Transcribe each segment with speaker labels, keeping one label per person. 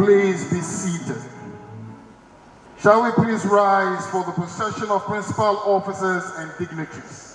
Speaker 1: Please be seated. Shall we please rise for the procession of principal officers and dignitaries?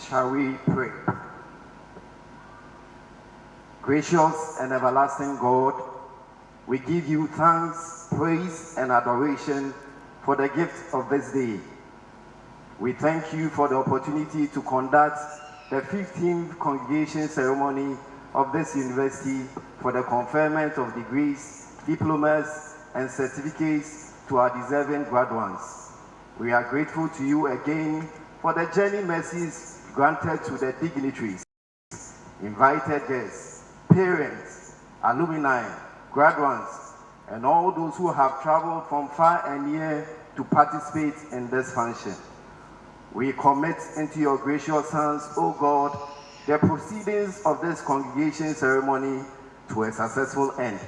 Speaker 2: Shall we pray? Gracious and everlasting God, we give you thanks, praise, and adoration for the gift of this day. We thank you for the opportunity to conduct the 15th congregation ceremony of this university for the conferment of degrees, diplomas, and certificates to our deserving graduates. We are grateful to you again for the journey mercies granted to the dignitaries, invited guests, parents, alumni, graduates, and all those who have traveled from far and near to participate in this function. We commit into your gracious hands, O God, the proceedings of this congregation ceremony to a successful end.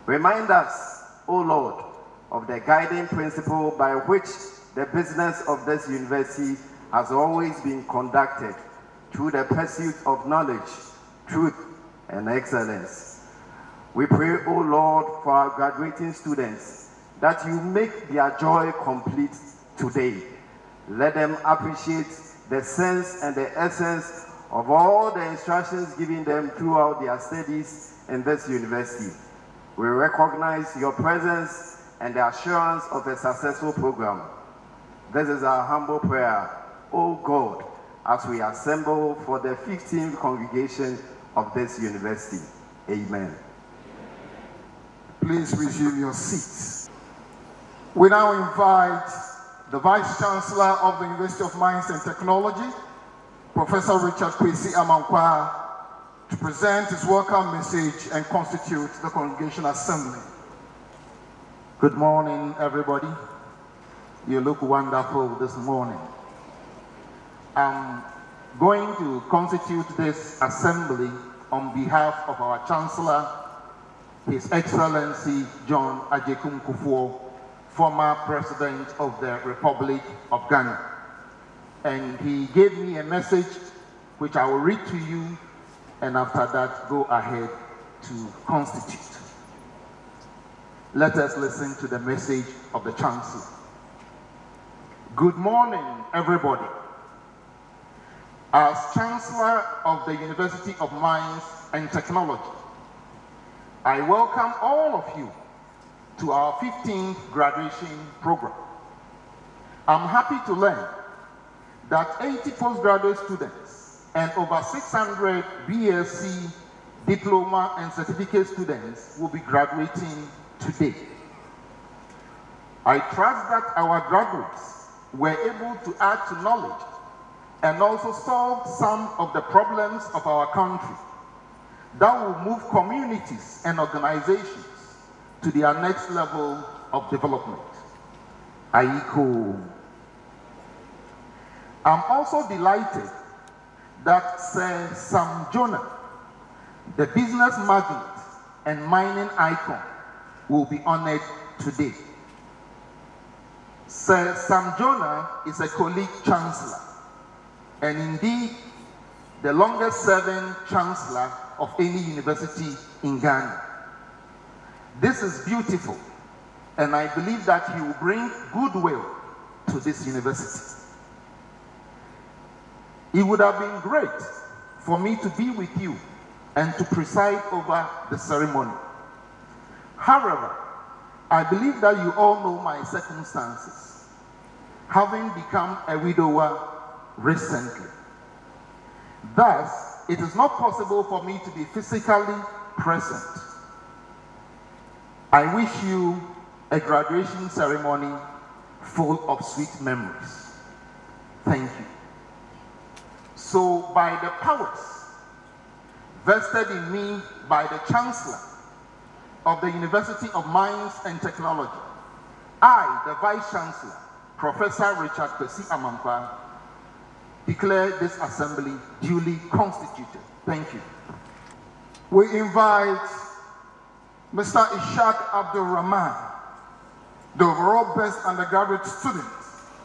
Speaker 2: Remind us, O Lord, of the guiding principle by which the business of this university has always been conducted through the pursuit of knowledge, truth, and excellence. We pray, O Lord, for our graduating students, that you make their joy complete today. Let them appreciate the sense and the essence of all the instructions given them throughout their studies in this university. We recognize your presence and the assurance of a successful program. This is our humble prayer, O God, as we assemble for the 15th congregation of this university. Amen.
Speaker 1: Please resume your seats. We now invite the Vice Chancellor of the University of Mines and Technology, Professor Richard Kwesi Amankwa, to present his welcome message and constitute the Congregation Assembly.
Speaker 3: Good morning, everybody. You look wonderful this morning. I'm going to constitute this assembly on behalf of our Chancellor, His Excellency John Agyekum Kufuor, former President of the Republic of Ghana. And he gave me a message which I will read to you, and after that go ahead to constitute. Let us listen to the message of the Chancellor. Good morning, everybody. As Chancellor of the University of Mines and Technology, I welcome all of you to our 15th graduation program. I'm happy to learn that 80 postgraduate students and over 600 BSc, diploma, and certificate students will be graduating today. I trust that our graduates were able to add to knowledge and also solve some of the problems of our country that will move communities and organizations to their next level of development. Aiko. I'm also delighted that Sir Sam Jonah, the business magnate and mining icon, will be honored today. Sir Sam Jonah is a colleague chancellor, and indeed the longest serving chancellor of any university in Ghana. This is beautiful, and I believe that he will bring goodwill to this university. It would have been great for me to be with you and to preside over the ceremony. However, I believe that you all know my circumstances, having become a widower recently. Thus, it is not possible for me to be physically present. I wish you a graduation ceremony full of sweet memories. Thank you. So, by the powers vested in me by the Chancellor of the University of Mines and Technology, I, the Vice Chancellor, Professor Richard Kwesi Amankwa, declare this assembly duly constituted. Thank you.
Speaker 1: We invite Mr. Ishaq Abdul Rahman, the overall best undergraduate student,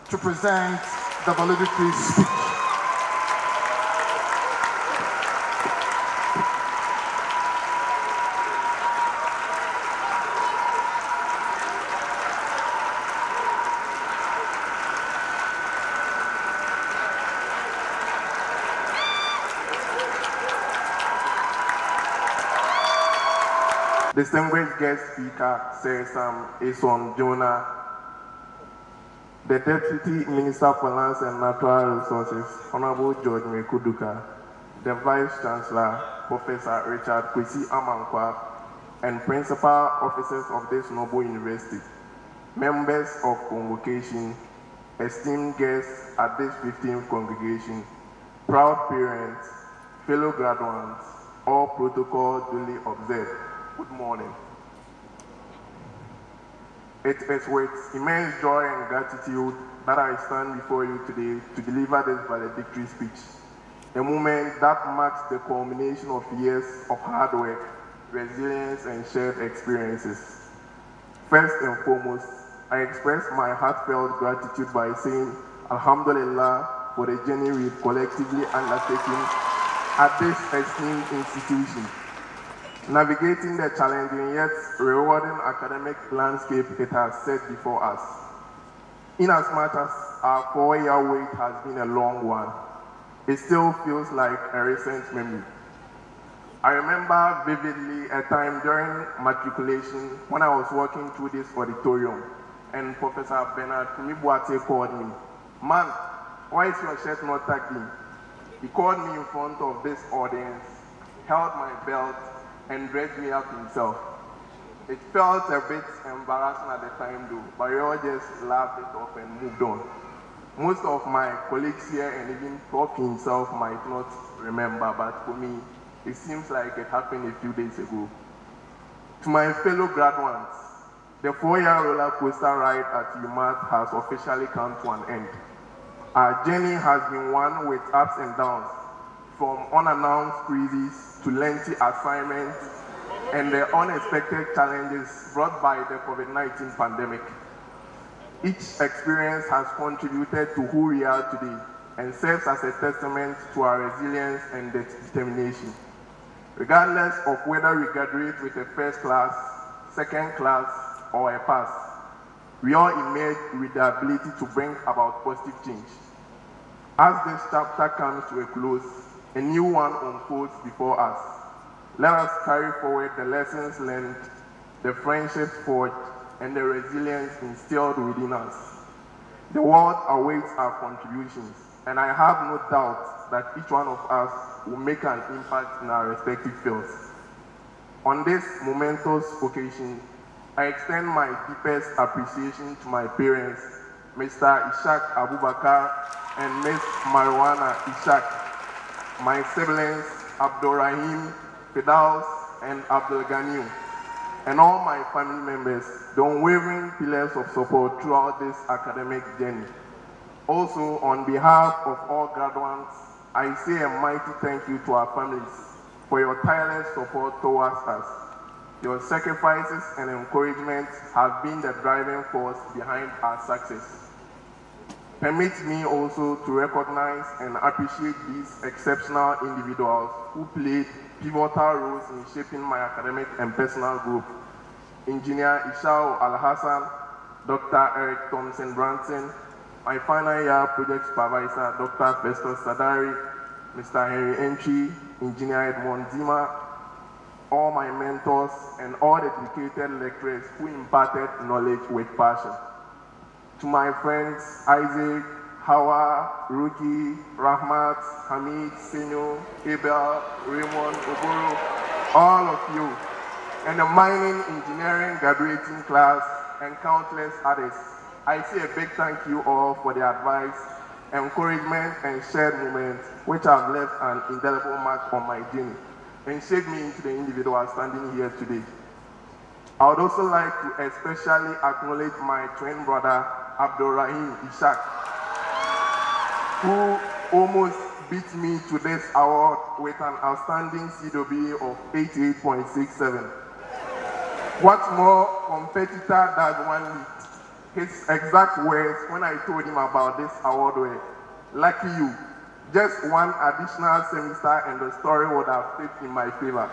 Speaker 1: to present the valedictory speech.
Speaker 4: Distinguished guest speaker, Sir Sam Jonah, the Deputy Minister for Lands and Natural Resources, Honorable George Mekuduka, the Vice Chancellor, Professor Richard Kwesi Amankwa, and principal officers of this noble university, members of convocation, esteemed guests at this 15th congregation, proud parents, fellow graduates, all protocol duly observed. Good morning. It is with immense joy and gratitude that I stand before you today to deliver this valedictory speech, a moment that marks the culmination of years of hard work, resilience, and shared experiences. First and foremost, I express my heartfelt gratitude by saying Alhamdulillah for the journey we've collectively undertaken at this esteemed institution. Navigating the challenging yet rewarding academic landscape it has set before us. Inasmuch as our 4-year wait has been a long one, it still feels like a recent memory. I remember vividly a time during matriculation when I was walking through this auditorium and Professor Bernard Kumibuate called me, "Man, why is your shirt not tucked in?" He called me in front of this audience, held my belt, and dressed me up himself. It felt a bit embarrassing at the time though, but we all just laughed it off and moved on. Most of my colleagues here and even Prof himself might not remember, but for me, it seems like it happened a few days ago. To my fellow graduates, the 4-year roller coaster ride at Umat has officially come to an end. Our journey has been one with ups and downs, from unannounced quizzes to lengthy assignments and the unexpected challenges brought by the COVID-19 pandemic. Each experience has contributed to who we are today and serves as a testament to our resilience and determination. Regardless of whether we graduate with a first class, second class, or a pass, we all emerge with the ability to bring about positive change. As this chapter comes to a close, a new one unfolds before us. Let us carry forward the lessons learned, the friendships forged, and the resilience instilled within us. The world awaits our contributions, and I have no doubt that each one of us will make an impact in our respective fields. On this momentous occasion, I extend my deepest appreciation to my parents, Mr. Ishak Abubakar and Ms. Marwana Ishak, my siblings, Abdurrahim, Fidaus, and Abdul Ganiu, and all my family members, the unwavering pillars of support throughout this academic journey. Also, on behalf of all graduates, I say a mighty thank you to our families for your tireless support towards us. Your sacrifices and encouragement have been the driving force behind our success. Permit me also to recognize and appreciate these exceptional individuals who played pivotal roles in shaping my academic and personal growth. Engineer Ishao Al-Hassan, Dr. Eric Thompson Branson, my final year project supervisor, Dr. Festus Sadari, Mr. Henry Entry, Engineer Edmond Zima, all my mentors, and all the dedicated lecturers who imparted knowledge with passion. To my friends, Isaac, Hawa, Ruki, Rahmat, Hamid, Senyo, Abel, Raymond, Oboro, all of you, and the mining engineering graduating class, and countless others, I say a big thank you all for the advice, encouragement, and shared moments which have left an indelible mark on my journey and shaped me into the individual standing here today. I would also like to especially acknowledge my twin brother, Abdurrahim Ishak, who almost beat me to this award with an outstanding CWA of 88.67. What more competitor does one need? His exact words when I told him about this award were, "Lucky you, just one additional semester and the story would have flipped in my favor."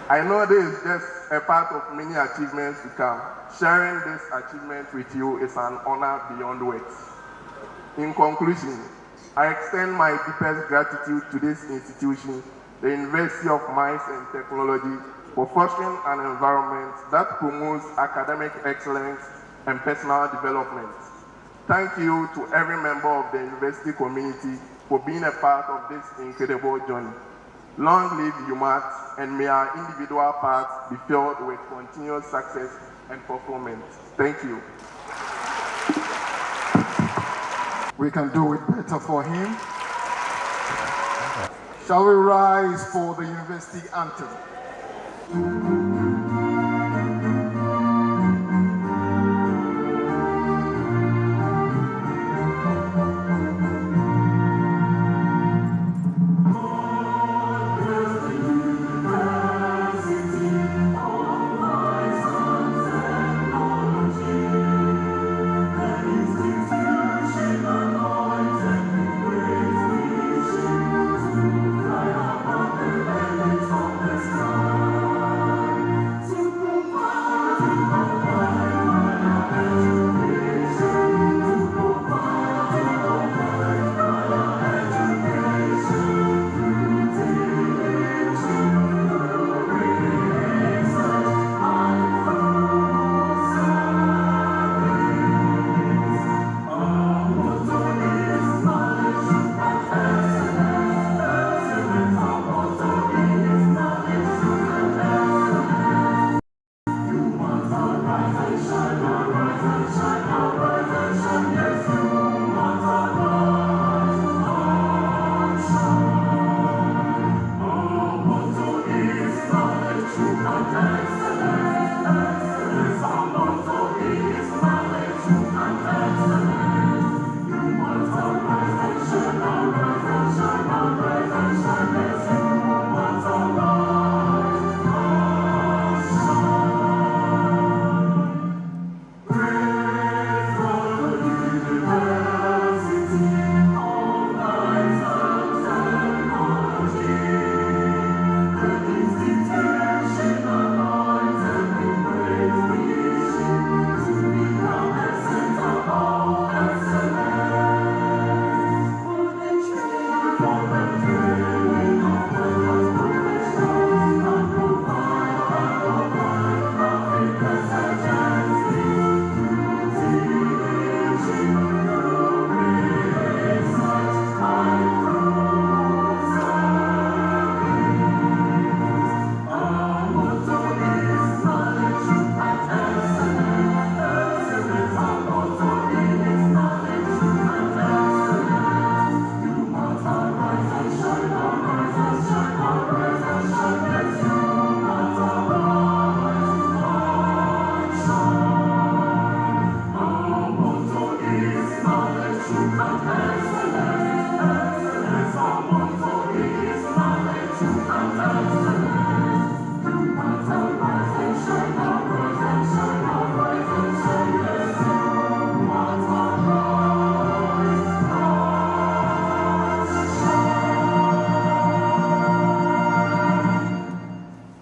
Speaker 4: I know this is just a part of many achievements to come. Sharing this achievement with you is an honor beyond words. In conclusion, I extend my deepest gratitude to this institution, the University of Mines and Technology, for fostering an environment that promotes academic excellence, and personal development. Thank you to every member of the university community for being a part of this incredible journey. Long live Umat, and may our individual paths be filled with continuous success and fulfillment. Thank you.
Speaker 1: We can do it better for him. Shall we rise for the university anthem?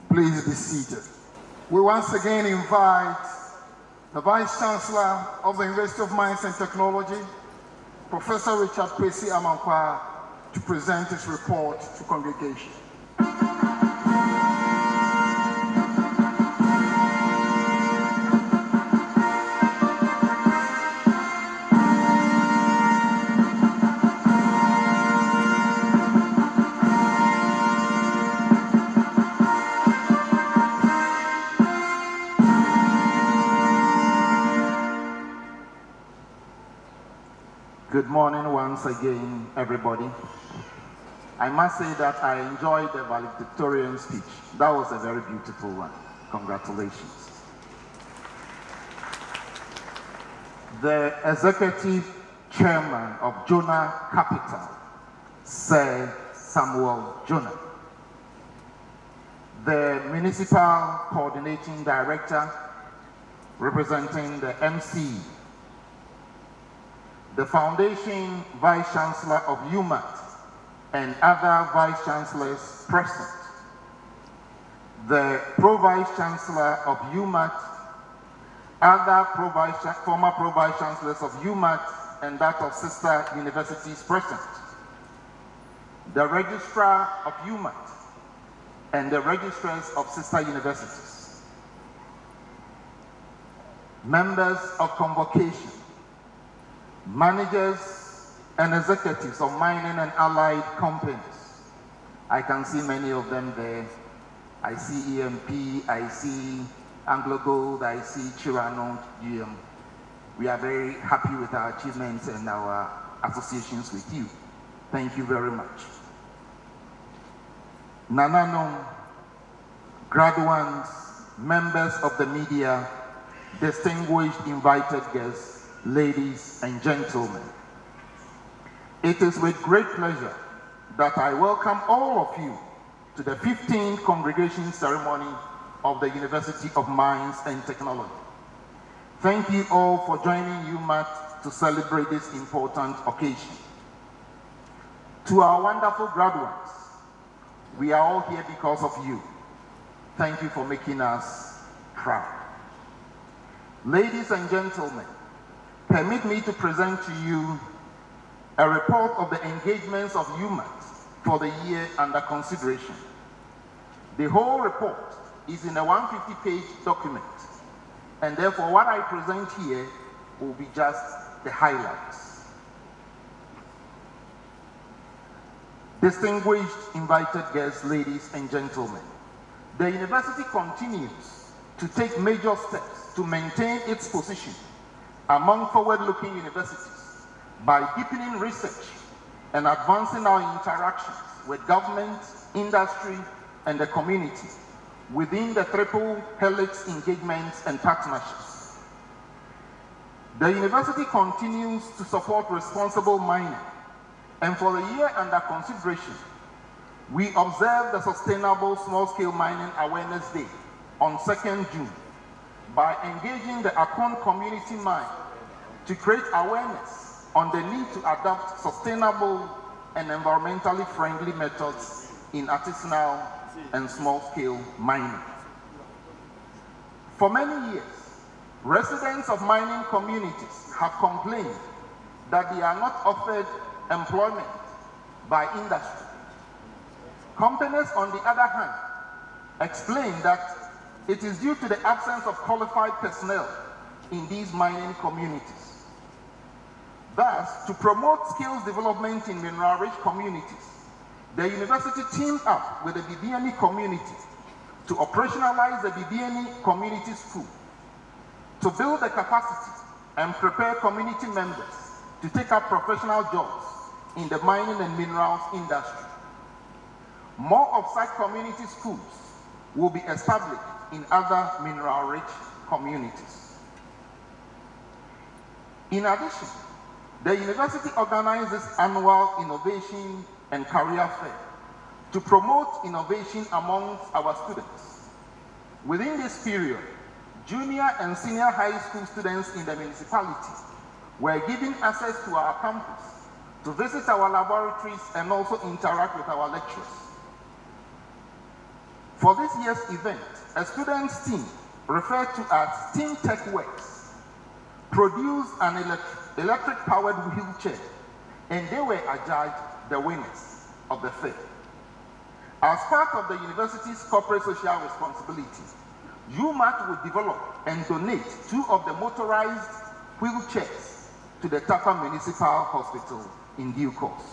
Speaker 1: Please be seated. We once again invite the Vice Chancellor of the University of Mines and Technology, Professor Richard Kwesi Amankwa, to present his report to congregation. Good morning once again, everybody. I must say that I enjoyed the valedictorian speech. That was a very beautiful one. Congratulations. The executive chairman of Jonah Capital, Sir Samuel Jonah. The municipal coordinating director representing the MC, the Foundation Vice Chancellor of Umat and other Vice Chancellors present, the Pro-Vice Chancellor of Umat, other former Pro-Vice Chancellors of Umat and that of sister universities present, the Registrar of Umat and the registrars of sister universities,
Speaker 3: members of convocation, managers and executives of mining and allied companies. I can see many of them there. I see EMP, I see Anglo Gold, I see Chirano GM. We are very happy with our achievements and our associations with you. Thank you very much. Nananom, graduates, members of the media, distinguished invited guests, ladies and gentlemen. It is with great pleasure that I welcome all of you to the 15th congregation ceremony of the University of Mines and Technology. Thank you all for joining Umat to celebrate this important occasion. To our wonderful graduates, we are all here because of you. Thank you for making us proud. Ladies and gentlemen, permit me to present to you a report of the engagements of Umat for the year under consideration. The whole report is in a 150-page document, and therefore what I present here will be just the highlights. Distinguished invited guests, ladies and gentlemen, the university continues to take major steps to maintain its position among forward-looking universities by deepening research and advancing our interactions with government, industry, and the community within the triple helix engagements and partnerships. The university continues to support responsible mining, and for the year under consideration, we observe the Sustainable Small-Scale Mining Awareness Day on 2nd June by engaging the Akon community mine to create awareness on the need to adopt sustainable and environmentally friendly methods in artisanal and small-scale mining. For many years, residents of mining communities have complained that they are not offered employment by industry. Companies, on the other hand, explain that it is due to the absence of qualified personnel in these mining communities. Thus, to promote skills development in mineral-rich communities, the university teamed up with the Bibiani community to operationalize the Bibiani Community School to build the capacity and prepare community members to take up professional jobs in the mining and minerals industry. More of such community schools will be established in other mineral-rich communities. In addition, the university organizes annual innovation and career fair to promote innovation amongst our students. Within this period, junior and senior high school students in the municipality were given access to our campus to visit our laboratories and also interact with our lecturers. For this year's event, a students' team, referred to as Team Tech Works, produced an electric-powered wheelchair, and they were adjudged the winners of the fair. As part of the university's corporate social responsibility, Umat will develop and donate 2 of the motorized wheelchairs to the Tapa Municipal Hospital in due course.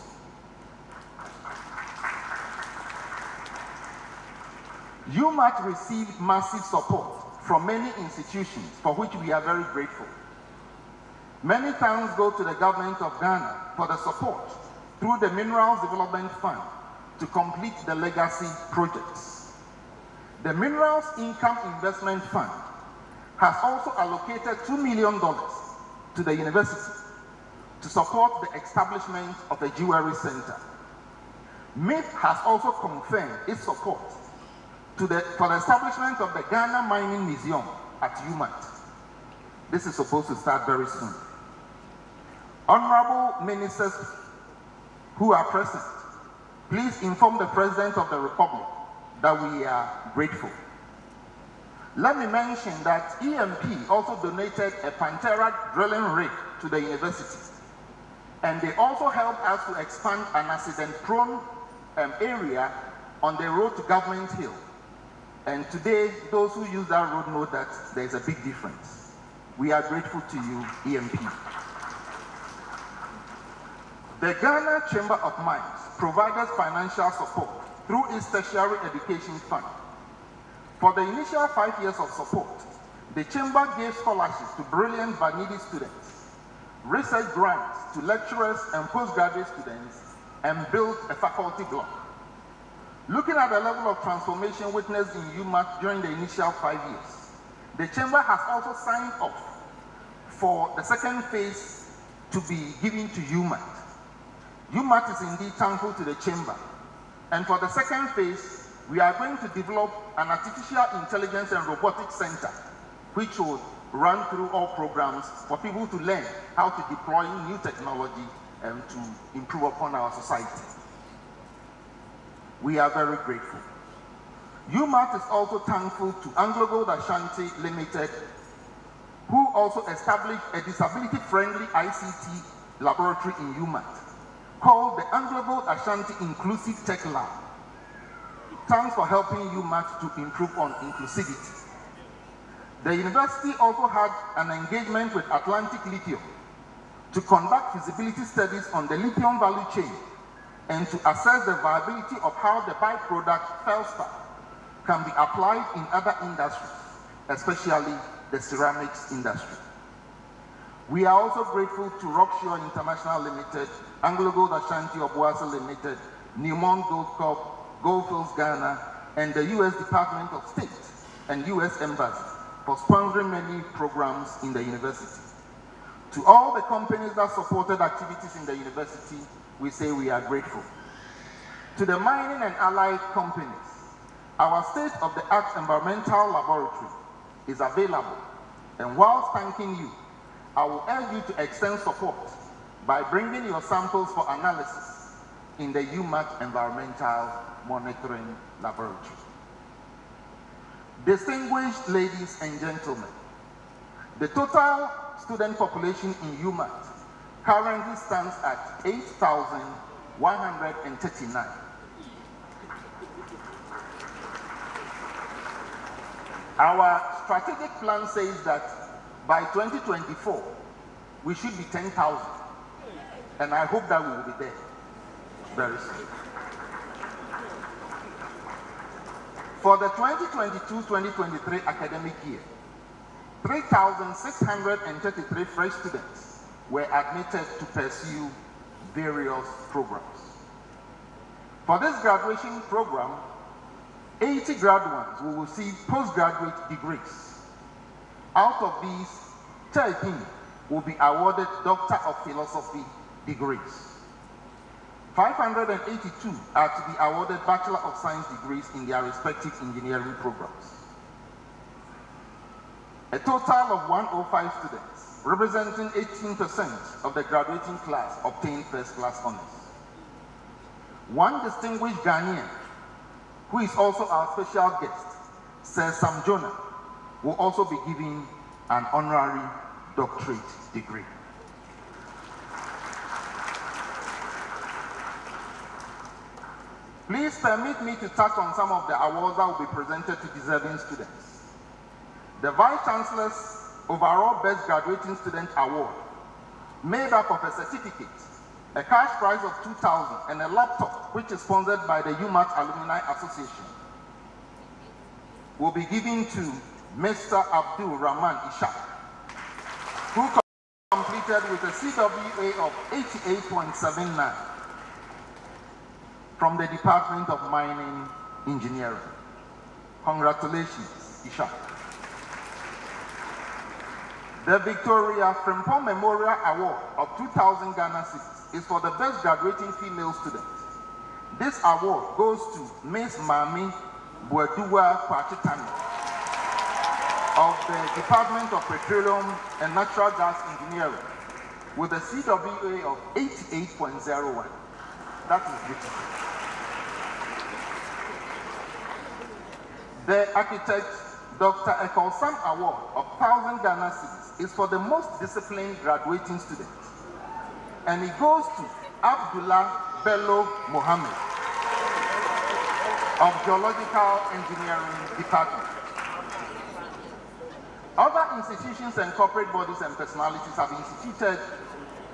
Speaker 3: Umat received massive support from many institutions for which we are very grateful. Many thanks go to the government of Ghana for the support through the Minerals Development Fund to complete the legacy projects. The Minerals Income Investment Fund has also allocated $2 million to the university to support the establishment of a jewelry center. MIF has also confirmed its support for the establishment of the Ghana Mining Museum at Umat. This is supposed to start very soon. Honorable ministers who are present, please inform the President of the Republic that we are grateful. Let me mention that EMP also donated a Pantera drilling rig to the university, and they also helped us to expand an accident-prone area on the road to Government Hill. And today, those who use that road know that there's a big difference. We are grateful to you, EMP. The Ghana Chamber of Mines provided financial support through its tertiary education fund. For the initial 5 years of support, the Chamber gave scholarships to brilliant but needy students, research grants to lecturers and postgraduate students, and built a faculty block. Looking at the level of transformation witnessed in Umat during the initial 5 years, the Chamber has also signed off for the second phase to be given to Umat. Umat is indeed thankful to the Chamber, and for the second phase, we are going to develop an artificial intelligence and robotics center, which will run through all programs for people to learn how to deploy new technology and to improve upon our society. We are very grateful. Umat is also thankful to AngloGold Ashanti Limited, who also established a disability-friendly ICT laboratory in Umat, called the AngloGold Ashanti Inclusive Tech Lab. Thanks for helping Umat to improve on inclusivity. The university also had an engagement with Atlantic Lithium to conduct feasibility studies on the lithium value chain and to assess the viability of how the byproduct feldspar can be applied in other industries, especially the ceramics industry. We are also grateful to Rockshore International Limited, AngloGold Ashanti Obuasi Limited, Newmont Gold Corp, Goldfields Ghana, and the U.S. Department of State and U.S. Embassy for sponsoring many programs in the university. To all the companies that supported activities in the university, we say we are grateful. To the mining and allied companies, our state-of-the-art environmental laboratory is available, and whilst thanking you, I will urge you to extend support by bringing your samples for analysis in the Umat Environmental Monitoring Laboratory. Distinguished ladies and gentlemen, the total student population in Umat currently stands at 8,139. Our strategic plan says that by 2024, we should be 10,000. And I hope that we will be there very soon. For the 2022-2023 academic year, 3,633 fresh students were admitted to pursue various programs. For this graduation program, 80 graduates will receive postgraduate degrees. Out of these, 13 will be awarded Doctor of Philosophy degrees. 582 are to be awarded Bachelor of Science degrees in their respective engineering programs. A total of 105 students, representing 18% of the graduating class, obtained first-class honors. One distinguished Ghanaian, who is also our special guest, Sir Sam Jonah, will also be given an honorary doctorate degree. Please permit me to touch on some of the awards that will be presented to deserving students. The Vice-Chancellor's overall Best Graduating Student Award, made up of a certificate, a cash prize of 2,000, and a laptop, which is sponsored by the Umat Alumni Association, will be given to Mr. Abdul Rahman Ishaq, who completed with a CWA of 88.79 from the Department of Mining Engineering. Congratulations, Ishaq. The Victoria Frimpong Memorial Award of 2,000 Ghana cedis is for the best graduating female student. This award goes to Ms. Mami Buedua Kwachitani of the Department of Petroleum and Natural Gas Engineering with a CWA of 88.01. That is beautiful. The Architect Dr. Ekolsam Award of 1,000 Ghana cedis is for the most disciplined graduating student, and it goes to Abdullah Bello Mohammed of Geological Engineering Department. Other institutions and corporate bodies and personalities have instituted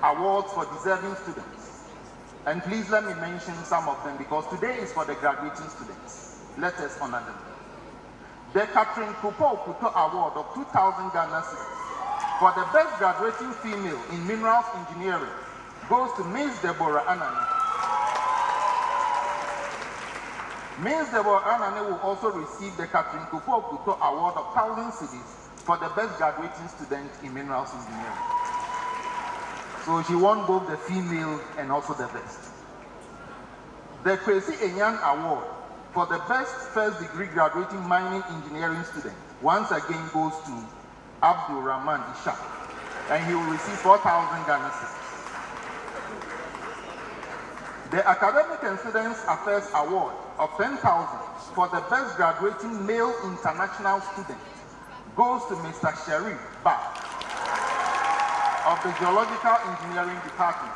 Speaker 3: awards for deserving students. And please let me mention some of them because today is for the graduating students. Let us honor them. The Catherine Kupo Award of 2,000 Ghana cedis for the best graduating female in minerals engineering goes to Ms. Deborah Anani. Ms. Deborah Anani will also receive the Catherine Kupo Award of 1,000 cedis for the best graduating student in minerals engineering. So she won both the female and also the best. The Kwesi Enyan Award for the best first degree graduating mining engineering student once again goes to Abdul Rahman Ishaq, and he will receive 4,000 Ghana cedis. The Academic and Students Affairs Award of 10,000 for the best graduating male international student goes to Mr. Sherif Ba of the Geological Engineering Department,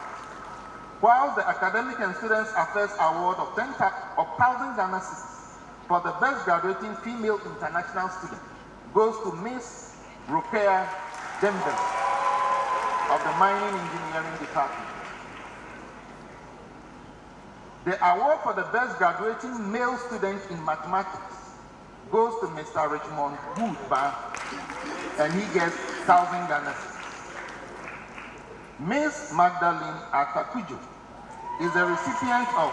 Speaker 3: while the Academic and Students Affairs Award of 1,000 Ghana cedis for the best graduating female international student goes to Ms. Rukia Dembele of the Mining Engineering Department. The award for the best graduating male student in mathematics goes to Mr. Richmond Woodba, and he gets 1,000 Ghana cedis. Ms. Magdalene Atakujo is the recipient of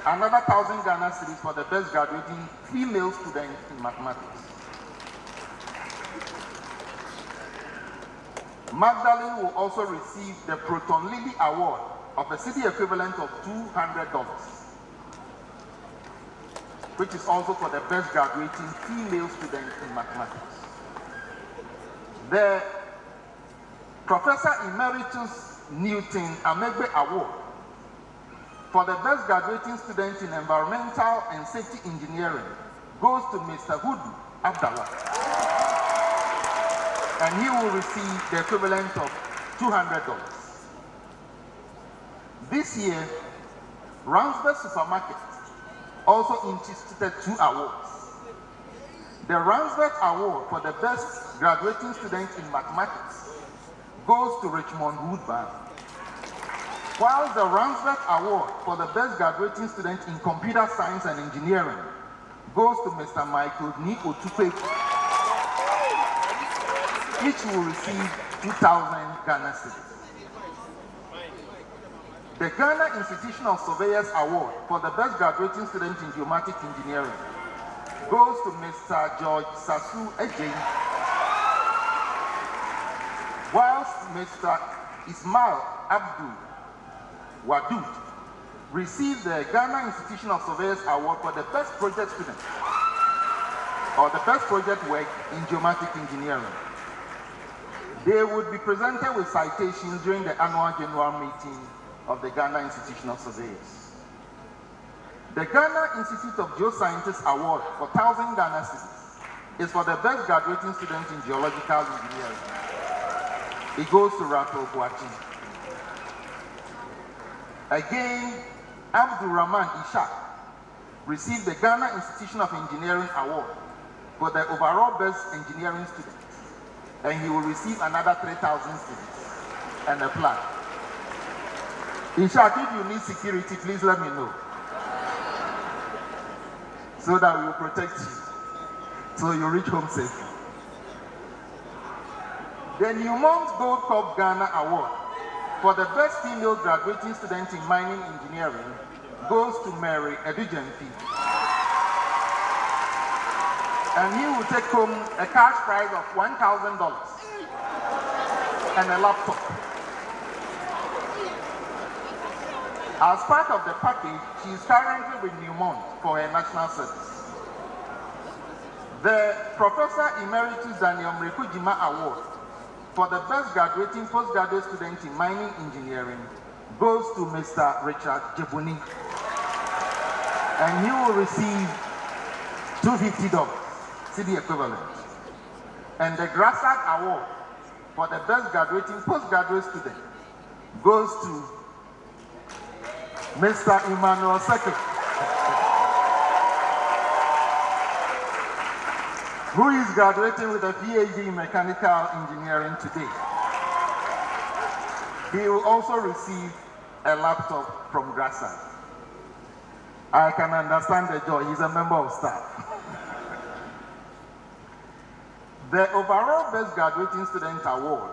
Speaker 3: another 1,000 Ghana cedis for the best graduating female student in mathematics. Magdalene will also receive the Proton Lily Award of a cedi equivalent of $200, which is also for the best graduating female student in mathematics. The Professor Emeritus Newton Amegbe Award for the best graduating student in environmental and safety engineering goes to Mr. Hudu Abdallah, and he will receive the equivalent of $200. This year, Ransford Supermarket also instituted 2 awards. The Ransford Award for the best graduating student in mathematics goes to Richmond Woodburn, while the Ransford Award for the best graduating student in computer science and engineering goes to Mr. Michael Niko Tupeku. Each will receive 2,000 Ghana cedis. The Ghana Institution of Surveyors Award for the best graduating student in geomatic engineering goes to Mr. George Sasu Ejei, whilst Mr. Ismail Abdul Wadud received the Ghana Institution of Surveyors Award for the best project student or the best project work in geomatic engineering. They would be presented with citations during the annual general meeting of the Ghana Institution of Surveyors. The Ghana Institute of Geoscientists Award for 1,000 Ghana cedis is for the best graduating student in geological engineering. It goes to Rato Boachi. Again, Abdul Rahman Ishaq received the Ghana Institution of Engineering Award for the overall best engineering student, and he will receive another 3,000 cedis and a plaque. Ishaq, if you need security, please let me know, so that we will protect you, so you reach home safely. The Newmont Gold Cup Ghana Award for the best female graduating student in mining engineering goes to Mary Edujemfi, and he will take home a cash prize of $1,000 and a laptop. As part of the package, she is currently with Newmont for her national service. The Professor Emeritus Daniel Mrekujima Award for the best graduating postgraduate student in mining engineering goes to Mr. Richard Jebuni, and he will receive $250, cedi equivalent. And the Grassard Award for the best graduating postgraduate student goes to Mr. Emmanuel Sekle. who is graduating with a PhD in mechanical engineering today. He will also receive a laptop from Grasa. I can understand the joy. He's a member of staff. The overall Best Graduating Student Award,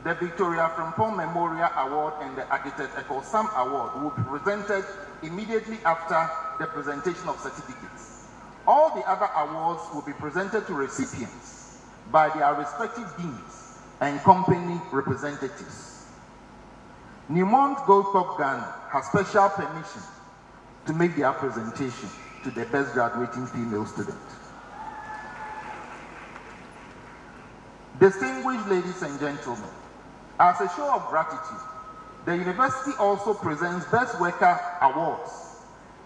Speaker 3: the Victoria Frimpong Memorial Award, and the Architect Ekosam Award will be presented immediately after the presentation of certificates. All the other awards will be presented to recipients by their respective deans and company representatives. Newmont Gold Cup Ghana has special permission to make their presentation to the Best Graduating Female Student. Distinguished ladies and gentlemen, as a show of gratitude, the university also presents Best Worker Awards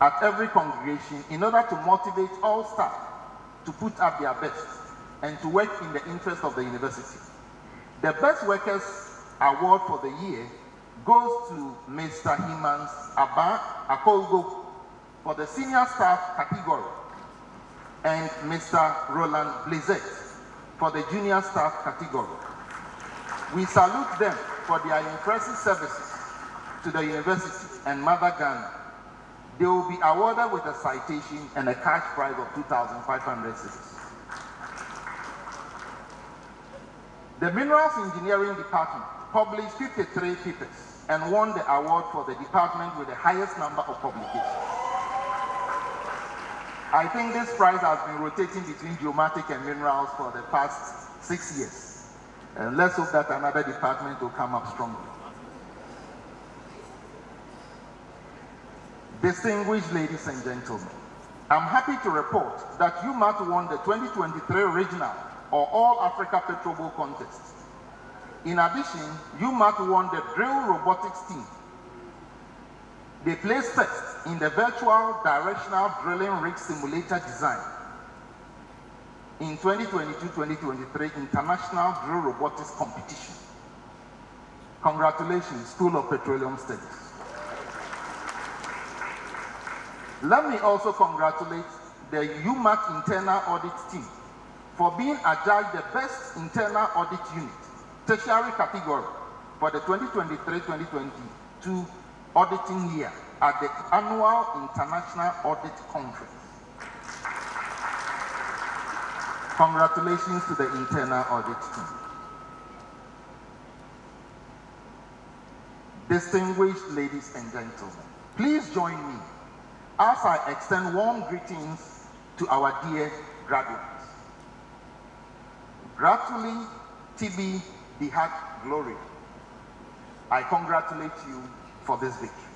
Speaker 3: at every congregation in order to motivate all staff to put up their best and to work in the interest of the university. The Best Workers Award for the year goes to Mr. Himans Abba Akolgo for the senior staff category and Mr. Roland Blizet for the junior staff category. We salute them for their impressive services to the university and Mother Ghana. They will be awarded with a citation and a cash prize of 2,500 cedis. The Minerals Engineering Department published 53 papers and won the award for the department with the highest number of publications. I think this prize has been rotating between geomatic and minerals for the past 6 years. And let's hope that another department will come up strongly. Distinguished ladies and gentlemen, I'm happy to report that Umat won the 2023 Regional or All Africa Petrol Bowl contest. In addition, Umat won the Drill Robotics team. They placed first in the Virtual Directional Drilling Rig Simulator Design in 2022-2023 International Drill Robotics Competition. Congratulations, School of Petroleum Studies. Let me also congratulate the Umat Internal Audit Team for being adjudged the Best Internal Audit Unit, tertiary category for the 2023-2022 auditing year at the Annual International Audit Conference. Congratulations to the Internal Audit Team. Distinguished ladies and gentlemen, please join me as I extend warm greetings to our dear graduates. Gratuli Tibi Dihat Glory. I congratulate you for this victory.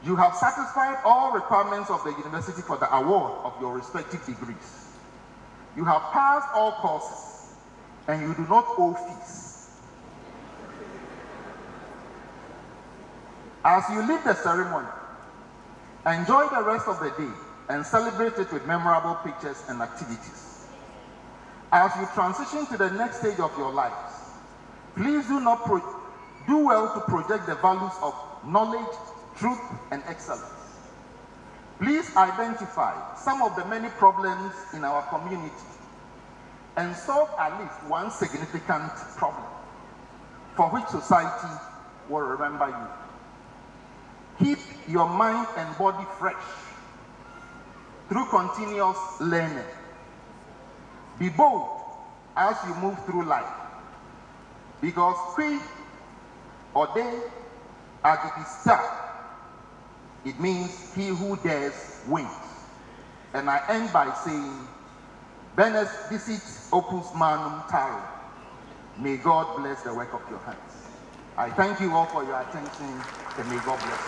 Speaker 3: You have satisfied all requirements of the university for the award of your respective degrees. You have passed all courses and you do not owe fees. As you leave the ceremony, enjoy the rest of the day and celebrate it with memorable pictures and activities. As you transition to the next stage of your lives, please do well to project the values of knowledge, truth, and excellence. Please identify some of the many problems in our community and solve at least one significant problem for which society will remember you. Keep your mind and body fresh through continuous learning. Be bold as you move through life, because we or they are the star. It means he who dares wins. And I end by saying, Benes dicit opus manum taro. May God bless the work of your hands. I thank you all for your attention, and may God bless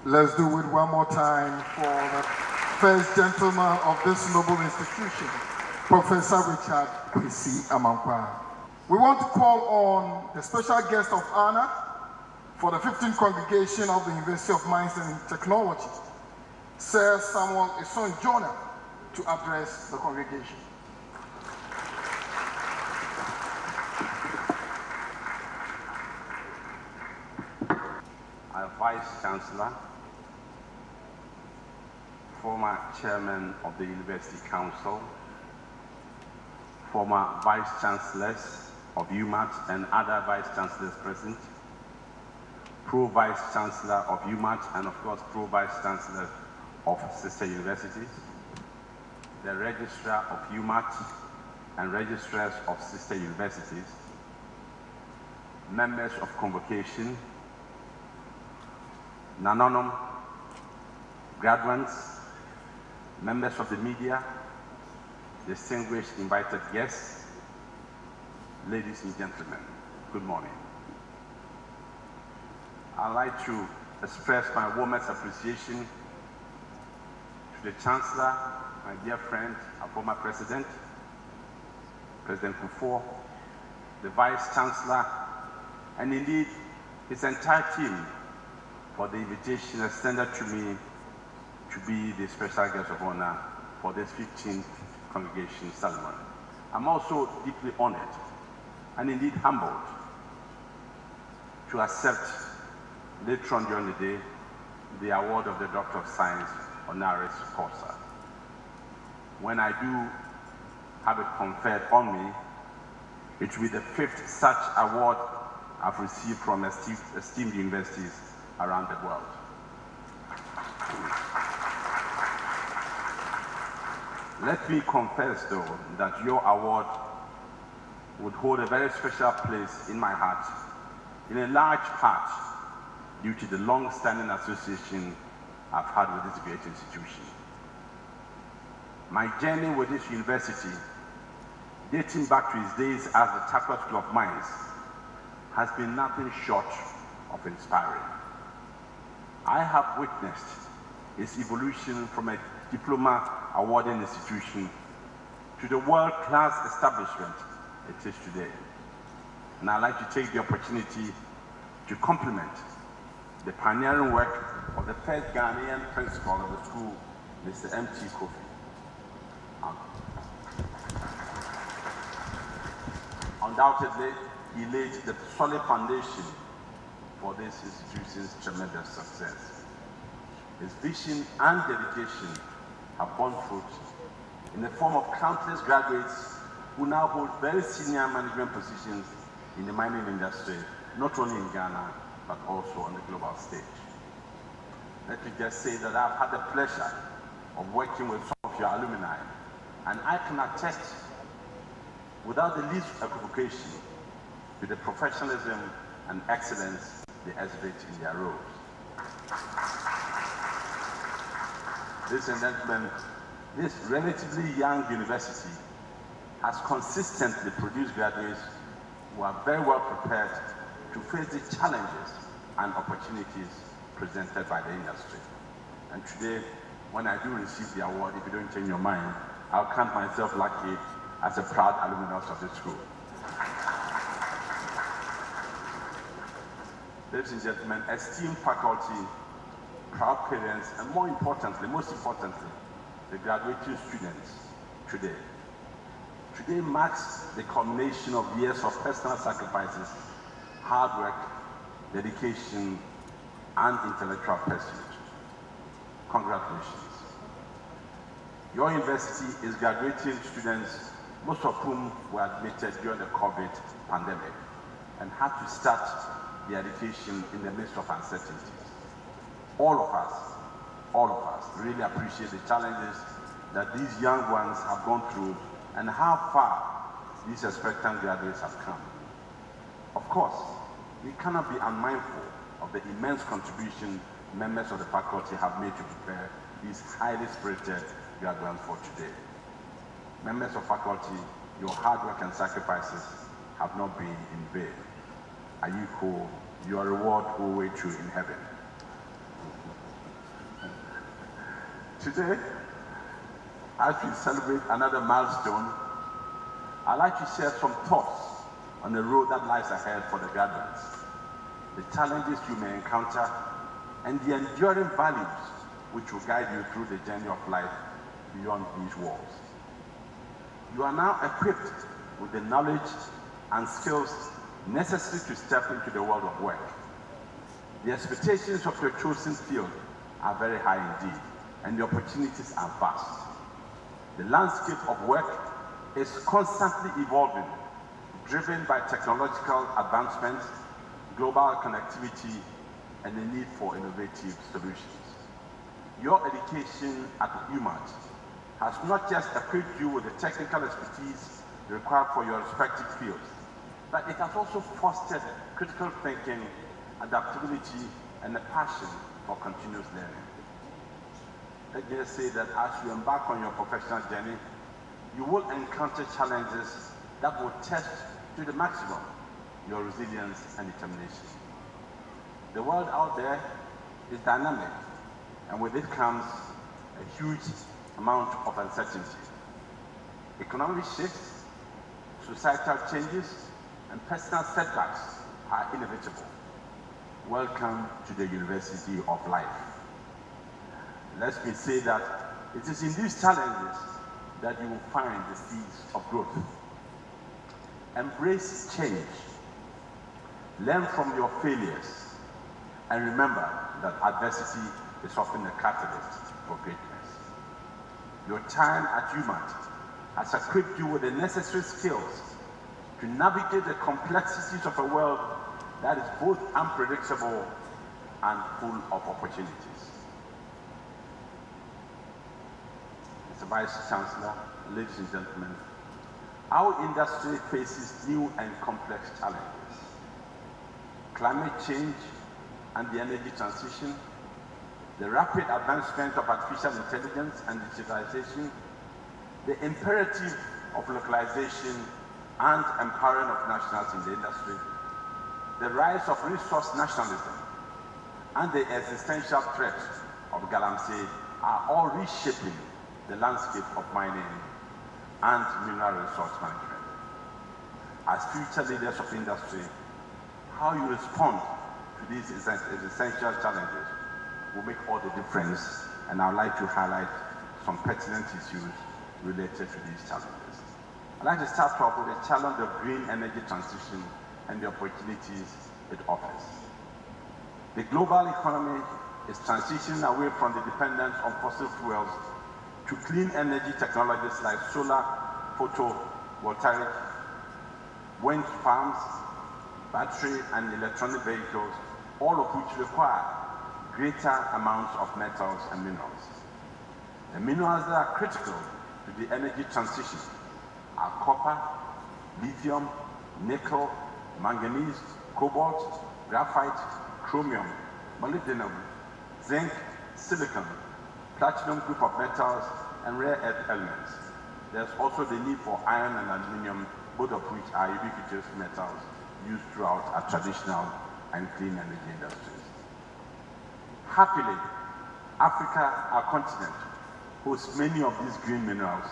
Speaker 3: you.
Speaker 1: Let's do it one more time for the first gentleman of this noble institution, Professor Richard Kwesi Amankwa. We want to call on the special guest of honor for the 15th congregation of the University of Mines and Technology, Sir Samuel Eson Jonah, to address the congregation.
Speaker 5: Our Vice Chancellor, former chairman of the University Council, former vice chancellors of Umat and other vice chancellors present, pro-vice chancellor of Umat and of course pro-vice chancellor of sister universities, the registrar of Umat and registrars of sister universities, members of convocation, Nanonom, graduates, members of the media, distinguished invited guests, ladies and gentlemen, good morning. I'd like to express my warmest appreciation to the Chancellor, my dear friend, our former President, President Kufuor, the Vice Chancellor, and indeed his entire team for the invitation extended to me to be the special guest of honor for this 15th congregation ceremony. I'm also deeply honored and indeed humbled to accept later on during the day the award of the Doctor of Science Honoris Causa. When I do have it conferred on me, it will be the 5th such award I've received from esteemed universities around the world. Let me confess, though, that your award would hold a very special place in my heart, in a large part due to the long-standing association I've had with this great institution. My journey with this university, dating back to its days as the Tackle School of Mines, has been nothing short of inspiring. I have witnessed its evolution from a diploma awarding institution to the world-class establishment it is today. And I'd like to take the opportunity to compliment the pioneering work of the first Ghanaian principal of the school, Mr. M.T. Kofi. Undoubtedly, he laid the solid foundation for this institution's tremendous success. His vision and dedication have borne fruit in the form of countless graduates who now hold very senior management positions in the mining industry, not only in Ghana, but also on the global stage. Let me just say that I've had the pleasure of working with some of your alumni, and I can attest without the least equivocation to the professionalism and excellence they exhibit in their roles. Ladies and gentlemen, this relatively young university has consistently produced graduates who are very well prepared to face the challenges and opportunities presented by the industry. And today, when I do receive the award, if you don't change your mind, I'll count myself lucky as a proud alumnus of this school. Ladies and gentlemen, esteemed faculty, proud parents, and most importantly, the graduating students today. Today marks the culmination of years of personal sacrifices, hard work, dedication, and intellectual pursuit. Congratulations. Your university is graduating students, most of whom were admitted during the COVID pandemic and had to start their education in the midst of uncertainties. All of us really appreciate the challenges that these young ones have gone through and how far these expectant graduates have come. Of course, we cannot be unmindful of the immense contribution members of the faculty have made to prepare these highly spirited graduates for today. Members of faculty, your hard work and sacrifices have not been in vain. Ayiko, your reward will wait you in heaven. Today, as we celebrate another milestone, I'd like to share some thoughts on the road that lies ahead for the graduates, the challenges you may encounter, and the enduring values which will guide you through the journey of life beyond these walls. You are now equipped with the knowledge and skills necessary to step into the world of work. The expectations of your chosen field are very high indeed, and the opportunities are vast. The landscape of work is constantly evolving, driven by technological advancements, global connectivity, and the need for innovative solutions. Your education at Umat has not just equipped you with the technical expertise required for your respective fields, but it has also fostered critical thinking, adaptability, and a passion for continuous learning. Let me just say that as you embark on your professional journey, you will encounter challenges that will test to the maximum your resilience and determination. The world out there is dynamic, and with it comes a huge amount of uncertainty. Economic shifts, societal changes, and personal setbacks are inevitable. Welcome to the University of Life. Let me say that it is in these challenges that you will find the seeds of growth. Embrace change. Learn from your failures. And remember that adversity is often a catalyst for greatness. Your time at Umat has equipped you with the necessary skills to navigate the complexities of a world that is both unpredictable and full of opportunities. Mr. Vice Chancellor, ladies and gentlemen, our industry faces new and complex challenges. Climate change and the energy transition, the rapid advancement of artificial intelligence and digitalization, the imperative of localization and empowering of nationals in the industry, the rise of resource nationalism, and the existential threat of galamsey are all reshaping the landscape of mining and mineral resource management. As future leaders of industry, how you respond to these essential challenges will make all the difference, and I would like to highlight some pertinent issues related to these challenges. I'd like to start off with the challenge of green energy transition and the opportunities it offers. The global economy is transitioning away from the dependence on fossil fuels to clean energy technologies like solar, photovoltaic, wind farms, battery and electronic vehicles, all of which require greater amounts of metals and minerals. The minerals that are critical to the energy transition are copper, lithium, nickel, manganese, cobalt, graphite, chromium, molybdenum, zinc, silicon, platinum group of metals, and rare earth elements. There's also the need for iron and aluminium, both of which are ubiquitous metals used throughout our traditional and clean energy industries. Happily, Africa, our continent, hosts many of these green minerals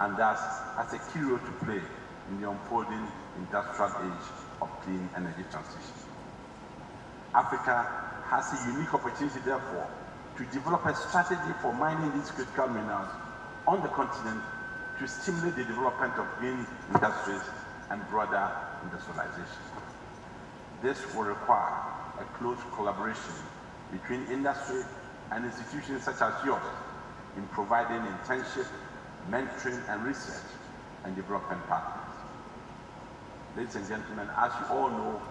Speaker 5: and thus has a key role to play in the unfolding industrial age of clean energy transition. Africa has a unique opportunity, therefore, to develop a strategy for mining these critical minerals on the continent to stimulate the development of green industries and broader industrialization. This will require a close collaboration between industry and institutions such as yours in providing internship, mentoring, and research and development partners. Ladies and gentlemen, as you all know,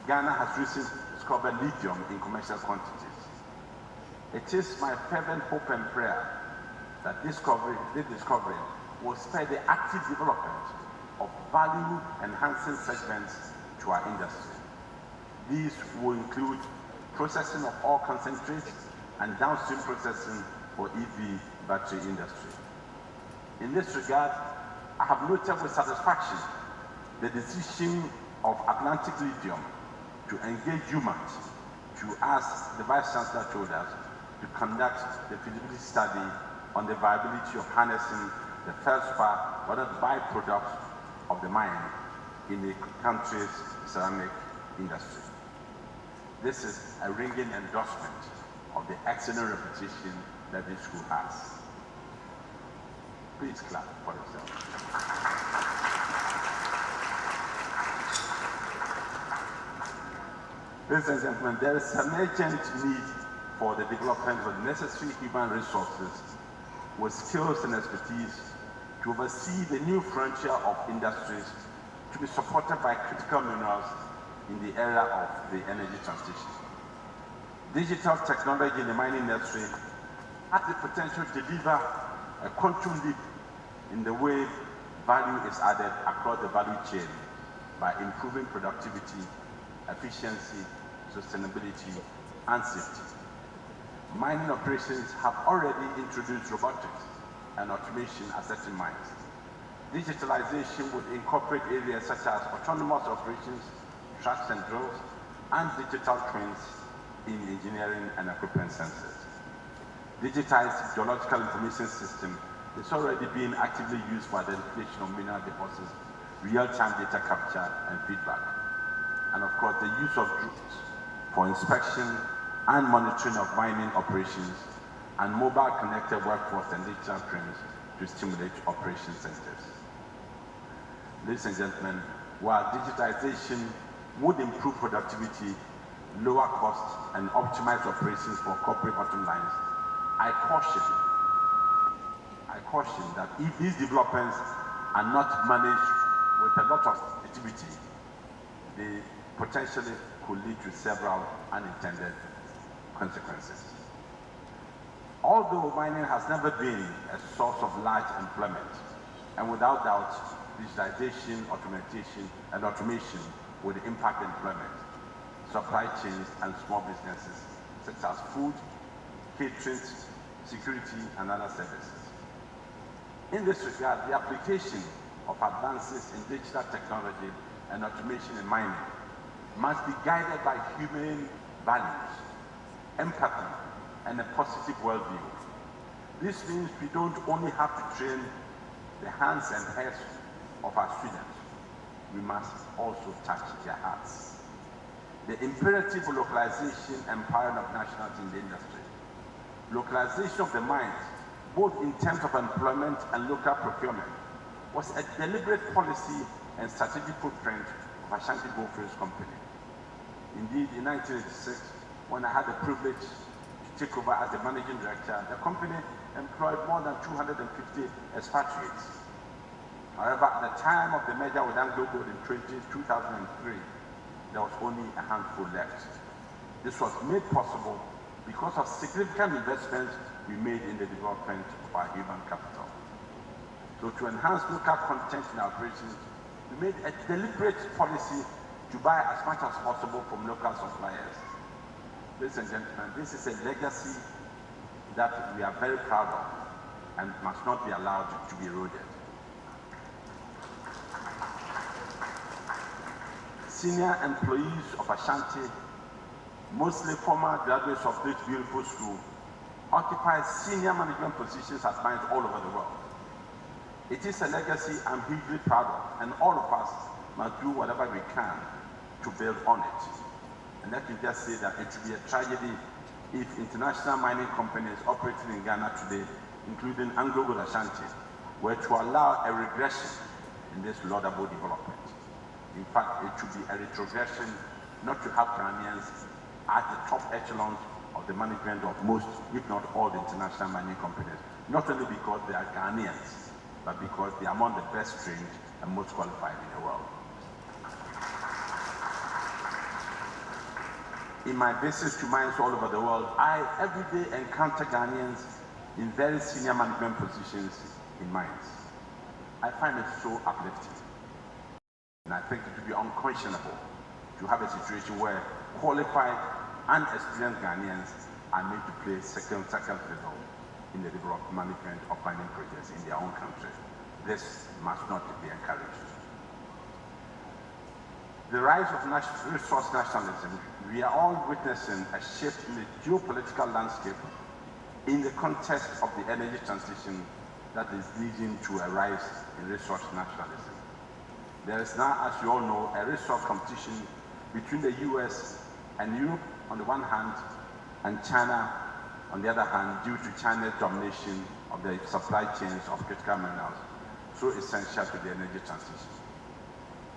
Speaker 5: Ghana has recently discovered lithium in commercial quantities. It is my fervent hope and prayer that this discovery will spur the active development of value-enhancing segments to our industry. These will include processing of ore concentrates and downstream processing for EV battery industry. In this regard, I have noted with satisfaction the decision of Atlantic Lithium to engage Umat to ask the Vice Chancellor told us to conduct the feasibility study on the viability of harnessing the feldspar, one of the byproducts of the mine, in the country's ceramic industry. This is a ringing endorsement of the excellent reputation that this school has. Please clap for yourself. Ladies and gentlemen, there is an urgent need for the development of the necessary human resources with skills and expertise to oversee the new frontier of industries to be supported by critical minerals in the era of the energy transition. Digital technology in the mining industry has the potential to deliver a quantum leap in the way value is added across the value chain by improving productivity, efficiency, sustainability, and safety. Mining operations have already introduced robotics and automation at certain mines. Digitalization would incorporate areas such as autonomous operations, trucks and drills, and digital twins in engineering and equipment sensors. Digitized geological information system is already being actively used for identification of mineral deposits, real-time data capture and feedback. And of course, the use of drones for inspection and monitoring of mining operations, and mobile connected workforce and digital twins to stimulate operation centers. Ladies and gentlemen, while digitization would improve productivity, lower costs, and optimize operations for corporate bottom lines, I caution that if these developments are not managed with a lot of activity, they potentially could lead to several unintended consequences. Although mining has never been a source of large employment, and without doubt, digitization, automation would impact employment, supply chains, and small businesses such as food, catering, security, and other services. In this regard, the application of advances in digital technology and automation in mining must be guided by humane values, empathy, and a positive worldview. This means we don't only have to train the hands and heads of our students, we must also touch their hearts. The imperative for localization and empowering of nationals in the industry. Localization of the mines, both in terms of employment and local procurement, was a deliberate policy and strategic footprint of Ashanti Goldfields Company. Indeed, in 1986, when I had the privilege to take over as the managing director, the company employed more than 250 expatriates. However, at the time of the merger with Anglo Gold in 2003, there was only a handful left. This was made possible because of significant investments we made in the development of our human capital. So to enhance local content in our operations, we made a deliberate policy to buy as much as possible from local suppliers. Ladies and gentlemen, this is a legacy that we are very proud of and must not be allowed to be eroded. Senior employees of Ashanti, mostly former graduates of this beautiful school, occupy senior management positions at mines all over the world. It is a legacy I'm hugely proud of, and all of us must do whatever we can to build on it. And let me just say that it would be a tragedy if international mining companies operating in Ghana today, including Anglo Gold Ashanti, were to allow a regression in this laudable development. In fact, it should be a retrogression not to have Ghanaians at the top echelons of the management of most, if not all, the international mining companies. Not only because they are Ghanaians, but because they are among the best trained and most qualified in the world. In my visits to mines all over the world, I every day encounter Ghanaians in very senior management positions in mines. I find it so uplifting. And I think it would be unconscionable to have a situation where qualified and experienced Ghanaians are made to play second fiddle in the development management of mining projects in their own country. This must not be encouraged. The rise of resource nationalism, we are all witnessing a shift in the geopolitical landscape in the context of the energy transition that is leading to a rise in resource nationalism. There is now, as you all know, a resource competition between the US and Europe on the one hand, and China on the other hand, due to China's domination of the supply chains of critical minerals, so essential to the energy transition.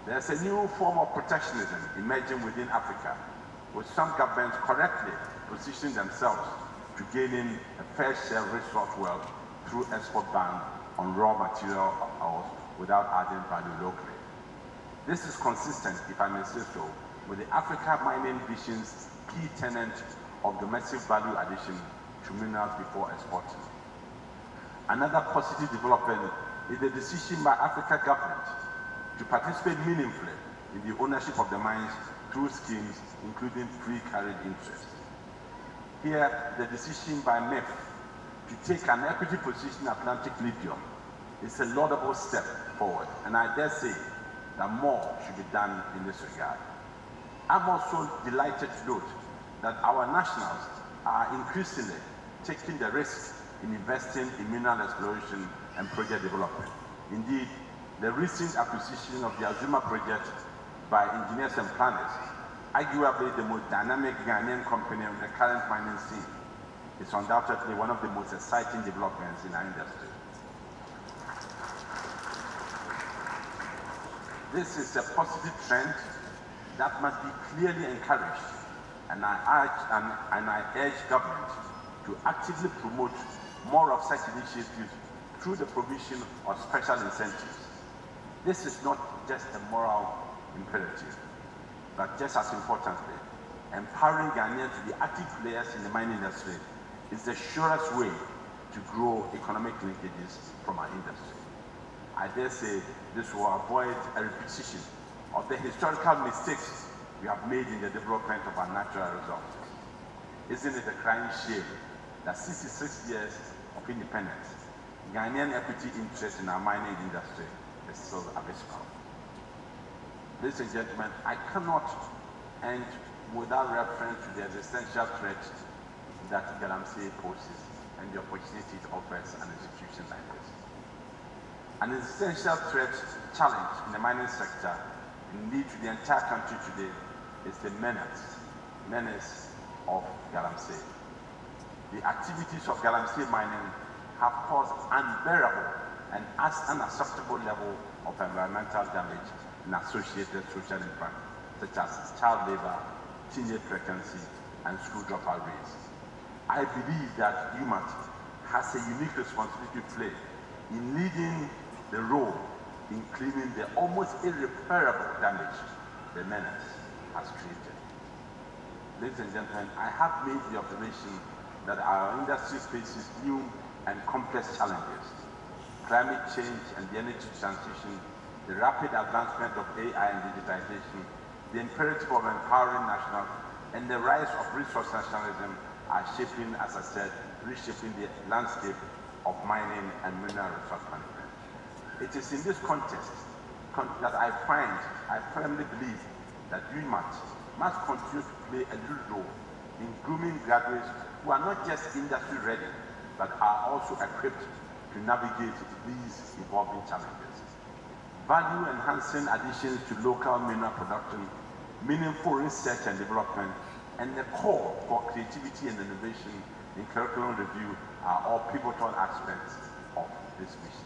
Speaker 5: There's a new form of protectionism emerging within Africa, with some governments correctly positioning themselves to gaining a fair share of resource wealth through export ban on raw material ores without adding value locally. This is consistent, if I may say so, with the Africa Mining Vision's key tenet of domestic value addition to minerals before exporting. Another positive development is the decision by Africa government to participate meaningfully in the ownership of the mines through schemes including free carried interest. Here, the decision by MEF to take an equity position in Atlantic Lithium is a laudable step forward, and I dare say that more should be done in this regard. I'm also delighted to note that our nationals are increasingly taking the risk in investing in mineral exploration and project development. Indeed, the recent acquisition of the Azuma project by engineers and planners, arguably the most dynamic Ghanaian company on the current mining scene, is undoubtedly one of the most exciting developments in our industry. This is a positive trend that must be clearly encouraged, and I urge government to actively promote more of such initiatives through the provision of special incentives. This is not just a moral imperative, but just as importantly, empowering Ghanaians to be active players in the mining industry is the surest way to grow economic linkages from our industry. I dare say this will avoid a repetition of the historical mistakes we have made in the development of our natural resources. Isn't it a crying shame that 66 years of independence, Ghanaian equity interest in our mining industry is still abysmal? Ladies and gentlemen, I cannot end without reference to the existential threat that Galamsey poses and the opportunity it offers an institution like this. An existential threat challenge in the mining sector, indeed to the entire country today, is the menace of Galamsey. The activities of Galamsey mining have caused unbearable and unacceptable level of environmental damage and associated social impact, such as child labor, teenage pregnancy, and school dropout rates. I believe that Umat has a unique responsibility to play in leading the role in cleaning the almost irreparable damage the menace has created. Ladies and gentlemen, I have made the observation that our industry faces new and complex challenges: climate change and the energy transition, the rapid advancement of AI and digitization, the imperative of empowering nationals, and the rise of resource nationalism are shaping, as I said, reshaping the landscape of mining and mineral resource management. It is in this context that I firmly believe that Umat must continue to play a lead role in grooming graduates who are not just industry ready, but are also equipped to navigate these evolving challenges. Value-enhancing additions to local mineral production, meaningful research and development, and the call for creativity and innovation in curriculum review are all pivotal aspects of this mission.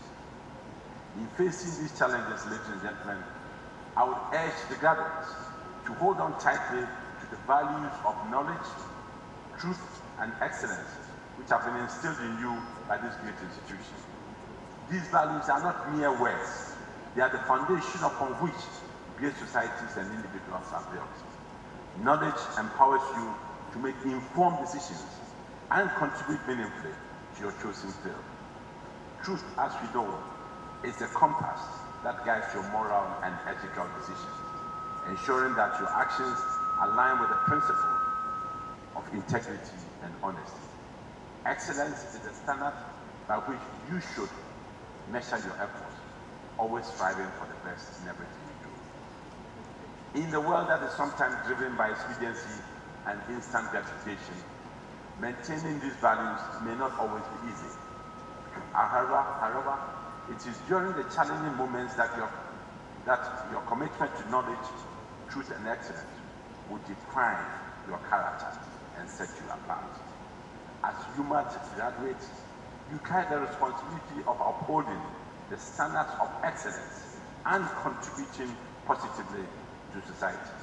Speaker 5: In facing these challenges, ladies and gentlemen, I would urge the graduates to hold on tightly to the values of knowledge, truth, and excellence which have been instilled in you by this great institution. These values are not mere words. They are the foundation upon which great societies and individuals are built. Knowledge empowers you to make informed decisions and contribute meaningfully to your chosen field. Truth, as we know, is the compass that guides your moral and ethical decisions, ensuring that your actions align with the principle of integrity and honesty. Excellence is the standard by which you should measure your efforts, always striving for the best in everything you do. In the world that is sometimes driven by expediency and instant gratification, maintaining these values may not always be easy. However, it is during the challenging moments that your commitment to knowledge, truth, and excellence will define your character and set you apart. As Umat graduates, you carry the responsibility of upholding the standards of excellence and contributing positively to society.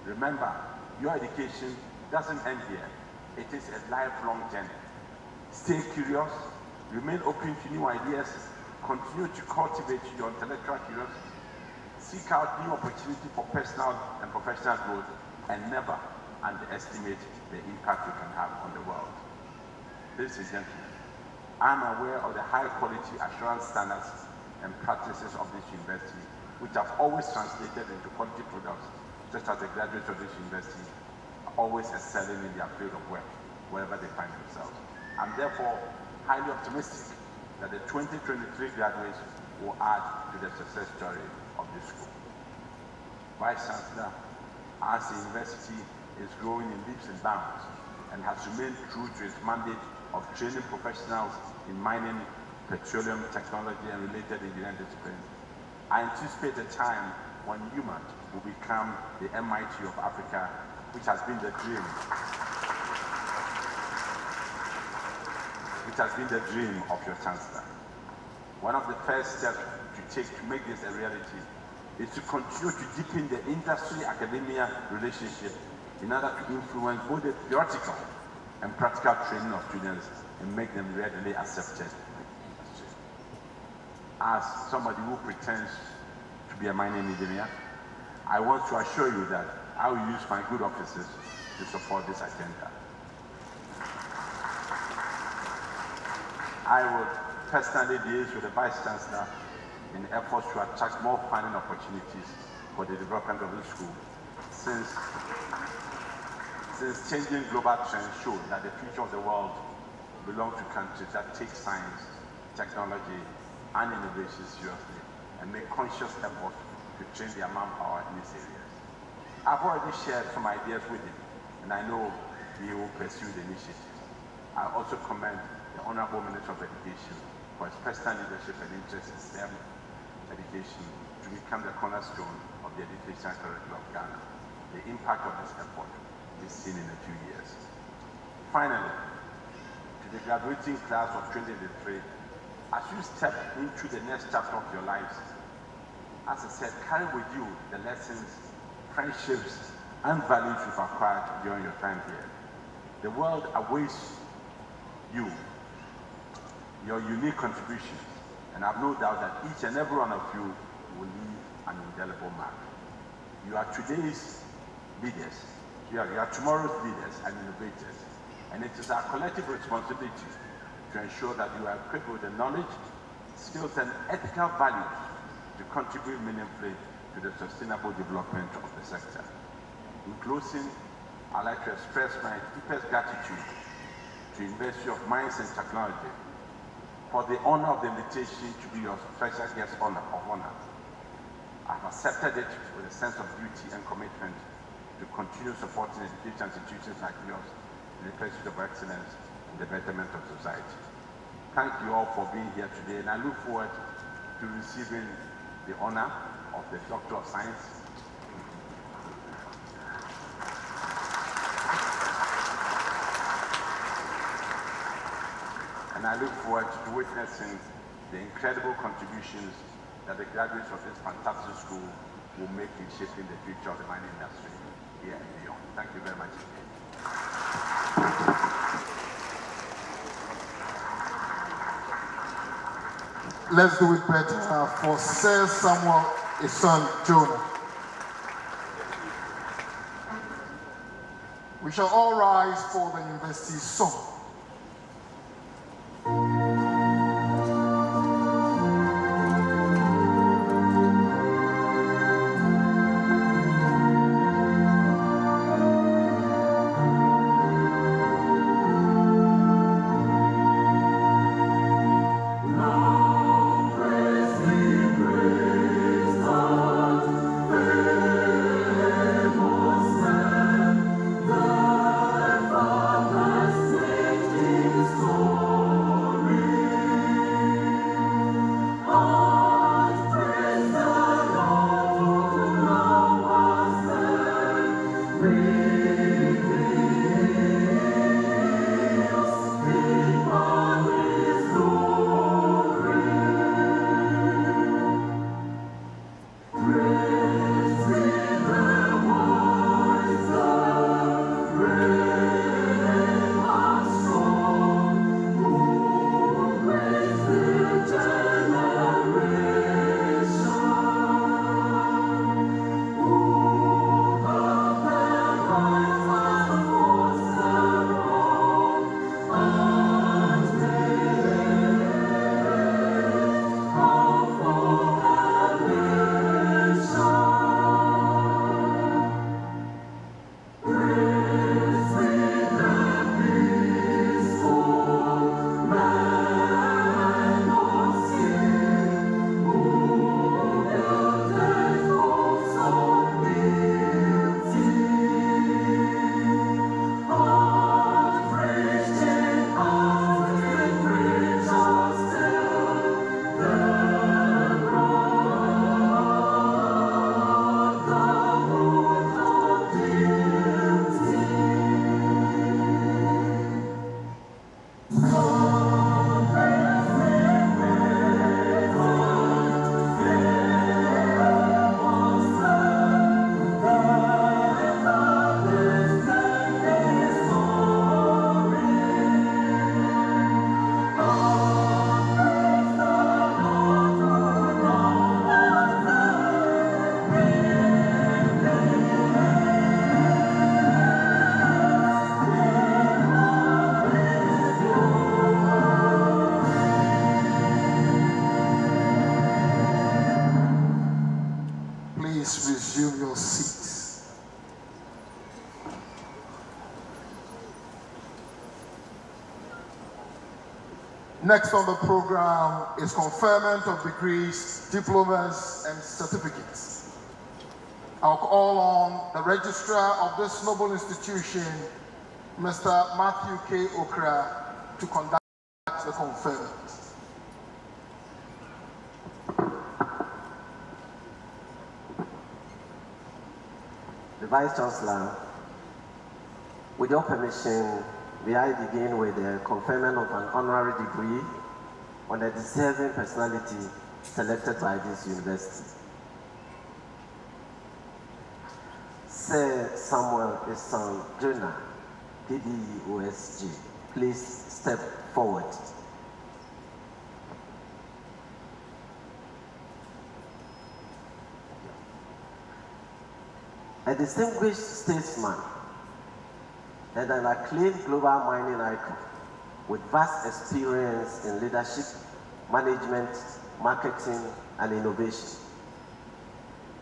Speaker 5: Remember, your education doesn't end here. it is a lifelong journey. Stay curious, remain open to new ideas, continue to cultivate your intellectual curiosity, seek out new opportunities for personal and professional growth, and never underestimate the impact you can have on the world. Ladies and gentlemen, I am aware of the high quality assurance standards and practices of this university, which have always translated into quality products, such as the graduates of this university are always excelling in their field of work, wherever they find themselves. I'm therefore highly optimistic that the 2023 graduates will add to the success story of this school. Vice Chancellor, as the university is growing in leaps and bounds and has remained true to its mandate of training professionals in mining, petroleum, technology, and related engineering disciplines, I anticipate a time when Umat will become the MIT of Africa, which has been the dream. Which has been the dream of your Chancellor. One of the first steps to take to make this a reality is to continue to deepen the industry-academia relationship in order to influence both the theoretical and practical training of students and make them readily accepted. As somebody who pretends to be a mining engineer, I want to assure you that I will use my good offices to support this agenda. I would personally liaise with the Vice Chancellor in efforts to attract more funding opportunities for the development of the school, since changing global trends show that the future of the world belongs to countries that take science, technology, and innovation seriously and make conscious efforts to train their manpower in these areas. I've already shared some ideas with him, and I know he will pursue the initiative. I also commend the Honorable Minister of Education for his personal leadership and interest in STEM education to become the cornerstone of the education curriculum of Ghana. The impact of this effort is seen in a few years. Finally, to the graduating class of 2023, as you step into the next chapter of your lives, as I said, carry with you the lessons, friendships, and values you've acquired during your time here. The world awaits you, your unique contributions, and I have no doubt that each and every one of you will leave an indelible mark. You are today's leaders, you are tomorrow's leaders and innovators, and it is our collective responsibility to ensure that you are equipped with the knowledge, skills, and ethical values to contribute meaningfully to the sustainable development of the sector. In closing, I'd like to express my deepest gratitude to the University of Mines and Technology for the honor of the invitation to be your special guest of honor. I've accepted it with a sense of duty and commitment to continue supporting education institutions like yours in the pursuit of excellence and the betterment of society. Thank you all for being here today, and I look forward to receiving the honor of the Doctor of Science. And I look forward to witnessing the incredible contributions that the graduates of this fantastic school will make in shaping the future of the mining industry here and beyond. Thank you very much indeed.
Speaker 1: Let's do it better for Sir Samuel Eson Jonah. We shall all rise for the university song.
Speaker 6: Say
Speaker 1: Next on the program is conferment of degrees, diplomas, and certificates. I'll call on the registrar of this noble institution, Mr. Matthew K. Okra, to conduct the conferment.
Speaker 6: The Vice Chancellor, with your permission, may I begin with the conferment of an honorary degree on a deserving personality selected by this university. Sir Samuel Esan Jonah, DDOSG, please step forward. A distinguished statesman and an acclaimed global mining icon with vast experience in leadership, management, marketing, and innovation.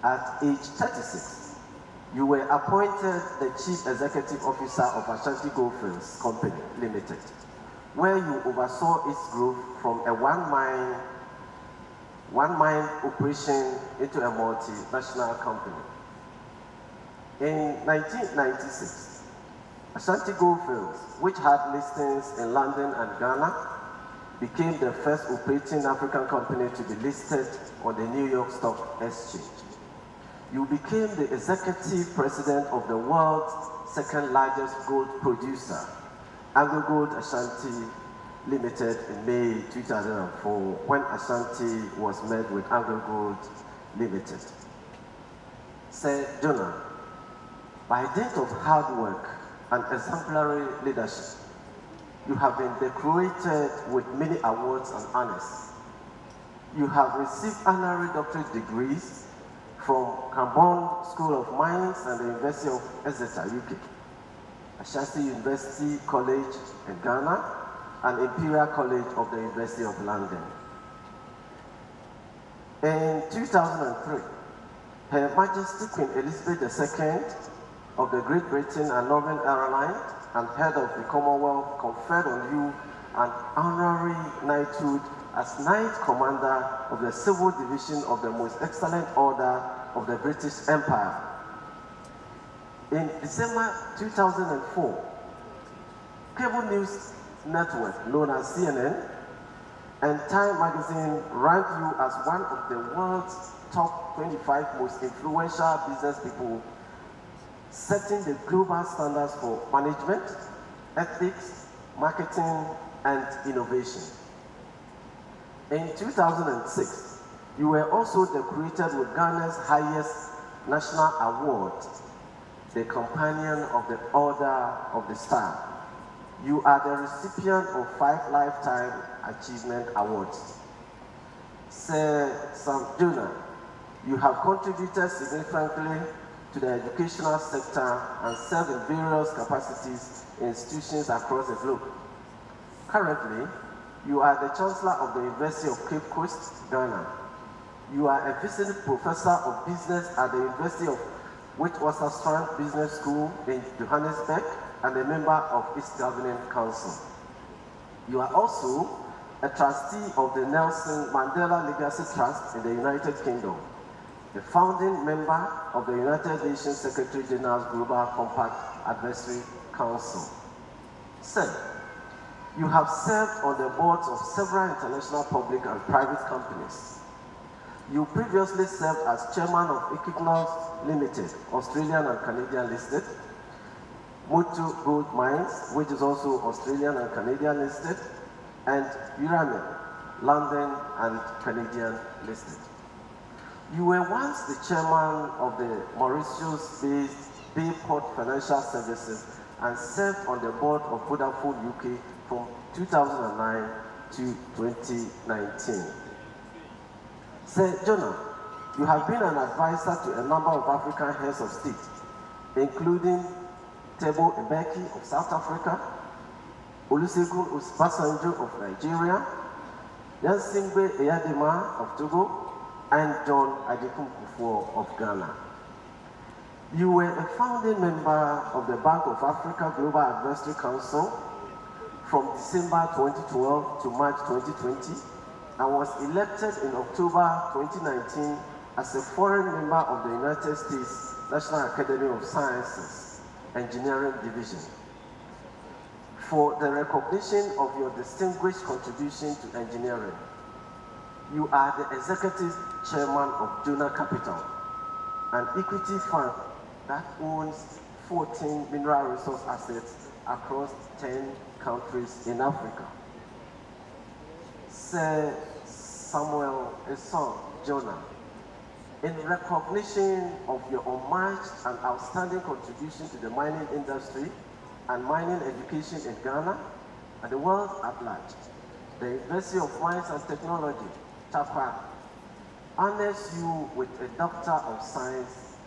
Speaker 6: At age 36, you were appointed the Chief Executive Officer of Ashanti Goldfields Company Limited, where you oversaw its growth from a one-mine operation into a multinational company. In 1996, Ashanti Goldfields, which had listings in London and Ghana, became the first operating African company to be listed on the New York Stock Exchange. You became the executive president of the world's second largest gold producer, Anglo Gold Ashanti Limited, in May 2004, when Ashanti was merged with Anglo Gold Limited. Sir Jonah, by dint of hard work and exemplary leadership, you have been decorated with many awards and honors. You have received honorary doctorate degrees from Cambon School of Mines and the University of Exeter, UK, Ashanti University College in Ghana, and Imperial College of the University of London. In 2003, Her Majesty Queen Elizabeth II of the Great Britain and Northern Ireland and head of the Commonwealth conferred on you an honorary knighthood as Knight Commander of the Civil Division of the Most Excellent Order of the British Empire. In December 2004, cable news network known as CNN and Time magazine ranked you as one of the world's top 25 most influential business people, setting the global standards for management, ethics, marketing, and innovation. In 2006, you were also decorated with Ghana's highest national award, the Companion of the Order of the Star. You are the recipient of 5 Lifetime Achievement Awards. Sir Sam Jonah, you have contributed significantly to the educational sector and served in various capacities in institutions across the globe. Currently, you are the Chancellor of the University of Cape Coast, Ghana. You are a visiting professor of business at the University of Witwatersrand Business School in Johannesburg and a member of its governing council. You are also a trustee of the Nelson Mandela Legacy Trust in the United Kingdom, the founding member of the United Nations Secretary General's Global Compact Advisory Council. Sir, you have served on the boards of several international public and private companies. You previously served as chairman of Equinox Limited, Australian and Canadian listed, Motu Gold Mines, which is also Australian and Canadian listed, and Uramen, London and Canadian listed. You were once the chairman of the Mauritius-based Bayport Financial Services and served on the board of Vodafone UK from 2009 to 2019. Sir Jonah, you have been an advisor to a number of African heads of state, including Thabo Mbeki of South Africa, Olusegun Obasanjo of Nigeria, Yansingbe Eyadema of Togo, and John Adekun Kufuor of Ghana. You were a founding member of the Bank of Africa Global Advisory Council from December 2012 to March 2020, and was elected in October 2019 as a foreign member of the United States National Academy of Sciences, Engineering Division. For the recognition of your distinguished contribution to engineering, you are the Executive Chairman of Jonah Capital, an equity fund that owns 14 mineral resource assets across 10 countries in Africa. Sir Samuel Esson Jonah, in recognition of your unmatched and outstanding contribution to the mining industry and mining education in Ghana and the world at large, the University of Mines and Technology, TAPA, honors you with a Doctor of Science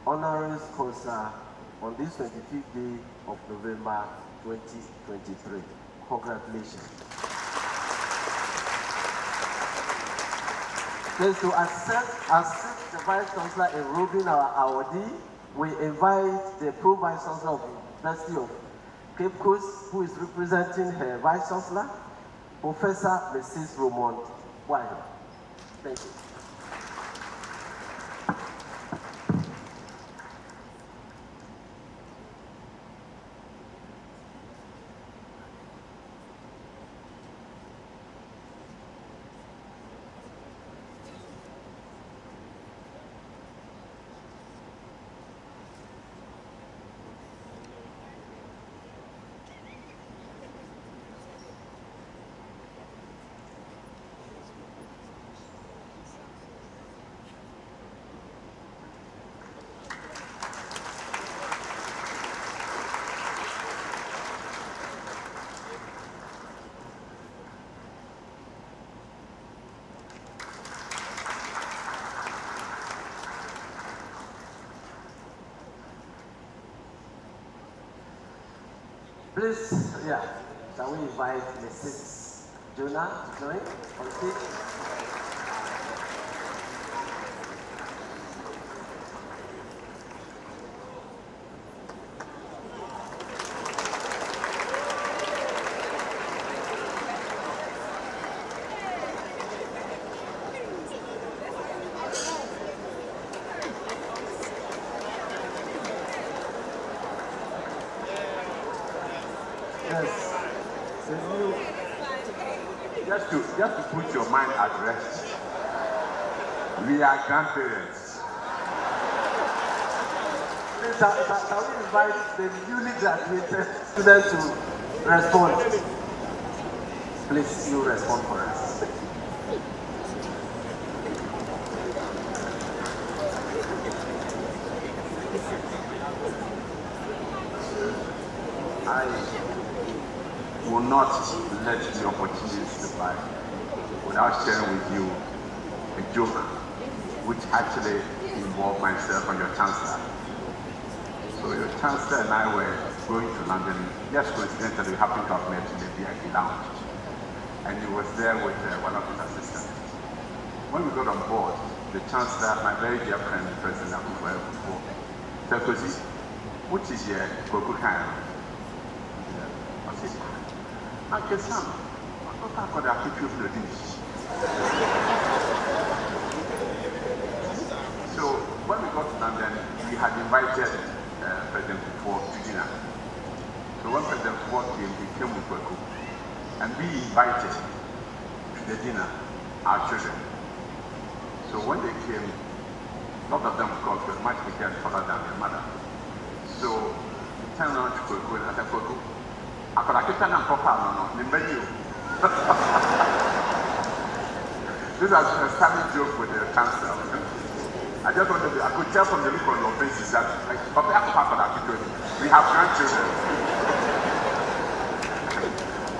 Speaker 6: honoris causa on this 25th day of November 2023. Congratulations. Please, to assist the Vice Chancellor in robing our awardee, we invite the Pro Vice Chancellor of the University of Cape Coast, who is representing her Vice Chancellor, Professor Mrs. Romond Wayo. Thank you. Please, shall we invite Mrs. Jonah to join on stage?
Speaker 5: Just to put your mind at rest, we are grandparents.
Speaker 6: Shall we invite the newly graduated student to respond? Please, you respond for us.
Speaker 5: I will not let the opportunity slip by without sharing with you a joke which actually involved myself and your Chancellor. So your Chancellor and I were going to London. Just coincidentally, we happened to have met in the VIP lounge. And he was there with one of his assistants. When we got on board, the Chancellor, my very dear friend, President Akufo-Addo before, said, "Kosi, what is your Koko kind?" I said, "Uncle Sam, I thought I could keep you the dish." So when we got to London, we had invited President Akufo to dinner. So when President Akufo came, he came with Koko. And we invited to the dinner our children. So when they came, a lot of them, of course, were much bigger and taller than their mother. So we turned around to Koko and I said, "Koko, I could have kept them proper, no, you." This has been a standing joke with the Chancellor. I just wanted to, I could tell from the look on your faces that, like, we have grandchildren.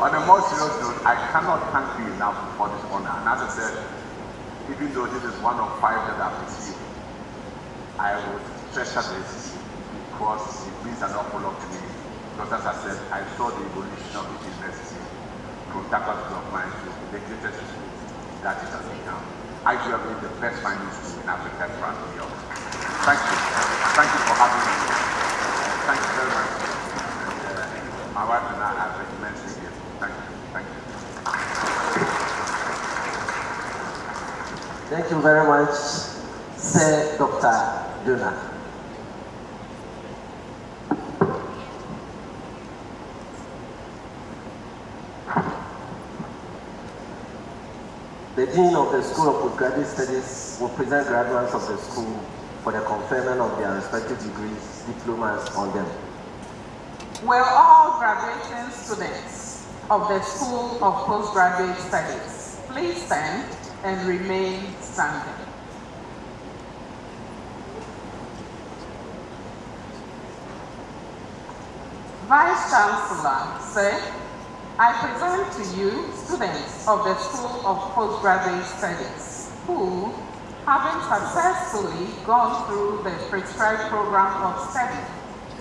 Speaker 5: On a more serious note, I cannot thank you enough for this honor. And as I said, even though this is one of 5 that I've received, I would treasure this because it means an awful lot to me. Because as I said, I saw the evolution of the university from faculty of mine to the greatest school that it has become. Arguably the best mining school in Africa throughout New York. Thank you. Thank you for having me. Thank you very much. And, my wife and I have been immensely grateful.
Speaker 6: Thank you very much, Sir Dr. Duna. The Dean of the School of Postgraduate Studies will present graduates of the school for the conferment of their respective degrees, diplomas on them.
Speaker 7: Will all graduating students of the School of Postgraduate Studies please stand and remain standing. Vice Chancellor, sir, I present to you students of the School of Postgraduate Studies who, having successfully gone through the prescribed program of study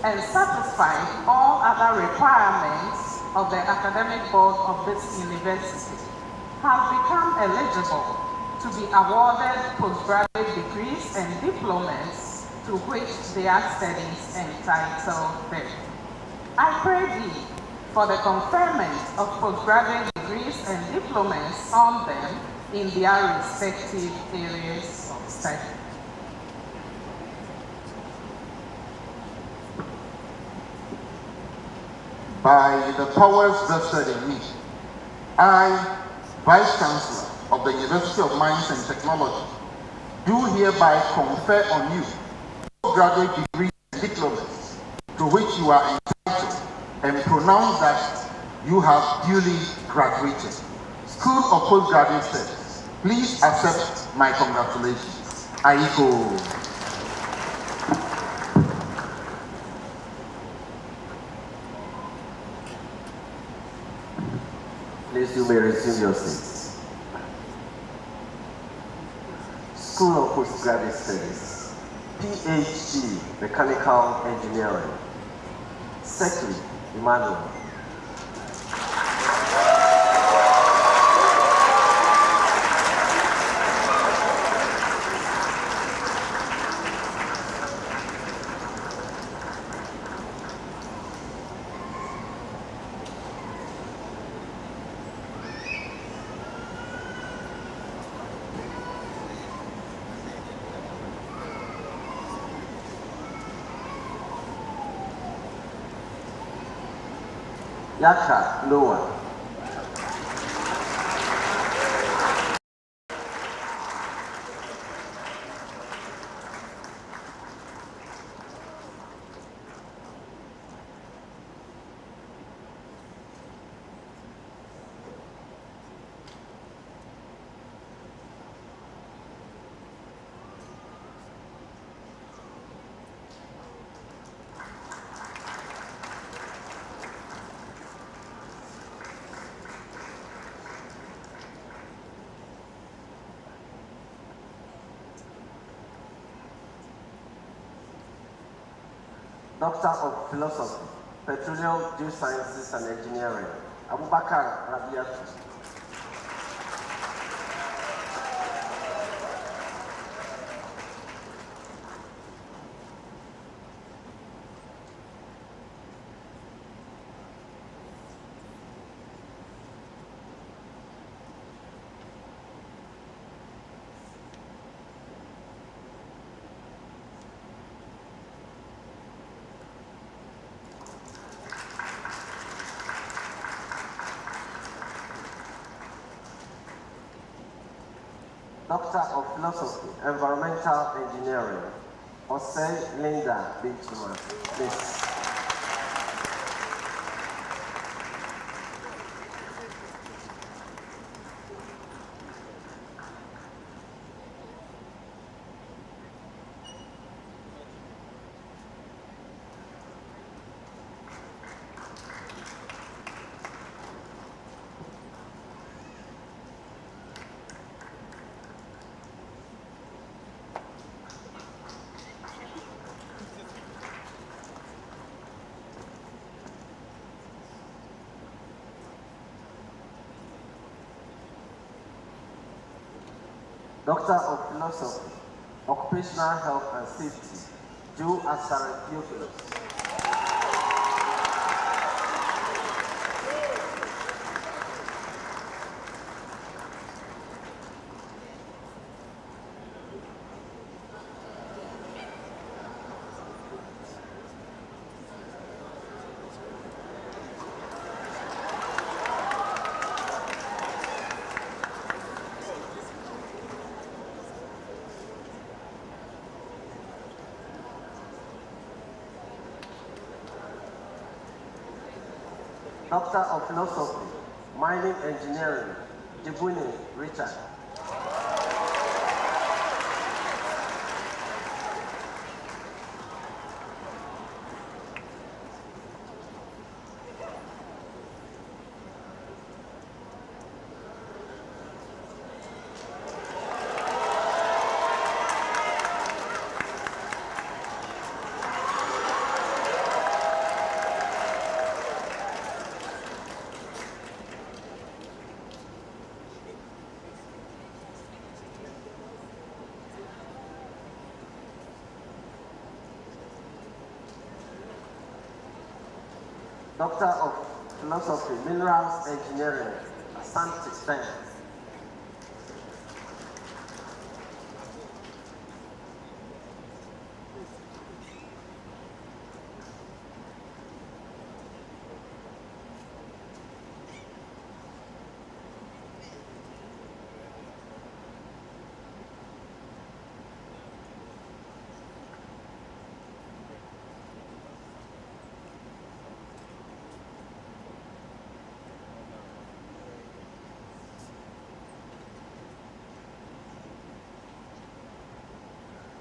Speaker 7: and satisfied all other requirements of the academic board of this university, have become eligible to be awarded postgraduate degrees and diplomas to which their studies entitle them. I pray thee for the conferment of postgraduate degrees and diplomas on them in their respective areas of study.
Speaker 3: By the powers vested in me, I, Vice Chancellor of the University of Mines and Technology, do hereby confer on you postgraduate degrees and diplomas to which you are entitled, and pronounce that you have duly graduated. School of Postgraduate Studies, please accept my congratulations. Aiko.
Speaker 6: Please, you may resume your seats. School of Postgraduate Studies, PhD, Mechanical Engineering. Secretary, Emmanuel. Yaka Noah. Doctor of Philosophy, Petroleum, Geosciences and Engineering, Abubakar Rabiatu. Doctor of Philosophy, Environmental Engineering, Osei Linda Benchman. Please. Doctor of Philosophy, Occupational Health and Safety, Joe Asare Theophilus. Doctor of Philosophy, Mining Engineering, Jibuni Richard. Doctor of Philosophy, Minerals Engineering, Asante Ben.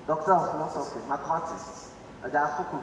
Speaker 6: Doctor of Philosophy, Mathematics, Ajafuku.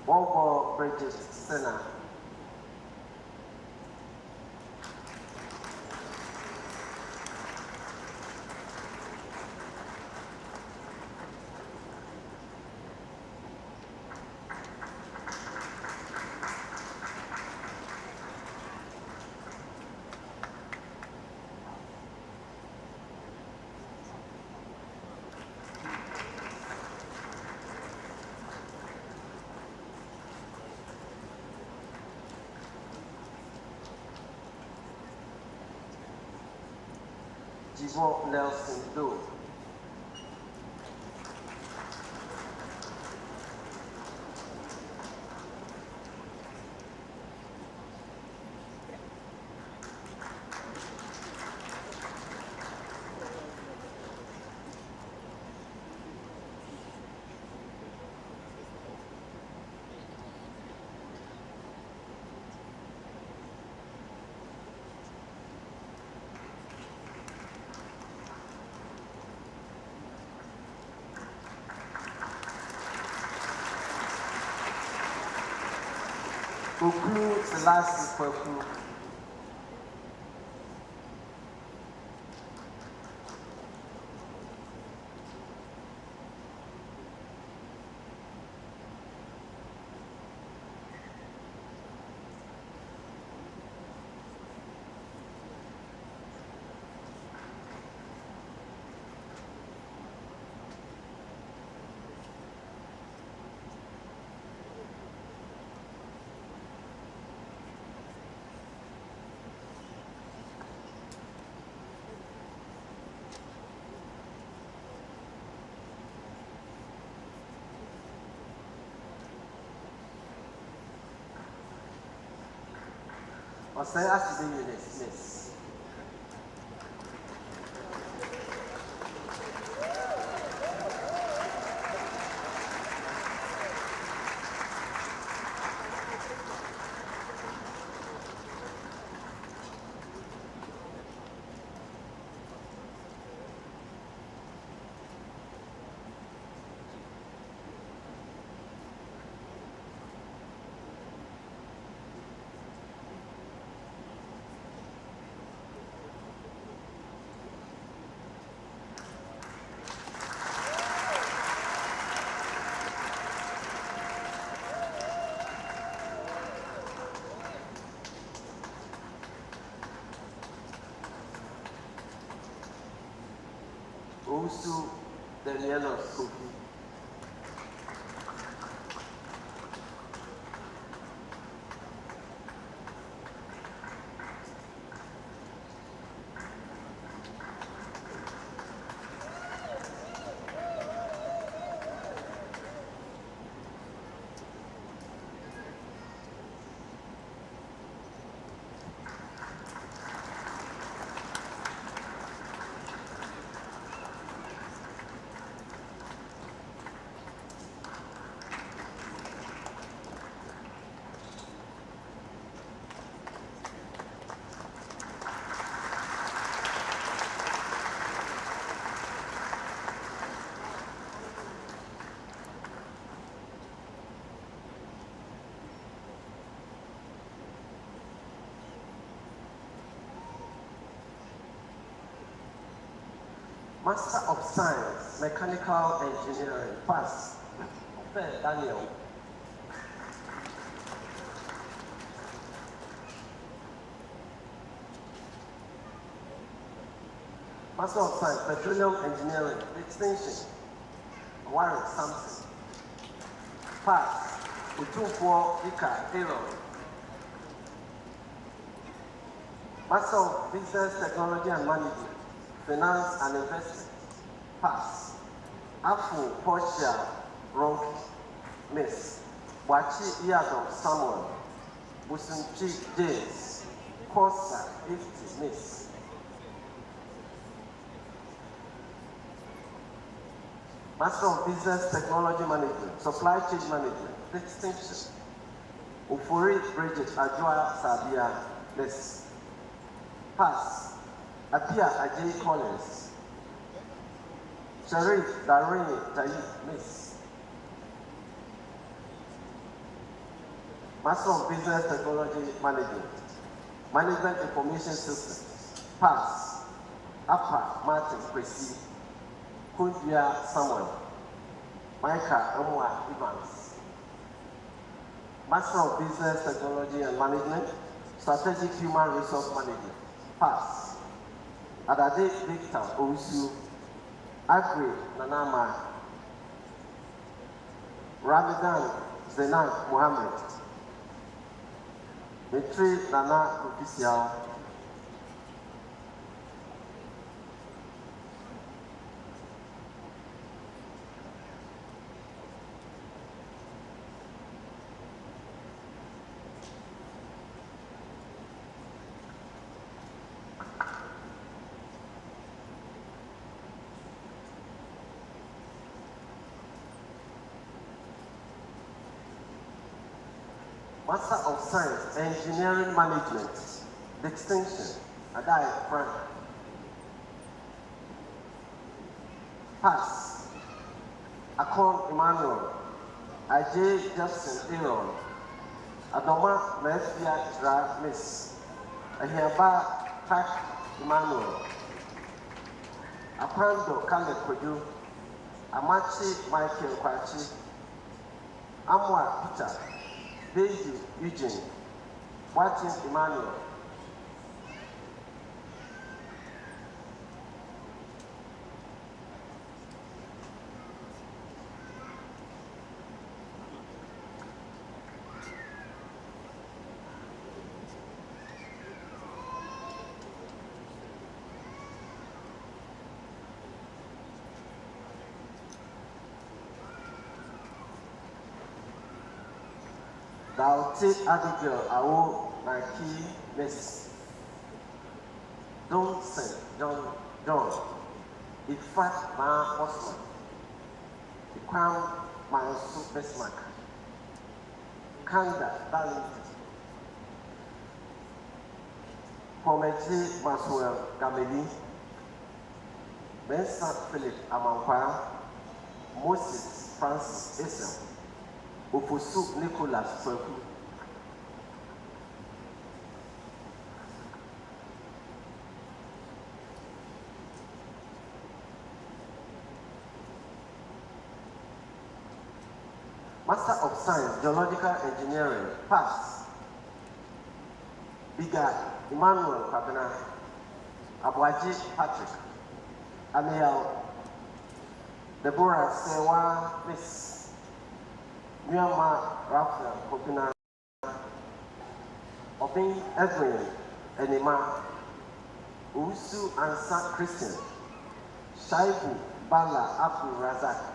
Speaker 6: Bobo Bridges Senna. Jibo Nelson Doe. Oklu Selassie Purple. Or say after the unit, miss. Also, Daniela Sophie. Master of Science, Mechanical Engineering, pass. Daniel. Master of Science, Petroleum Engineering, distinction. Warren Sampson. Pass. Utumpo Ika Aaron. Master of Business Technology and Management, Finance and Investment. Pass. Afu Portia Ronki. Miss. Wachi Iadom Samuel. Busunchi James. Kosa 50. Miss. Master of Business Technology Management, Supply Chain Management, distinction. Ufuri Bridget Ajua Sabia, Miss. Pass. Apia Ajay Collins. Sharif Darini Tayi, Miss. Master of Business Technology Management, Management Information Systems, Pass. Apa Martin Kwesi. Kundia Samuel, Micah Amwa Evans. Master of Business Technology and Management, Strategic Human Resource Management, Pass. Adade Victor Owusu, Agri Nanama, Ramadan Zenan Mohammed, Mitri Nana Kukisiao. Master of Science, Engineering Management, distinction, Adai Frank. Pass. Akon Emmanuel, Ajay Jefferson Aaron, Adoma Mefia Dra Miss, Ahiaba Tak Emmanuel, Apando Kale Kodu, Amachi Michael Kwachi, Amwa Peter, Beju Eugene, Watson Emmanuel. Dauti Abigail Awo Naki Miss. Johnson John. Ifat Ma Osman. Ikwam Mansu Besmak. Kanda Darlington. Komeji Maswell Gameli. Benson Philip Amankwa. Moses Francis Esel. Ofosu Nicholas Ferku. Master of Science, Geological Engineering, Pass. Biga Emmanuel Kabina. Abwaji Patrick. Amiel Deborah Sewa Miss. Myanmar Raphael Kopina. Obin Edwin Enima. Usu Ansa Christian. Shaibu Bala Abdul Razak.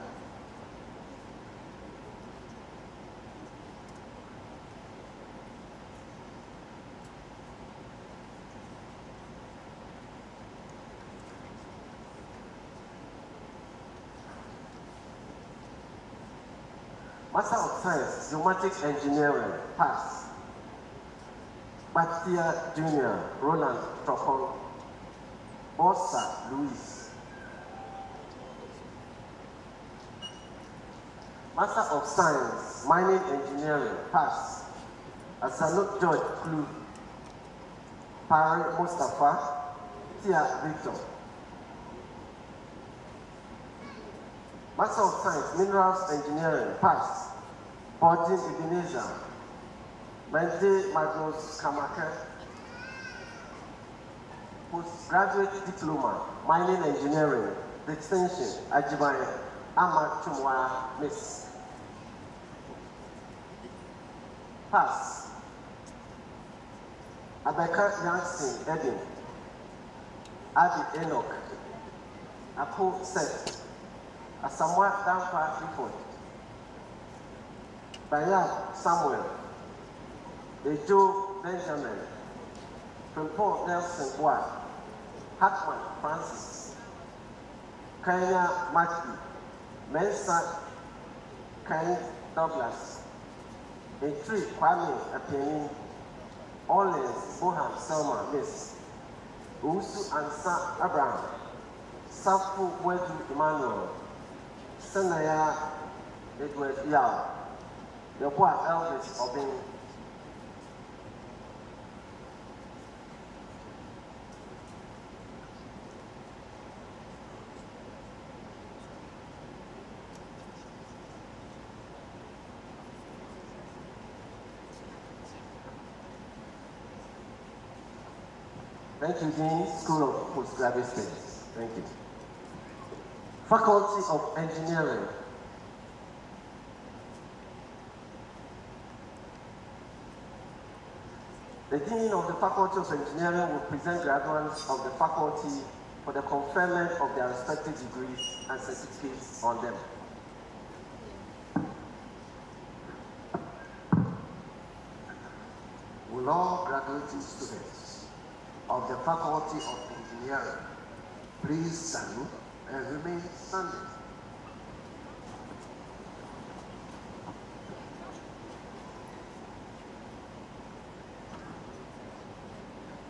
Speaker 6: Master of Science, Geomatic Engineering, Pass. Batia Jr., Roland Tropon. Bossa Louis. Master of Science, Mining Engineering, Pass. Asanuk George Klu. Pari Mustafa. Tia Victor. Master of Science, Minerals Engineering, pass. Bodin Ebenezer. Mente Magnus Kamaka. Postgraduate Diploma, Mining Engineering, Distinction, Ajibaye, Ama Chumwa, Miss. Pass. Abeka Yansin, Edin. Abi Enoch. Apo Seth. Asamoah Dampa Clifford. Bayab Samuel. Ejo Benjamin. Paul Nelson Bois. Hartman Francis. Kenya Matthew. Mensa Ken Douglas. Entry Kwame Apeni. Orleans Boham Selma Miss. Usu Ansa Abraham. Safu Wedu Emmanuel. Senaya Edward Yao. Yokwa Elvis Obin. Thank you, Dean, School of Postgraduate Studies. Thank you. Faculty of Engineering. The Dean of the Faculty of Engineering will present graduates of the faculty for the conferment of their respective degrees and certificates on them. Will all graduating students of the Faculty of Engineering please stand and remain standing.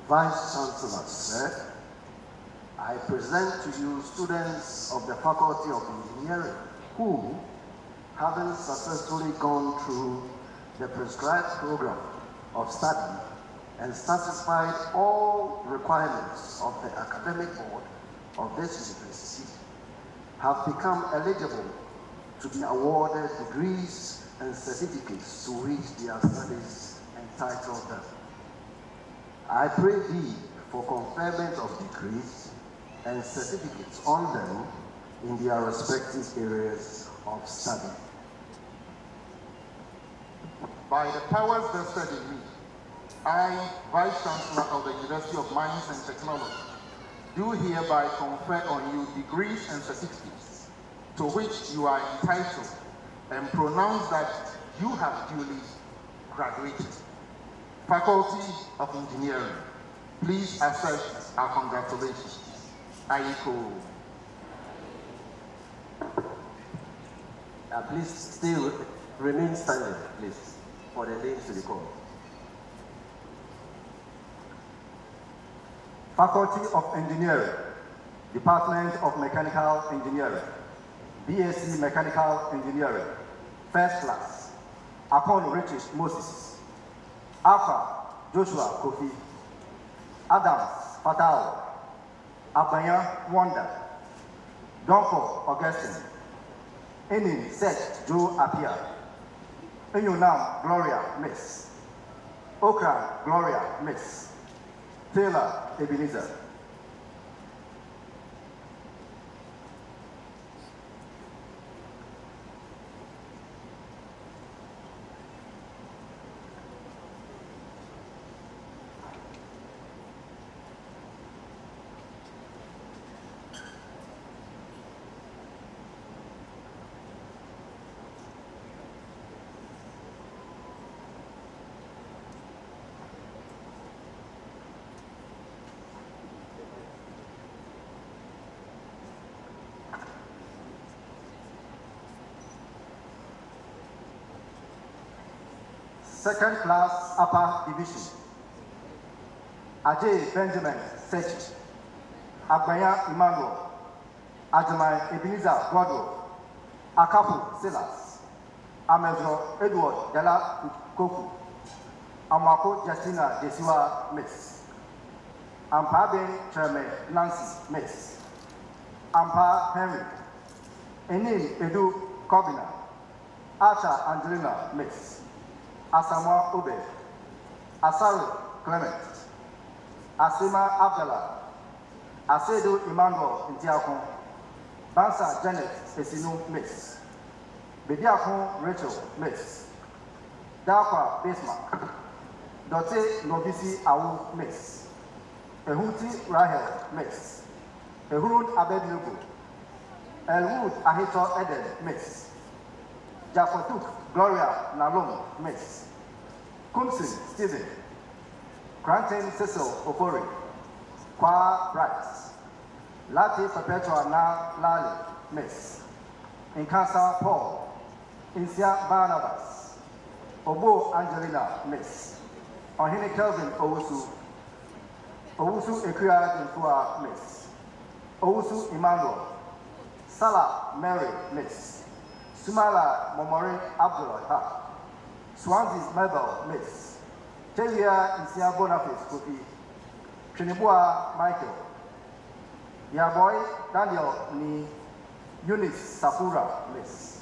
Speaker 6: Vice Chancellor said, I present to you students of the Faculty of Engineering who, having successfully gone through the prescribed program of study and satisfied all requirements of the academic board of this university, have become eligible to be awarded degrees and certificates to which their studies entitle them. I pray thee for conferment of degrees and certificates on them in their respective areas of study.
Speaker 3: By the powers vested in me, I, Vice Chancellor of the University of Mines and Technology, do hereby confer on you degrees and certificates to which you are entitled and pronounce that you have duly graduated. Faculty of Engineering, please accept our congratulations. Aiko.
Speaker 6: Please still remain standing, please, for the names to be called.
Speaker 8: Faculty of Engineering, Department of Mechanical Engineering, BSc Mechanical Engineering, First Class, Akon Richard Moses, Alpha Joshua Kofi, Adams Fatao, Abaya Wanda, Donko Augustine, Enin Seth Joe Apia, Enyunam Gloria Miss, Okra Gloria Miss, Taylor Ebenezer. Second Class Upper Division, Ajay Benjamin Sechi, Agbanya Emmanuel, Ajamai Ebenezer Godwell, Akapu Silas, Amezro Edward Dela Koku, Amako Justina Jesua Miss, Ampabe Treme Nancy Miss, Ampa Henry, Enim Edu Kobina, Archer Angelina Mix, Asamoah Obe, Asari Clement, Asima Abdallah, Asedu Emmanuel Ntiakon, Bansa Janet Esinu Mix, Bediakon Rachel Mix, Dakwa Bismarck, Dote Novisi Awu Mix, Ehuti Rahel Mix, Ehurun Abednego, Elwood Ahito Eden Mix, Jafotuk Gloria Nalom Mix, Kumsin Stephen, Granton Cecil Ofori, Kwa Bright, Lati Perpetua Na Lali Mix, Inkasa Paul, Insia Barnabas, Obo Angelina Mix, Ohini Kelvin Owusu, Owusu Ekuya Infua Mix, Owusu Emmanuel, Salah Mary Mix, Sumala Momori Abdullah, Swansea Mabel Mix, Telia Insia Boniface Kofi, Trinibua Michael, Yaboy Daniel Ni, Eunice Sapura Mix.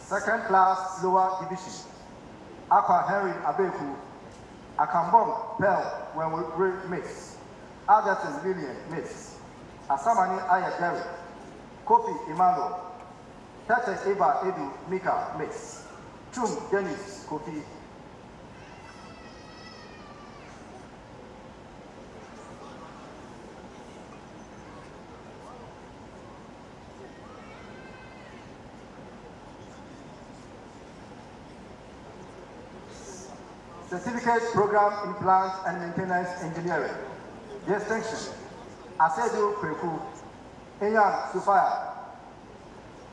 Speaker 8: Second class lower division. Aqua Henry Abeku, Akambom Pearl when we mix. Alderton Lillian mix. Asamani Ayaderi, Kofi Emmanuel, Tete Eva Edu Mika mix. Chum Dennis Kofi. Certificate Program in Plant and Maintenance Engineering. Distinction. Asedu Preku, Eyan Sufaya,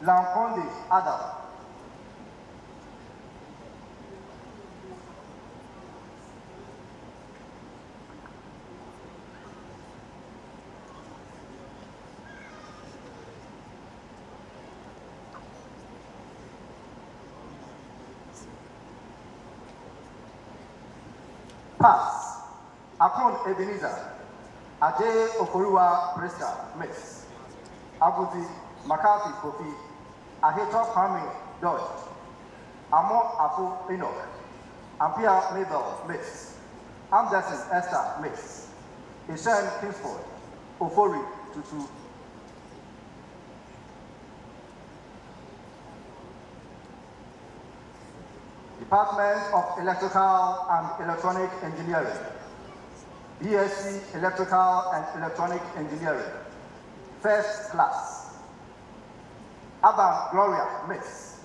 Speaker 8: Lampondi Adam. Pass. Akon Ebenezer, Ajay Okoruwa Preska Mix, Abuzi McCarthy Kofi, Aheto Kwame Dodge, Amo Afu Enoch, Ampia Mabel Mix, Anderson Esther Mix, Ishan Kingsford, Ofori Tutu. Department of Electrical and Electronic Engineering, BSc Electrical and Electronic Engineering, First Class, Abba Gloria Mix,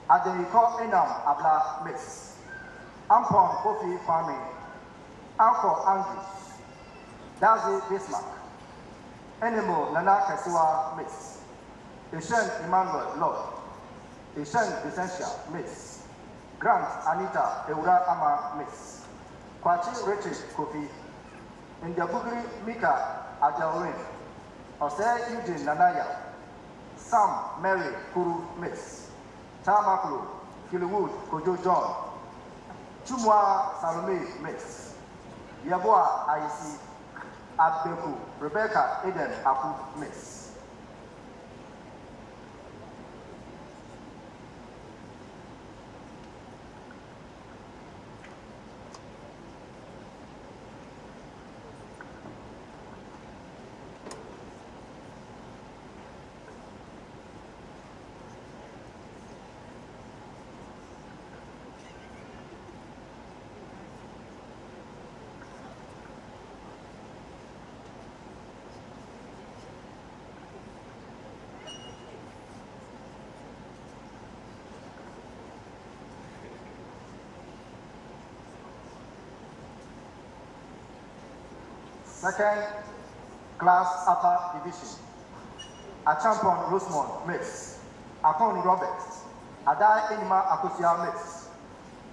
Speaker 8: Adeniko Enam Abla Mix, Ampon Kofi Farming, Anko Andrews, Dazi Bismarck, Enemo Nana Kesua Mix, Ishen Emmanuel Lord, Ishen Vicentia Mix, Grant Anita Eura Ama Mix, Kwachi Richard Kofi, Indiabugri Mika Ajalwin, Ose Eugene Nanaya, Sam Mary Kuru Mix, Tamaklu, Kilowood Kojo John, Chumwa Salome Mix, Yabua IC, Adbeku Rebecca Eden Aku Mix. Second class upper division. Achampon Rosemont Mix. Akon Robert. Adai Enima Akosia Mix.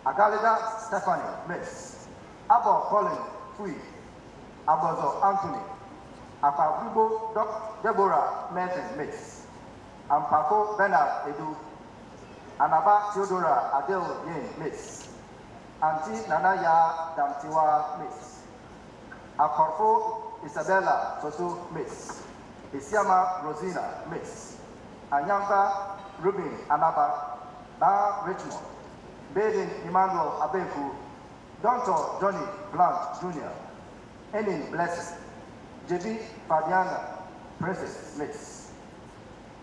Speaker 8: Agalida Stephanie Mix. Abo Colin Fui. Abozo Anthony. Akwabubo Deborah Merton Mix. Ampako Bernard Edu. Anaba Theodora Adele Yen Mix. Auntie Nanaya Damtiwa Mix. Akorfo Isabella Soso Mix. Isiama Rosina Mix. Anyamba Ruben Anaba. Ba Richmond. Baden Emmanuel Abenku. Dr. Johnny Blunt Jr. Enin Blessing. JB Fabiana Princess Mix.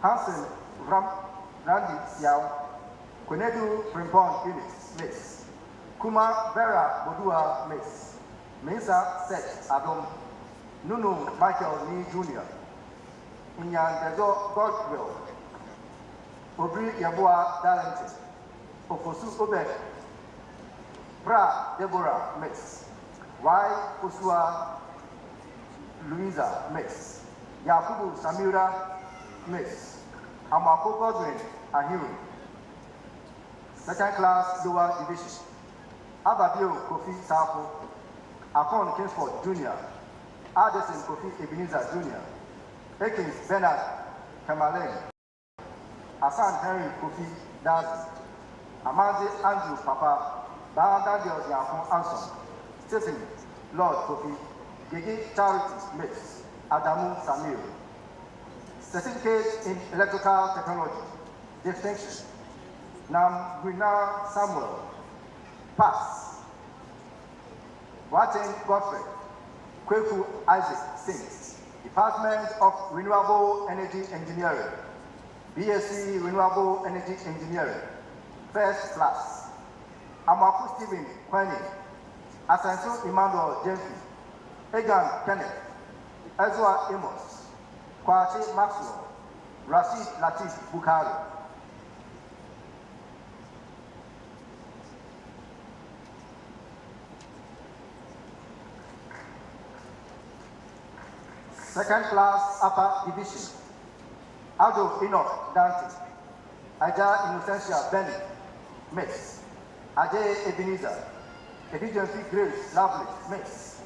Speaker 8: Hansen Randy Siao. Kwenedu Frimpong Units Mix. Kuma Vera Bodua Mix. Mensa Seth Adom. Nunu Michael Lee Jr. Inyan Dezo Godwill. Obri Yabua Darlington. Ofosu Obed. Pra Deborah Mix. Y. Osua Louisa Mix. Yakubu Samira Mix. Amako Godwin Ahiru. Second class lower division. Abadio Kofi Safo. Akon Kingsford Jr. Addison Kofi Ebenezer Jr. Ekins Bernard Kamalen. Asan Henry Kofi Dazi. Amazi Andrew Papa. Daniel Yakon Anson. Stephen Lord Kofi. Gigi Charity Mix. Adamu Samir. Certificate in Electrical Technology. Distinction. Nam Gwina Samuel. Pass. Watin Godfrey. Kweku Isaac Sings. Department of Renewable Energy Engineering. BSc Renewable Energy Engineering. First class. Amaku Stephen Kwani. Asenso Emmanuel Jemfi. Egan Kenneth. Ezra Amos. Kwachi Maxwell. Rashid Latif Bukhari. Second class upper division. Aldo Enoch Dante. Aja Innocentia Benny Mix. Ajay Ebenezer. Edigency Grace Lovely Mix.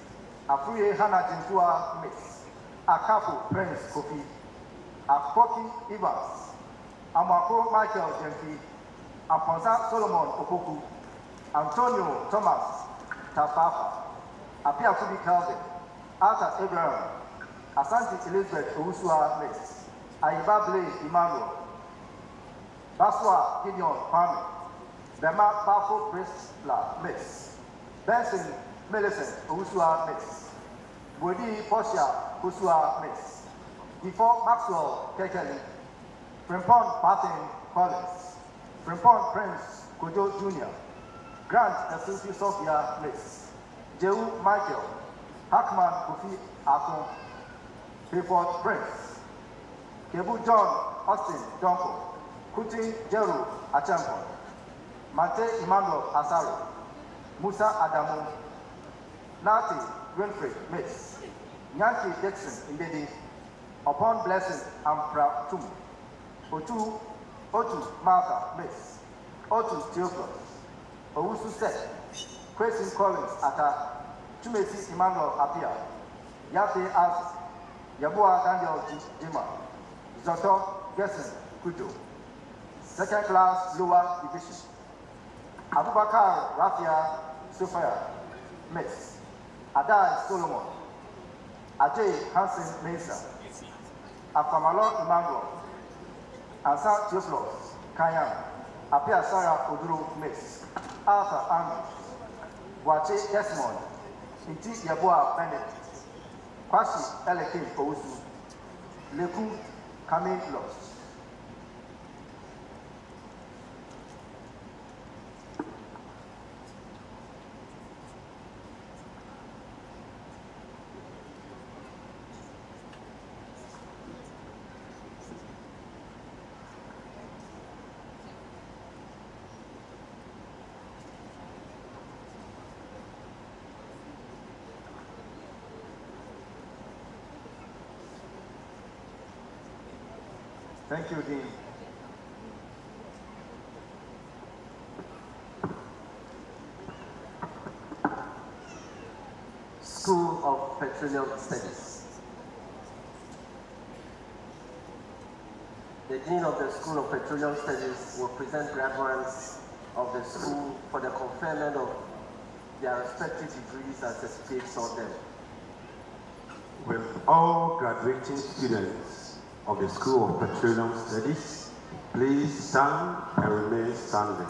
Speaker 8: Afuye Hannah Jintua Mix. Akapo Prince Kofi. Akoki Evans. Amako Michael Jemfi. Aponsa Solomon Opoku. Antonio Thomas Tafafa. Apia Kubi Calvin. Arthur Abraham. Asante Elizabeth Owusua Mix. Ayiba Blaze Emmanuel. Baswa Gideon Kwame. Bema Bafo Prisla Mix. Benson Millicent Owusua Mix. Bodi Portia Owusua Mix. Before Maxwell Kekeli. Frimpong Patton Collins. Frimpong Prince Kojo Jr. Grant Esufi Sophia Mix. Jehu Michael. Hackman Kofi Akon. Clifford Prince. Kebu John Austin Donko. Kuti Jeru Achampo. Mate Emmanuel Asaro. Musa Adamu. Nati Winfrey Mix. Yankee Dixon Indedi. Upon Blessing Ampra Tum. Otu Martha Mix. Otu Theophilus. Owusu Set. Quentin Collins Ata. Chumesi Emmanuel Apia. Yafe As. Yabua Daniel Jima. Zoto Gerson Kujo. Second class lower division. Abubakar Rafia Sophia Mix. Adai Solomon. Ajay Hansen Mesa. Afamalo Emmanuel. Ansa Theophilus Kayam. Apia Sarah Oduro Mix. Arthur Andrews. Wache Desmond. Inti Yabua Bennett. Kwashi Elekin Owusu. Leku Kame Los. Thank you, Dean.
Speaker 6: School of Petroleum Studies. The Dean of the School of Petroleum Studies will present graduates of the school for the conferment of their respective degrees and certificates on them.
Speaker 9: Will all graduating students of the School of Petroleum Studies please stand and remain standing.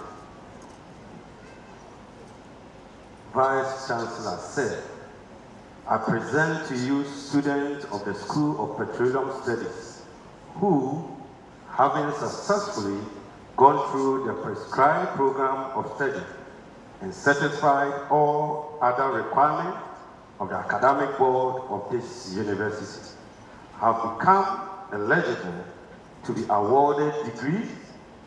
Speaker 9: Vice Chancellor said, I present to you students of the School of Petroleum Studies who, having successfully gone through the prescribed program of study and satisfied all other requirements of the academic board of this university, have become eligible to be awarded degrees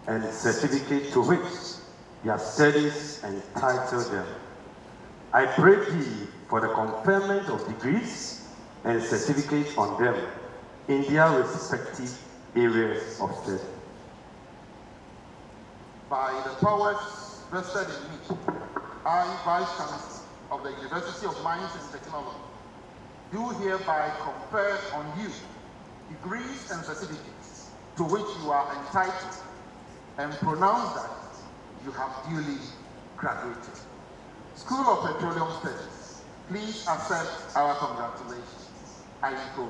Speaker 9: and certificates to which their studies entitle them. I pray thee for the conferment of degrees and certificates on them in their respective areas of study.
Speaker 3: By the powers vested in me, I, Vice Chancellor of the University of Mines and Technology, do hereby confer on you degrees and certificates to which you are entitled, and pronounce that you have duly graduated. School of Petroleum Studies, please accept our congratulations. I go.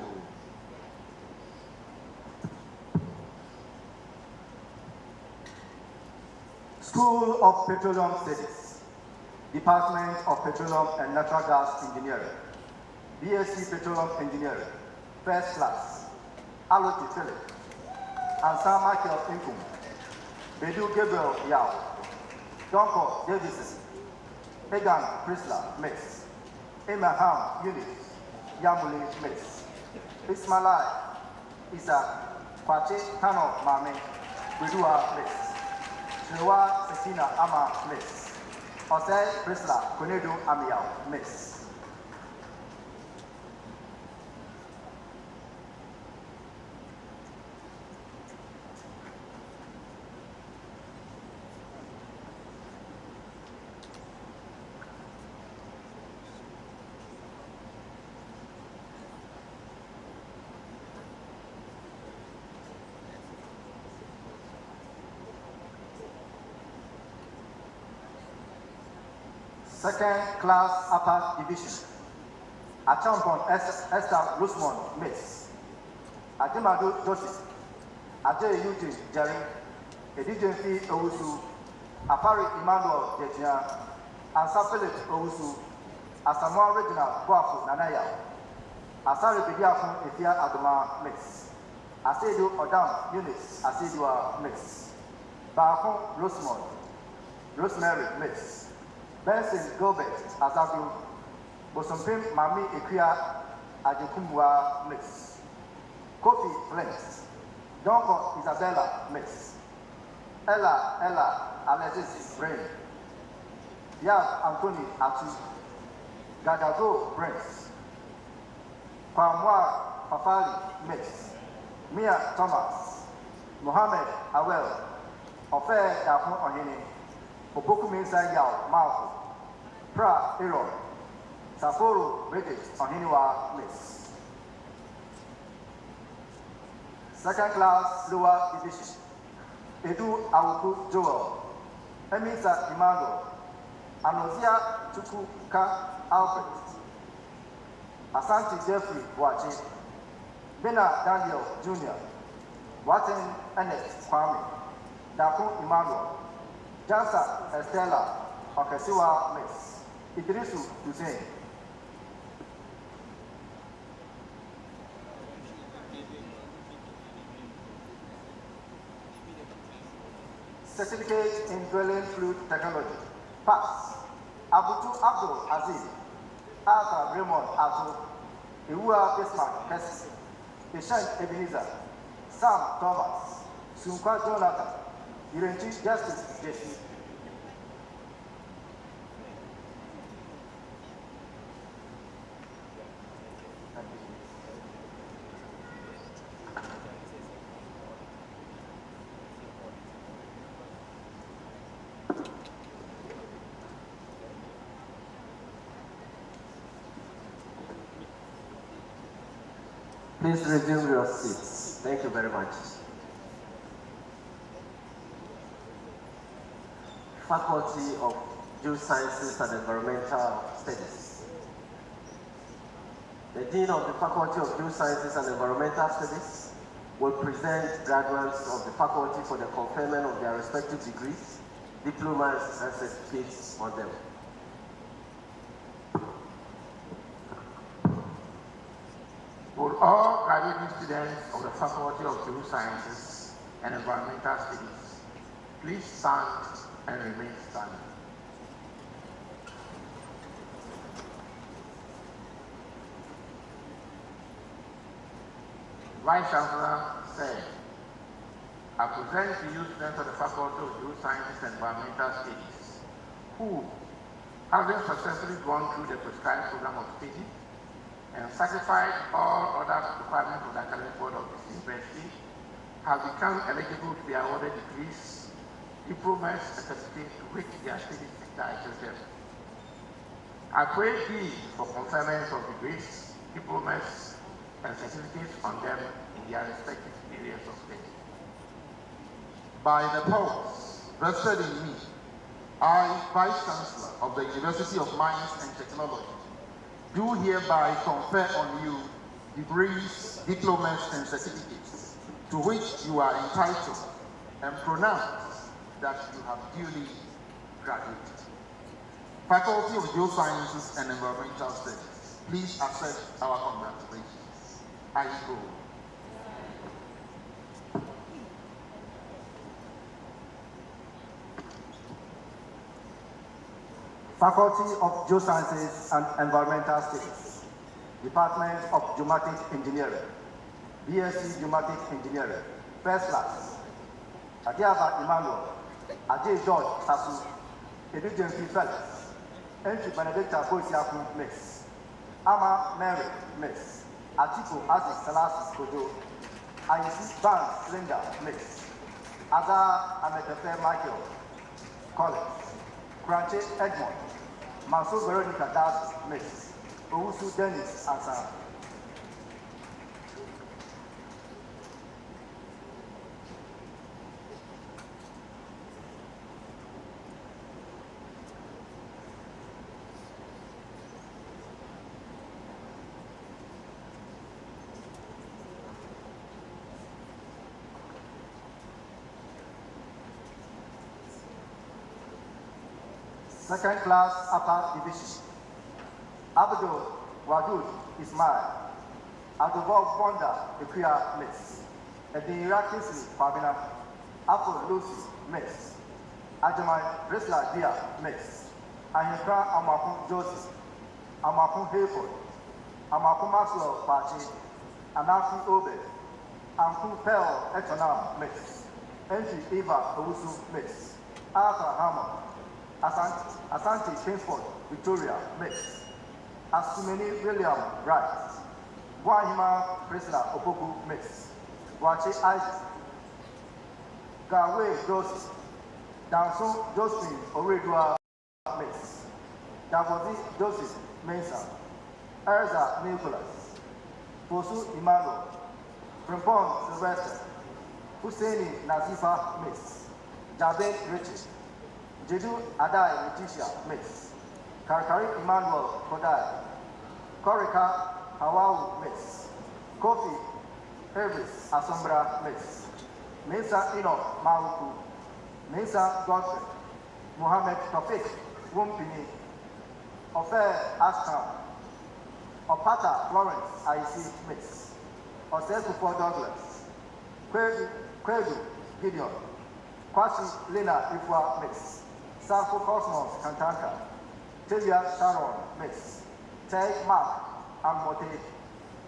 Speaker 8: School of Petroleum Studies, Department of Petroleum and Natural Gas Engineering, BSc Petroleum Engineering, First Class, Aloti Philip, Ansa Michael Inkum, Bedu Gabriel Yao, Donko Davison, Egan Chrysler Mix, Abraham Eunice, Yamuli Mix, Ismailai Isa Kwache Tano Mame, Bedua Mix, Shrewa Cecina Ama Mix, Osei Chrysler Konedu Amiao Mix. Second Class Upper Division, Achampon Esther Rosemont Miss, Adimadu Joseph, Ajay Eugene Jerry, Edijen Fi Owusu, Apari Emmanuel Detia, Ansa Philip Owusu, Asamoah Regional Kwafu Nanaya, Asari Bidiafun Efia Adoma Miss, Asedu Odam Eunice Asedua Miss, Baafun Rosemont, Rosemary Miss, Benson Gilbert Azabu, Bosompim Mami Ekia Ajukumwa Miss, Kofi Flint, Donko Isabella Miss, Ella Alexis Brain, Yaz Anthony Atu, Gadago Prince, Kwamwa Fafali Miss, Mia Thomas, Mohammed Awel, Ofe Yafun Ohini, Opoku Mensa Yao Mafu, Pra Aaron, Sapporo Bridget Ohiniwa Miss. Second Class Lower Division, Edu Awuku Joel, Emisa Emmanuel, Anozia Chukwuka Albert, Asante Jeffrey Boachi, Bena Daniel Jr., Watson Ernest Kwame, Daku Emmanuel, Jansa Estella Okesiwa Miss, Idrisu Hussein. Certificate in Dwelling Fluid Technology, Pass, Abutu Abdul Aziz, Arthur Raymond Ato, Iwua Bismarck Kessi, Ishan Ebenezer, Sam Thomas, Sunkwa Jonathan, Irenchi Justice Jesse.
Speaker 6: Please resume your seats. Thank you very much. Faculty of Geosciences and Environmental Studies. The Dean of the Faculty of Geosciences and Environmental Studies will present graduates of the faculty for the conferment of their respective degrees, diplomas, and certificates on them.
Speaker 3: Would all graduating students of the Faculty of Geosciences and Environmental Studies please stand and remain standing. Vice Chancellor said, I present to you students of the Faculty of Geosciences and Environmental Studies who, having successfully gone through the prescribed program of study and satisfied all other requirements of the academic board of this university, have become eligible to be awarded degrees, diplomas, and certificates to which their studies entitle them. I pray thee for conferment of degrees, diplomas, and certificates on them in their respective areas of study.
Speaker 1: By the powers vested in me, I, Vice Chancellor of the University of Mines and Technology, do hereby confer on you degrees, diplomas, and certificates to which you are entitled, and pronounce that you have duly graduated. Faculty of Geosciences and Environmental Studies, please accept our congratulations. I go.
Speaker 8: Faculty of Geosciences and Environmental Studies, Department of Geomatic Engineering, BSc Geomatic Engineering, First Class, Adiaba Emmanuel, Ajay George Sasu, Edu James Felix, Entry Benedicta Boisiaku Miss, Ama Mary Miss, Atiku Aziz Salas Kojo, Ayesi Banks Linda Miss, Ada Ametefe Michael Collins, Kranche Edmond, Manso Veronica Das Miss, Owusu Dennis Asa. Second class upper division. Abdul Wadud Ismail, Adobov Bonda Ekuya Miss, Edinira Kinsley Fabina, Apple Lucy Miss, Ajamai Bresla Dia Miss, Ahekra Amakun Joseph, Amakun Hayford, Amakun Maxwell Pachi, Anafi Obe, Ankun Pearl Etonam Miss, Entry Eva Owusu Miss, Arthur Hammer, Asante Kingsford, Victoria, Miss. Asumeni William Wright. Wahima Priscilla Opoku, Miss. Wachi Isaac. Gawe Joseph. Danso Josephine Oredua, Miss. Davozi Joseph Mensah. Erza Nicholas. Fosu Emmanuel. Frimpong Sylvester. Husseini Nazifa, Miss. Jabez Richard. Jedu Adai Letitia, Miss. Karkari Emmanuel Kodai. Korika Hawau, Miss. Kofi Hervis Asombra, Miss. Mesa Enoch Maruku. Mesa Godfrey. Mohammed Tofik Wumpini. Ofer Ashton. Opata Florence IC, Miss. Osekupo Douglas. Kwedu Gideon. Kwashi Lena Ifwa, Miss. Sanfo Cosmos Kantanka, Tevia Sharon, Miss. Tay Mark Amote,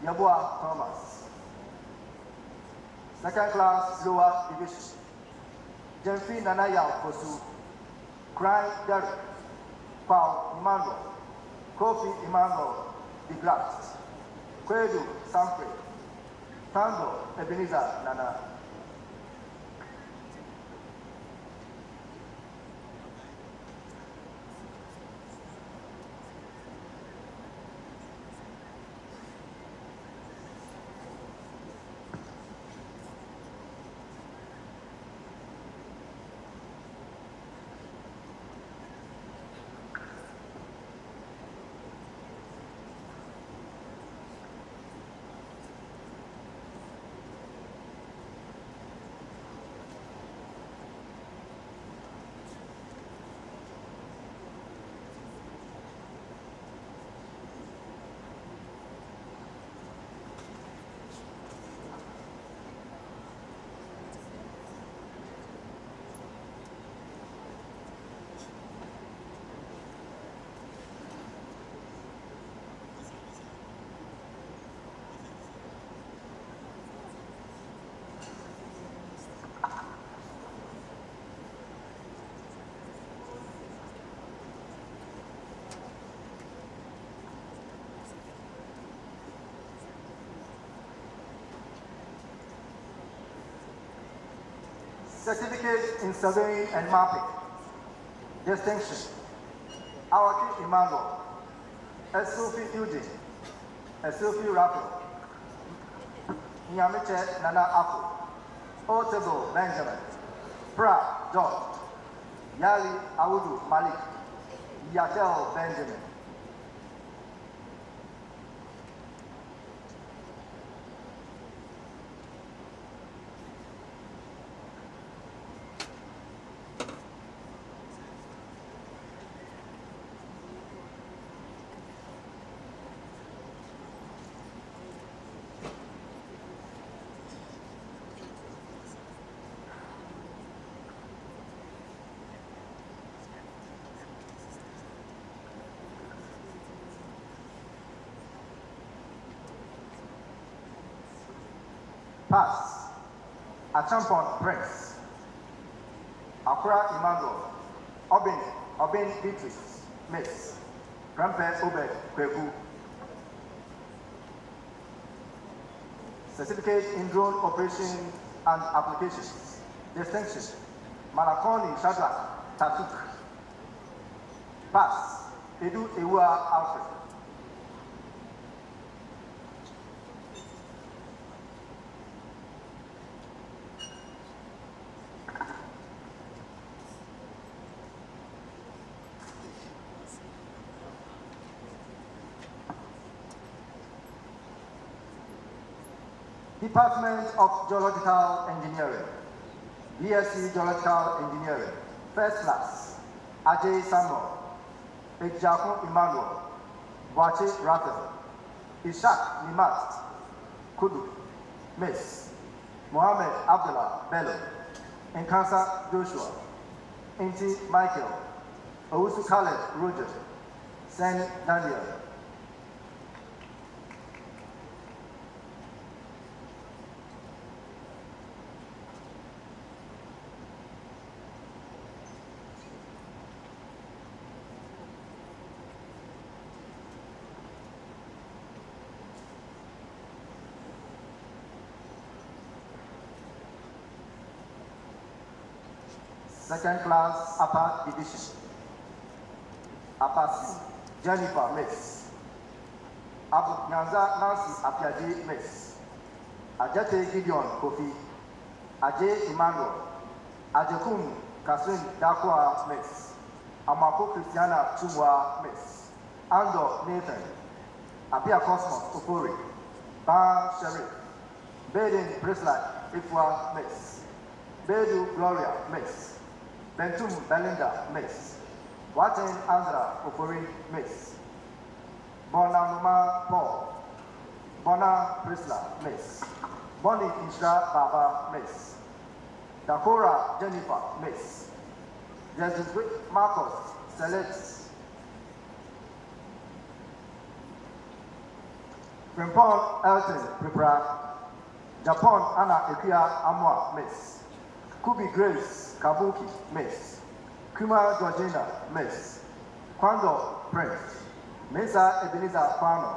Speaker 8: Yabua Thomas. Second class lower division. Jemfi Nanaya Fosu, Cry Derek, Paul Emmanuel, Kofi Emmanuel DeGrasse, Kwedu Sanfred, Tando Ebenezer Nana. Certificate in Surveying and Mapping. Distinction. Awaki Emmanuel, Esofi Eugene, Esofi Raphael, Nyamiche Nana Apple, Otebo Benjamin, Pra George, Yali Awudu Malik, Yatel Benjamin. Pass. Achampon Prince. Akura Emmanuel. Obin Beatrice. Miss. Rampe Obed Kweku. Certificate in Drone Operation and Applications. Distinction. Malakoni Shadrach Tatuk. Pass. Edu Ewa Alfred. Department of Geological Engineering, BSc Geological Engineering, First Class, Ajay Samuel, Ejaku Emmanuel, Boache Raphael, Ishak Nimat, Kudu, Miss, Mohammed Abdullah Bello, Nkansa Joshua, Inti Michael, Owusu Khaled Roger, Sen Daniel. Second class upper division. Upper C, Jennifer Miss. Abu Nyanza Nancy Apiaji Miss. Ajate Gideon Kofi. Ajay Emmanuel. Ajekum Kasrin Dakwa Miss. Amako Christiana Chumwa Miss. Ando Nathan. Apia Cosmos Opori. Ban Sherif. Baden Prisla Ifwa Miss. Bedu Gloria Miss. Bentum Belinda Miss. Waten Andra Opori Miss. Bonanuma Paul. Bona Prisla Miss. Bonnie Ishra Baba Miss. Dakora Jennifer Miss. Jesus Marcos Select. Frimpon Elton Prepra. Japan Anna Ekia Amwa Miss. Kubi Grace Kabuki Miss. Kuma Georgina Miss. Kwando Prince. Mesa Ebenezer Kwano.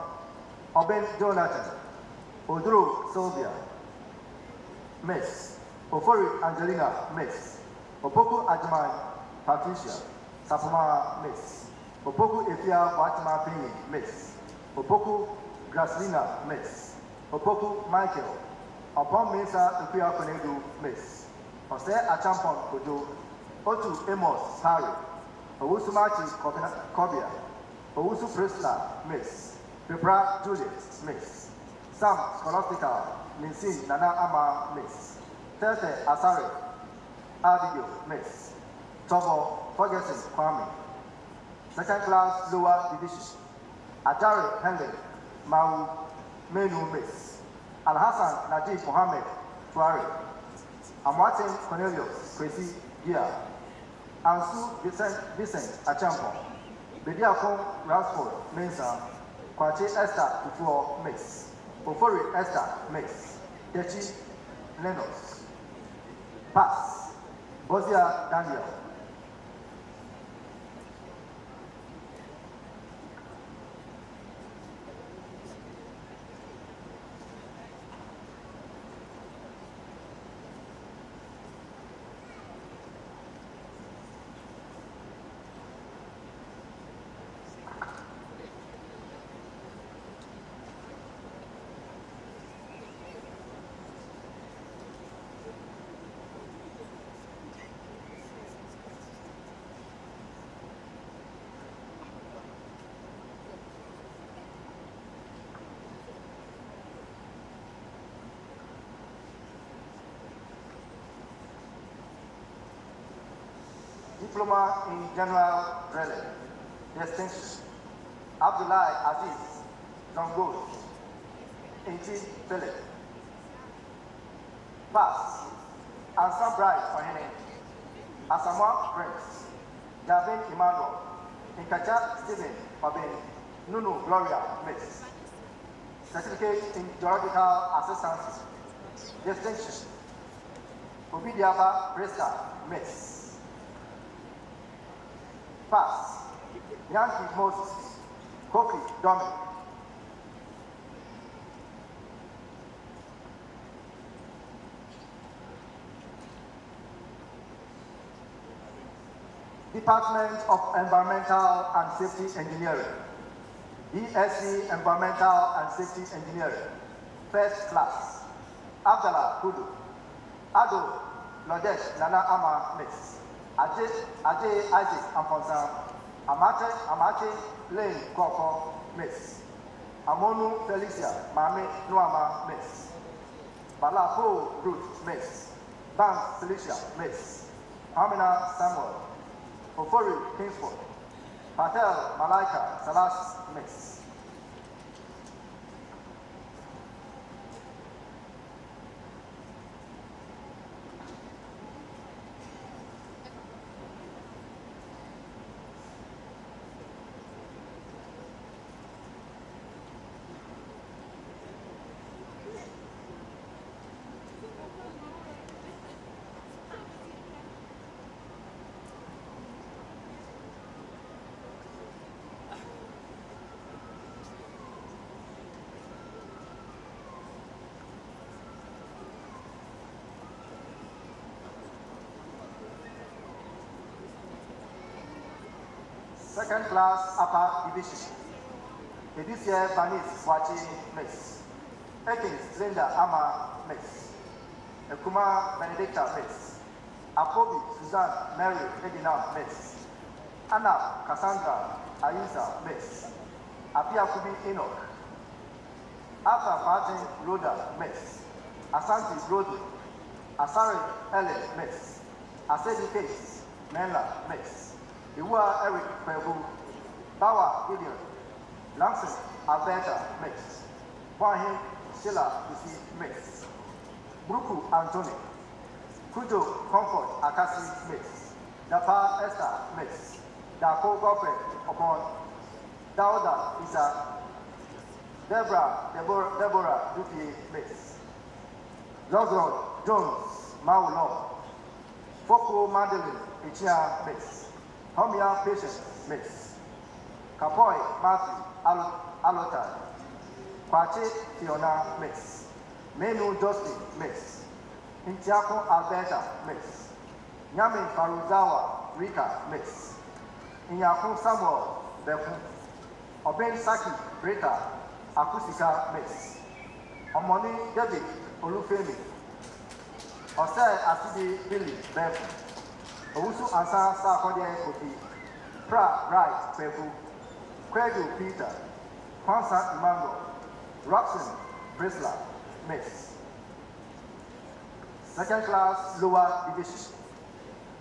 Speaker 8: Oben Jonathan. Odro Sylvia Miss. Ofori Angelina Miss. Opoku Ajman Patricia Sapuma Miss. Opoku Efia Watima Pini Miss. Opoku Graslina Miss. Opoku Michael. Upon Mesa Epia Konedu Miss. Ose Achampon Kojo. Otu Amos Harry. Owusu Machi Kobia. Owusu Prisla Miss. Pepra Juliet Miss. Sam Scholastica Ninsin Nana Ama Miss. Tete Asare Adio Miss. Togo Ferguson Kwame. Second class lower division. Ajari Henry Mau Menu Miss. Al-Hassan Najib Mohammed Tuari. Amwatin Cornelius Kwesi Gia. Ansu Vincent Achampon. Bediakon Rasford Mensa. Kwache Esther Tufuo Miss. Ofori Esther Miss. Dechi Lennox. Pass. Bozia Daniel. Diploma in General Drilling, distinction. Abdullahi Aziz Zongos, Inti Philip. Pass. Ansan Bright Ohene, Asamoah Prince, Javin Emmanuel, Nkacha Stephen Obin, Nunu Gloria Miss. Certificate in Geological Assistance, distinction. Obidiaba Brista Miss. Pass. Yankee Moses, Kofi Dominic. Department of Environmental and Safety Engineering, BSc Environmental and Safety Engineering, first class. Abdallah Kudu, Ado Lodesh Nana Ama Miss, Ajay Isaac Amponsa, Amate Lane Koko Miss, Amonu Felicia Mame Nuama Miss, Balafo Ruth Miss, Bank Felicia Miss, Amina Samuel, Ofori Kingsford, Patel Malaika Salas Miss. Second class upper division. This year, Banis Wachi Miss. Ekins Linda Ama Miss. Ekuma Benedicta Miss. Apobi Suzanne Mary Edina Miss. Anna Cassandra Ayusa Miss. Apia Kubi Enoch. Asa Martin Rhoda Miss. Asante Brody. Asari Ellen Miss. Asedi Case Menla Miss. Iwa Eric Pebu, Bawa Gideon, Lamson Alberta Mix, Wahin Sheila Isi Mix, Bruku Anthony, Kujo Comfort Akasi Mix, Dapa Esther Mix, Dako Gopre upon Dauda Isa, Deborah Dupi Mix, Lozron Jones Maulon, Foko Madeline Ichia Mix. Homia Patience Miss, Kapoy Matthew Alota, Kwache Fiona Miss, Menu Justin Miss, Intiako Alberta Miss, Nyamin Faruzawa Rika Miss, Inyaku Samuel Befu, Oben Saki Rita Akusika Miss, Omoni David Olufemi, Osei Asidi Billy Befu. Owusu Ansa Sakode Kopi, Pra Bright Pepu, Kwedu Peter, Kwansa Emmanuel, Robson Brisla, Miss. Second class lower division.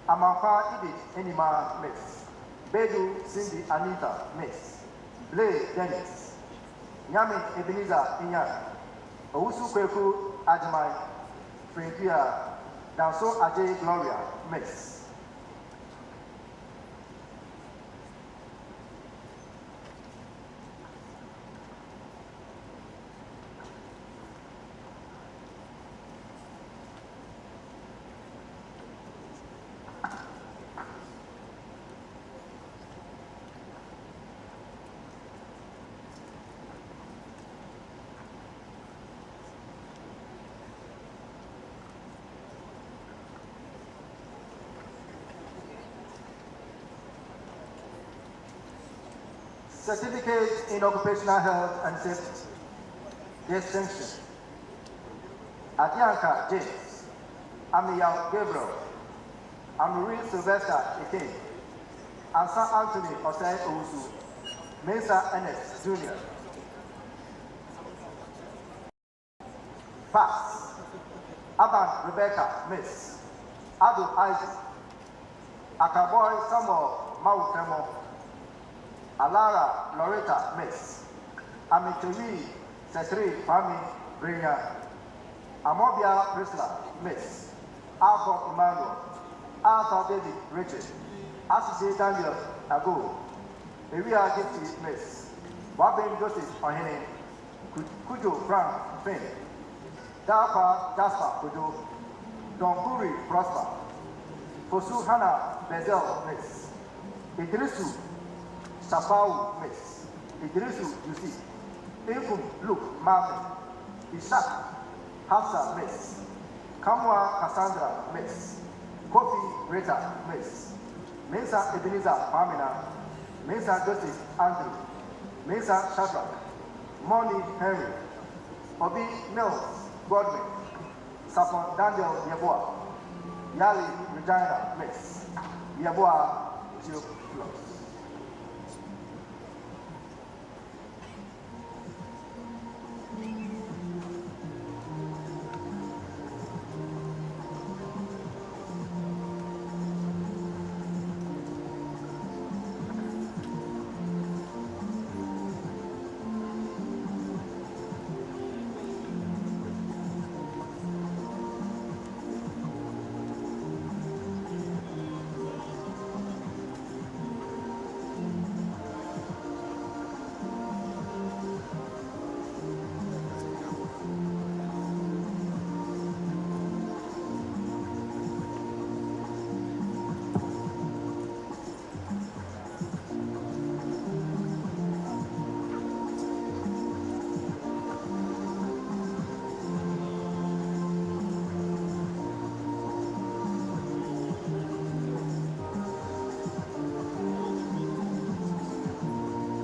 Speaker 8: Amamfa Edith Enima Miss. Bedu Cindy Anita Miss. Blay Dennis. Nyamin Ebenezer Inyan. Owusu Kweku Ajimai. Frankia Danso Ajay Gloria Miss. Certificate in Occupational Health and Safety. Distinction. Adianka James. Amiya Gabriel. Amiri Sylvester Ike. Ansa Anthony Osei Owusu. Mesa Ernest Jr. Pass. Aban Rebecca Miss. Ado Isaac. Akaboy Samuel Mautemo, Alara Loretta Miss, Amitemi Setri Fami Brina, Amobia Prisla Miss, Alpha Emmanuel, Arthur David Richard, Associate Daniel Ago, Area Gifty Miss, Wabin Joseph Ohene, Kujo Frank Finn, Dapa Jasper Kujo, Donkuri Prosper, Fosu Hana Bezel Miss, Idrisu Safau Miss, Idrisu Yusi, Inkum Luke Marvin, Ishak Hafsa Miss, Kamwa Cassandra Miss, Kofi Rita Miss, Mesa Ebenezer Pamina, Mesa Joseph Andrew, Mesa Shadrach, Moni Henry, Obi Mills Godwin, Sapon Daniel Yeboah, Yali Regina Miss, Yeboah Theophilus.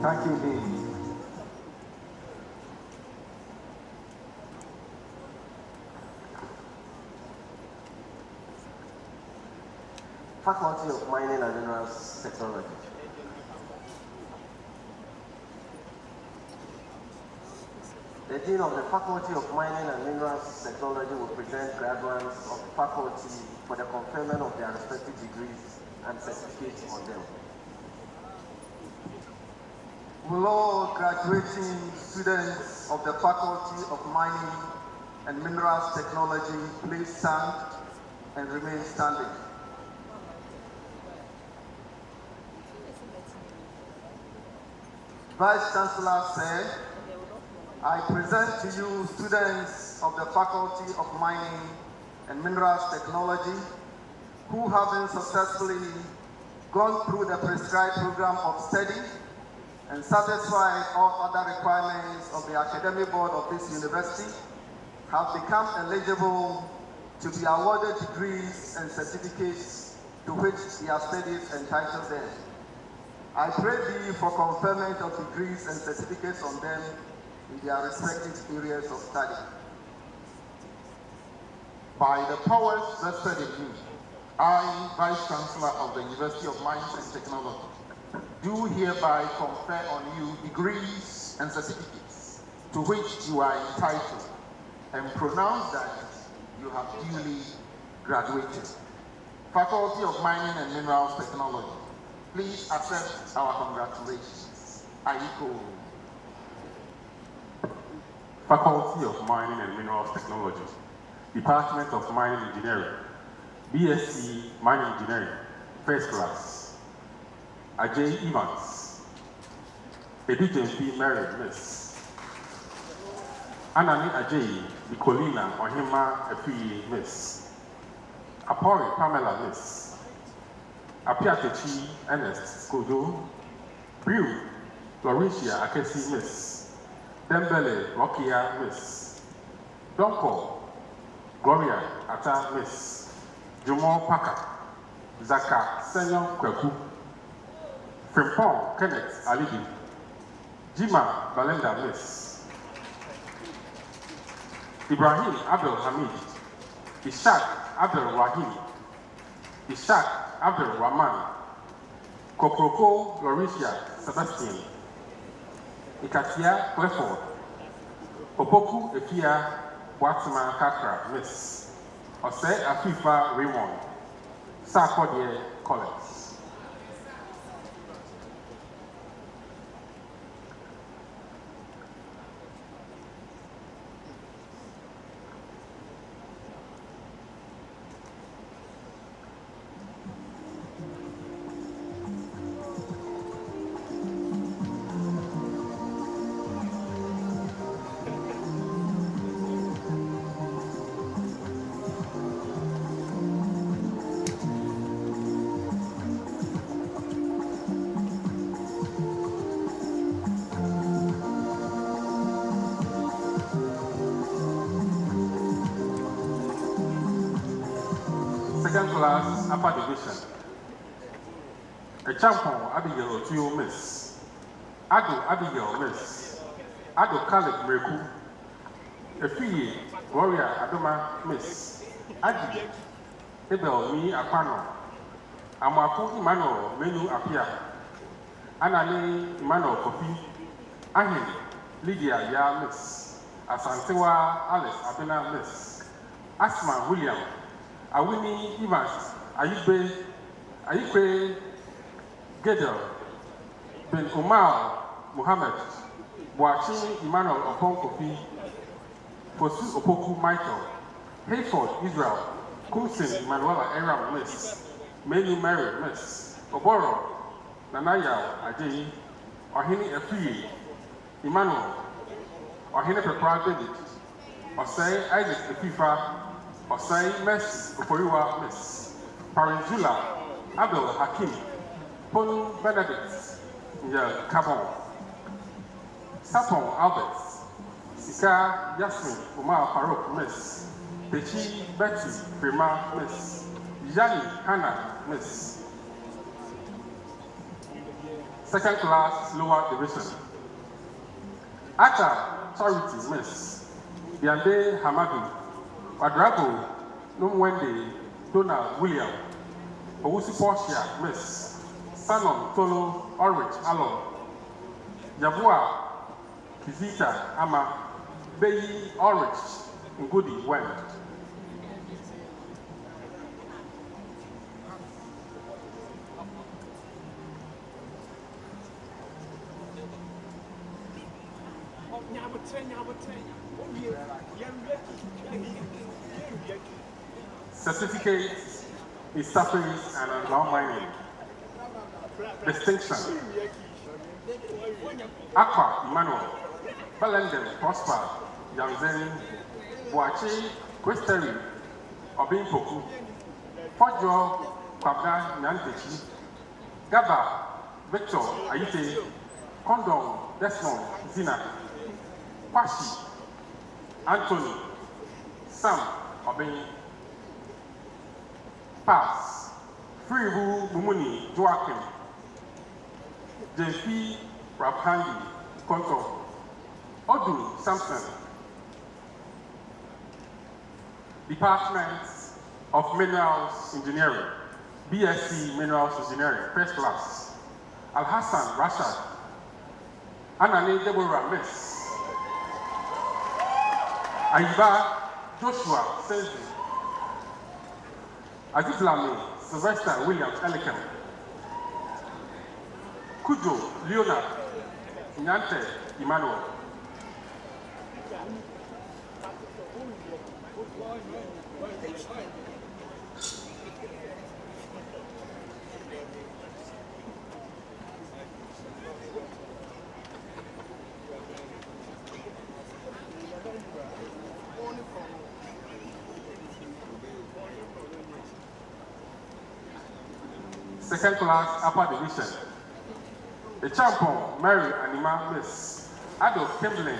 Speaker 10: Thank you, Dean.
Speaker 6: Faculty of Mining and Minerals Technology. The Dean of the Faculty of Mining and Minerals Technology will present graduates of the faculty for the conferment of their respective degrees and certificates on them.
Speaker 11: Will all graduating students of the Faculty of Mining and Minerals Technology please stand and remain standing. Vice Chancellor said, I present to you students of the Faculty of Mining and Minerals Technology who having successfully gone through the prescribed program of study and satisfied all other requirements of the academic board of this university, have become eligible to be awarded degrees and certificates to which their studies entitle them. I pray thee for conferment of degrees and certificates on them in their respective areas of study.
Speaker 3: By the powers vested in me, I, Vice Chancellor of the University of Mines and Technology, do hereby confer on you degrees and certificates to which you are entitled, and pronounce that you have duly graduated. Faculty of Mining and Minerals Technology, please accept our congratulations. Aiko.
Speaker 12: Faculty of Mining and Minerals Technology, Department of Mining Engineering, BSc Mining Engineering, First Class. Ajay Evans, Edith Mary Miss, Anani Ajay, Nicolina Ohima Efi Miss, Apori Pamela Miss, Apiatechi Ernest Kojo, Brew Floricia Akesi Miss, Dembele Rokia Miss, Donko Gloria Ata Miss, Jumo Paka, Zaka Senyo Kweku, Frimpong Kenneth Alidi, Jima Balenda Miss, Ibrahim Abdul Hamid, Ishaq Abdul Wahim, Ishaq Abdul Rahman, Koproko Lauricia Sebastian, Ikatia Clifford, Opoku Efia Watsima Kakra Miss, Ose Afifa Raymond, Sakodie Collins. Second class, upper division. A champion, Abigail Otuo Miss. Ado Abigail Miss. Ado Caleb Meku. A fee, Warrior Adoma Miss. Adi Ebel Mi Apano. Amaku Emmanuel Menu Apia. Anani Emmanuel Kofi. Ahin Lydia Ya Miss. Asantewa Alice Abena Miss. Asma William. Awini Evans, Ayikwe Gedel, Ben Omar Muhammad, Boachi Emmanuel Opon Kofi, Fosu Opoku Michael, Hayford Israel, Kumsin Emmanuela Aram Miss, Menu Mary Miss, Oboro, Nanaya Ajayi, Ohini Efi, Emmanuel, Ohini Pepra David, Osei Isaac Efifa, Osai Miss Oporiwa Miss Parinzula Abel Hakim Pon Benedict Njel Kabon Sapon Albert Sika Yasmin Umar Farouk Miss Pechi Betty Prima Miss Yani Hannah Miss Second class lower division Ata Charity Miss Biande Hamadu Quadrago, Numwende, Donald William, Owusi Portia, Miss, Sanon, Tolo, Orange, Alon, Yabua, Kizita, Ama, Bayi, Orange, Ngudi, Wend. Certificate is surface and underground mining. Distinction. Aqua Emmanuel, Belendem Prosper, Yanzen, Boachi, Questeri, Obin Poku, Fojo, Kwabna Nyantechi, Gaba, Victor Ayite, Condom, Desmond, Zina, Kwashi, Anthony, Sam, Obin, Pass, Freebu Mumuni, Joaquin, JP Raphandi, Konto, Odu Samson, Department of Minerals Engineering, BSc Minerals Engineering, first class, Al Hassan Rashad, Anani Deborah Miss, Aiba Joshua Senzi, Ajiblami Sylvester Williams Elikem, Kujo Leonard Nyante Emmanuel, second class upper division. The champion Mary Anima Miss, Ado Kimberlin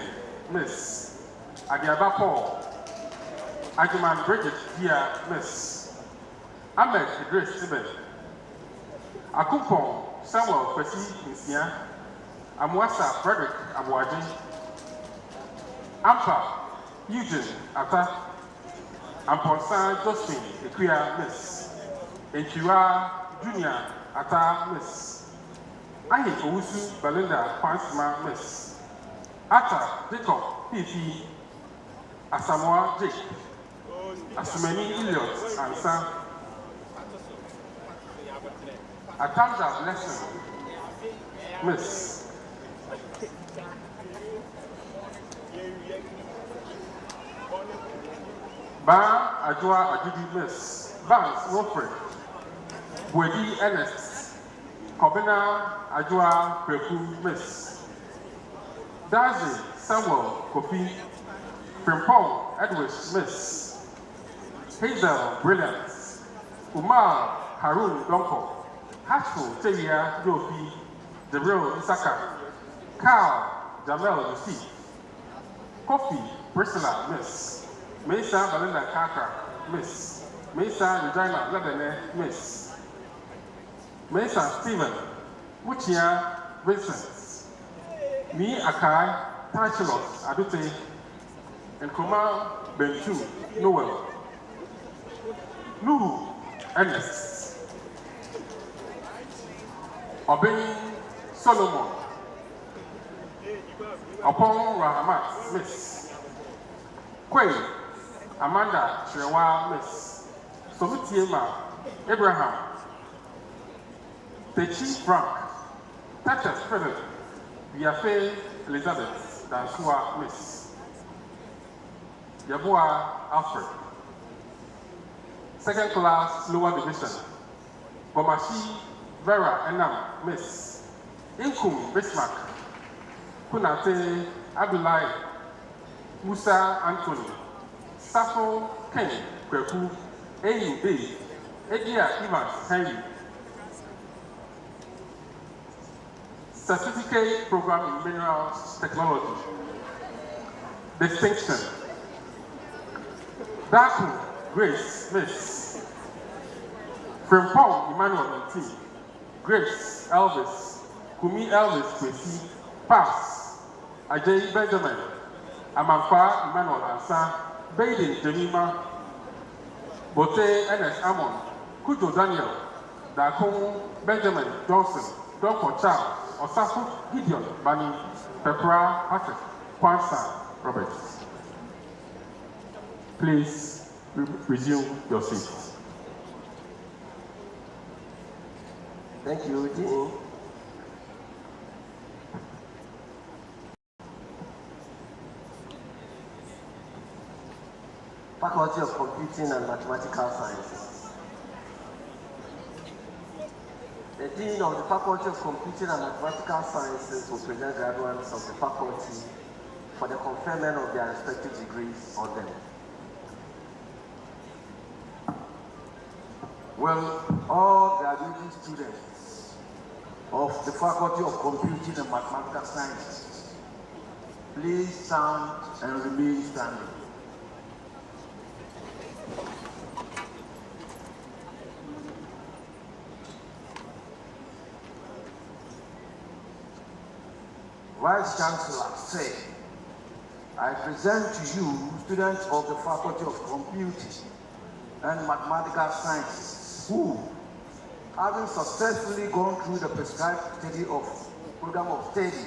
Speaker 12: Miss, Adiaba Paul, Ajuman Bridget Dia Miss, Ahmed Idris Ibn, Akumpon Samuel Kwesi Nsia, Amwasa Frederick Abuaji, Ampa Eugene Ata, Amponsan Josephine Ekuya Miss, Enchiwa Junior Ata Miss, Ahi Owusu Belinda Kwansima Miss, Ata Jacob P.P. Asamoah Jake, Asumeni Elliot Ansa, Atanda Blessing, Miss. Ba Ajua Ajudi Miss. Vance Wilfred. Wedi Ernest. Kobina Ajua Preku Miss. Dazi Samuel Kofi. Frimpong Edward Miss. Hazel Brilliant. Umar Harun Donko. Hatchful Teria Yofi. The real Isaka. Carl Jamel Yusuf. Kofi Priscilla Miss. Mesa Belinda Kaka Miss. Mesa Regina Ledene Miss. Mesa Stephen Muchia Vincent. Me Akai Chancellor Adute and Kuma Benchu Noel. Nuhu Ernest. Obey Solomon. Upon Rahamat Miss. Quay Amanda Shrewa Miss. Somitiema Abraham. Techi Frank. Tatas Philip. Biafe Elizabeth Dansua Miss. Yabua Alfred. Second class lower division. Bomashi Vera Enam Miss. Inkum Bismarck. Kunate Abdullahi. Musa Anthony. Safo Ken Kweku. Eyin Bay. Edia Evans Henry. Certificate Program in Minerals Technology. Distinction. Daku Grace Miss. Frimpong Emmanuel T. Grace Elvis. Kumi Elvis Kwesi. Pass. Ajay Benjamin. Amanfa Emmanuel Ansa. Baden Jemima. Bote N.S. Amon. Kujo Daniel. Dakung Benjamin Johnson. Dr. Charles. Osafu Gideon Bani. Pepra Patrick. Kwansa Roberts. Please resume your seats.
Speaker 6: Thank you, Dean. Faculty of Computing and Mathematical Sciences. The Dean of the Faculty of Computing and Mathematical Sciences will present graduates of the faculty for the conferment of their respective degrees on them.
Speaker 10: Well, all graduating students of the Faculty of Computing and Mathematical Sciences, please stand and remain standing. Vice Chancellor said, I present to you students of the Faculty of Computing and Mathematical Sciences who, having successfully gone through the prescribed program of study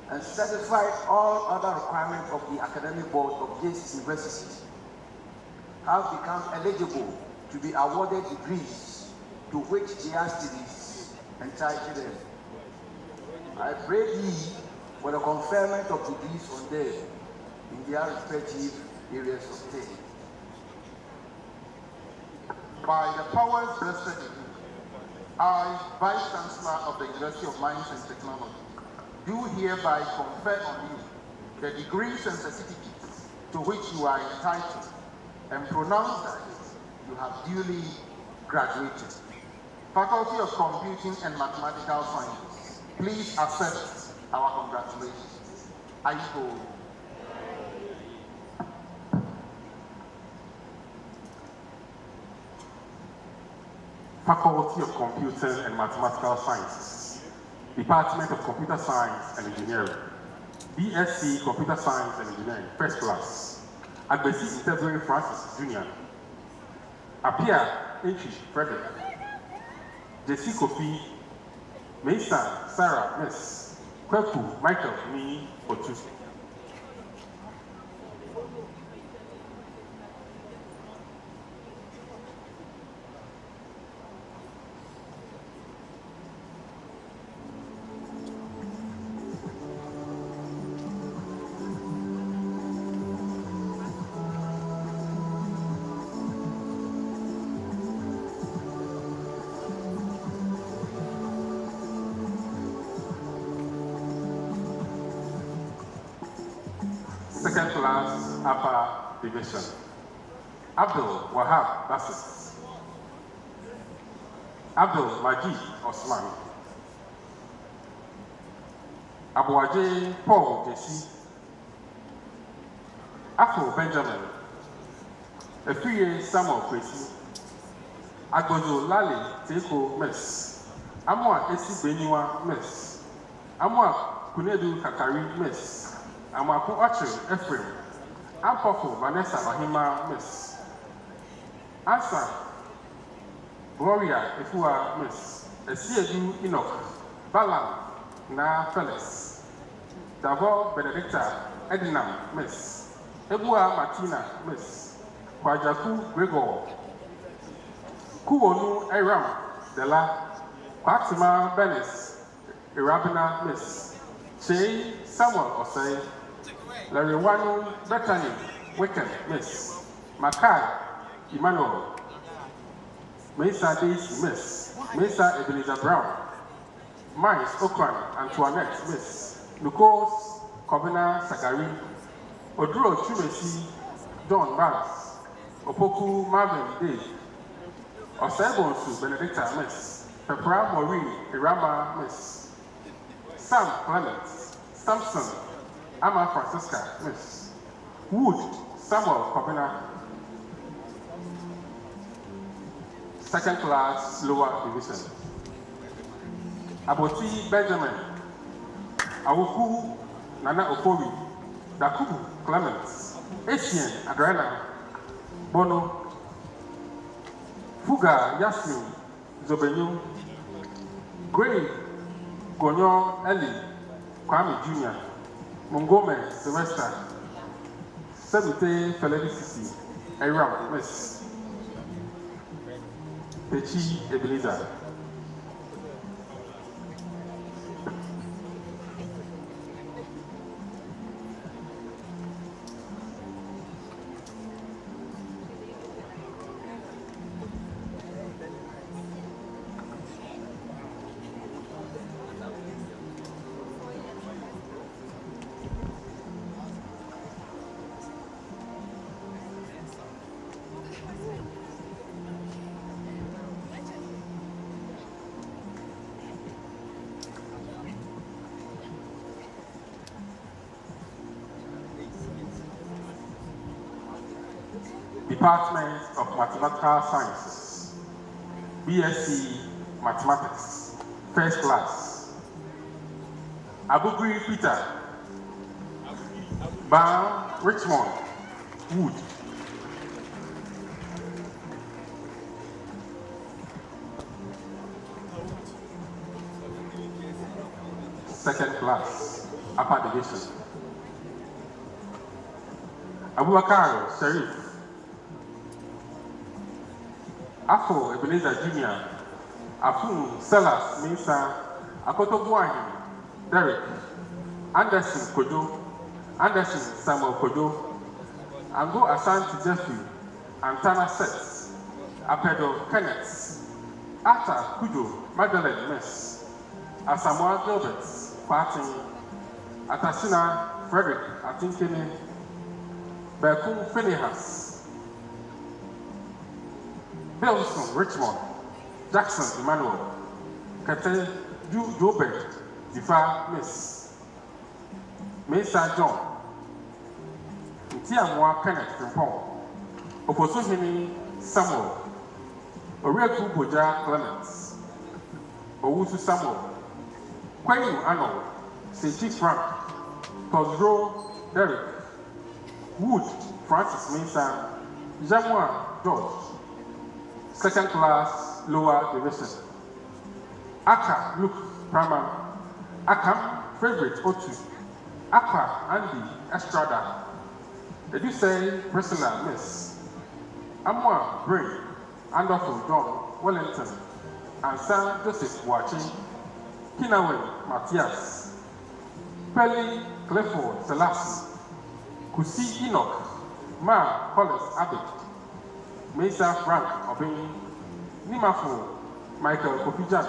Speaker 10: and satisfied all other requirements of the academic board of this university, have become eligible to be awarded degrees to which their studies entitle them. I pray thee for the conferment of degrees on them in their respective areas of study.
Speaker 3: By the powers vested in me, I, Vice Chancellor of the University of Mines and Technology, do hereby confer on you the degrees and certificates to which you are entitled and pronounce that you have duly graduated. Faculty of Computing and Mathematical Sciences, please accept our congratulations. Aiko.
Speaker 12: Faculty of Computing and Mathematical Sciences, Department of Computer Science and Engineering, BSc Computer Science and Engineering, first class, Agbesi Interviewing Francis Jr., Apia Inchi Frederick, Jesse Kofi, Mesa Sarah Miss, Kweku Michael Mi Otu. second class upper division. Abdul Wahab Bassett. Abdul Majid Osman. Abuaje Paul Jesse. Afro Benjamin. Efiye Samuel Kwesi. Agbozo Lale Teko Mess. Amwa Esi Beniwa Mess. Amwa Kunedu Kakari Mess. Amaku Oche Ephraim. Ampofo Vanessa Mahima Mess. Asa Gloria Efua Miss Esiedu Enoch Balam Na Felix Davo Benedicta Edinam Miss Ebua Martina Miss Kwajaku Gregor Kuwonu Eram Dela Kwatima Benis Irabina Miss Che Samuel Osei Lariwanu Bethany Wicked Miss Makai Emmanuel Mesa Daisy Miss Mesa Ebenezer Brown Miles Okran Antoinette Miss Lucas Kobina Sagari Oduro Chumesi John Barnes Opoku Marvin Dave Osebonsu Benedicta Miss Pepra Maureen Irama Miss Sam Clement Samson Ama Francisca Miss Wood Samuel Kobina second class lower division. Aboti Benjamin, Awuku Nana Ofori, Dakubu Clements, Asian Adrena, Bono, Fuga Yasmin, Zobenyu, Gray Gonyo Eli, Kwame Jr., Mongome Sylvester, Sebute Felicity, Eram Miss. Pechi Ebenezer. Department of Mathematical Sciences, BSc Mathematics, first class. Abugri Peter, Bam Richmond, Wood. Second class, upper division. Abubakar Sharif, Afo Ebenezer Jr., Afun Sellers Minsa, Akoto Buahi, Derek, Anderson Kojo, Anderson Samuel Kojo, Ango Asante Jeffrey, Antana Sets, Apedo Kenneth, Ata Kujo, Magdalene Mess, Asamoah Gilbert, Fatin, Atasina Frederick Atinkene, Bekum Finihas, Belson Richmond, Jackson Emmanuel, Kate Jobert, Difa Miss, Mesa John, Ntiamwa Kenneth Frimpong, Oposuhini Samuel, Oreku Boja Clements, Owusu Samuel, Kwenu Arnold, Seji Frank, Tozro Derek, Wood Francis Mesa, Jamwa George, second class lower division. Aka Luke Prama, Akam Favorite Otu, Aka Andy Estrada, did you say Priscilla Miss? Amwa Bray, Andolfo John Wellington, and Sam Joseph Wachi, Kinawe Matthias, Pelly Clifford Selassie, Kusi Enoch, Ma Collins Abbott, Mesa Frank Obey, Nimafo Michael Kopijan,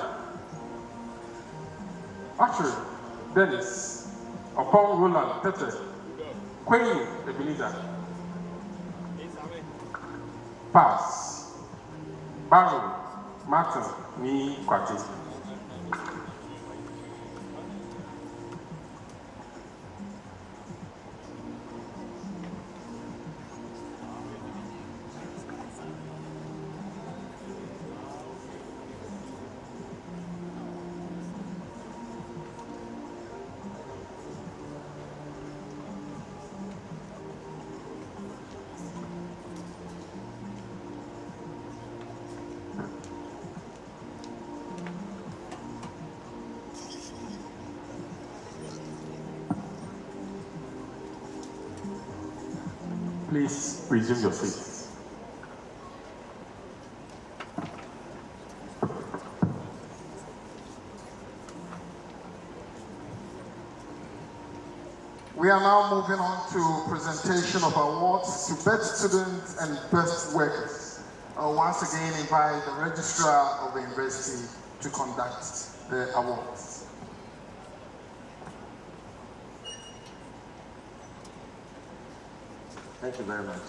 Speaker 12: Usher Dennis, Upon Roland Tete, Queen Ebenezer. Pass. Barrow Martin Ni Kwati. Please resume your seats.
Speaker 1: We are now moving on to presentation of awards to best students and best workers. I'll once again invite the registrar of the university to conduct the awards.
Speaker 6: Thank you very much.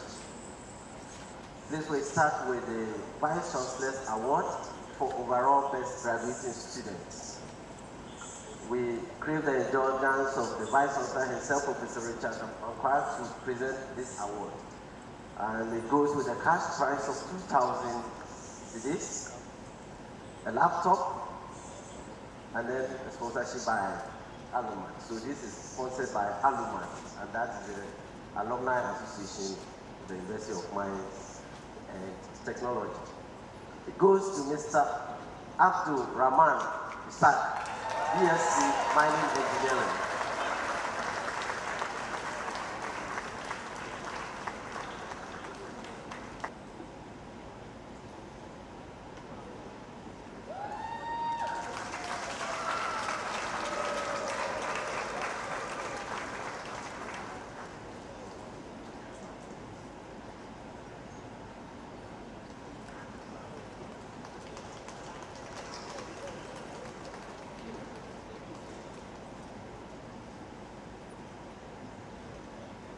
Speaker 6: This will start with the Vice Chancellor's Award for overall best graduating students. We crave the indulgence of the Vice Chancellor himself, Professor Richard Amkwa, to present this award. And it goes with a cash prize of 2,000 cedis, a laptop, and then a sponsorship by Alumni. So this is sponsored by Alumni, and that is the Alumni Association of the University of Mines and Technology. It goes to Mr. Abdul Rahman Isaac, BSc Mining Engineering.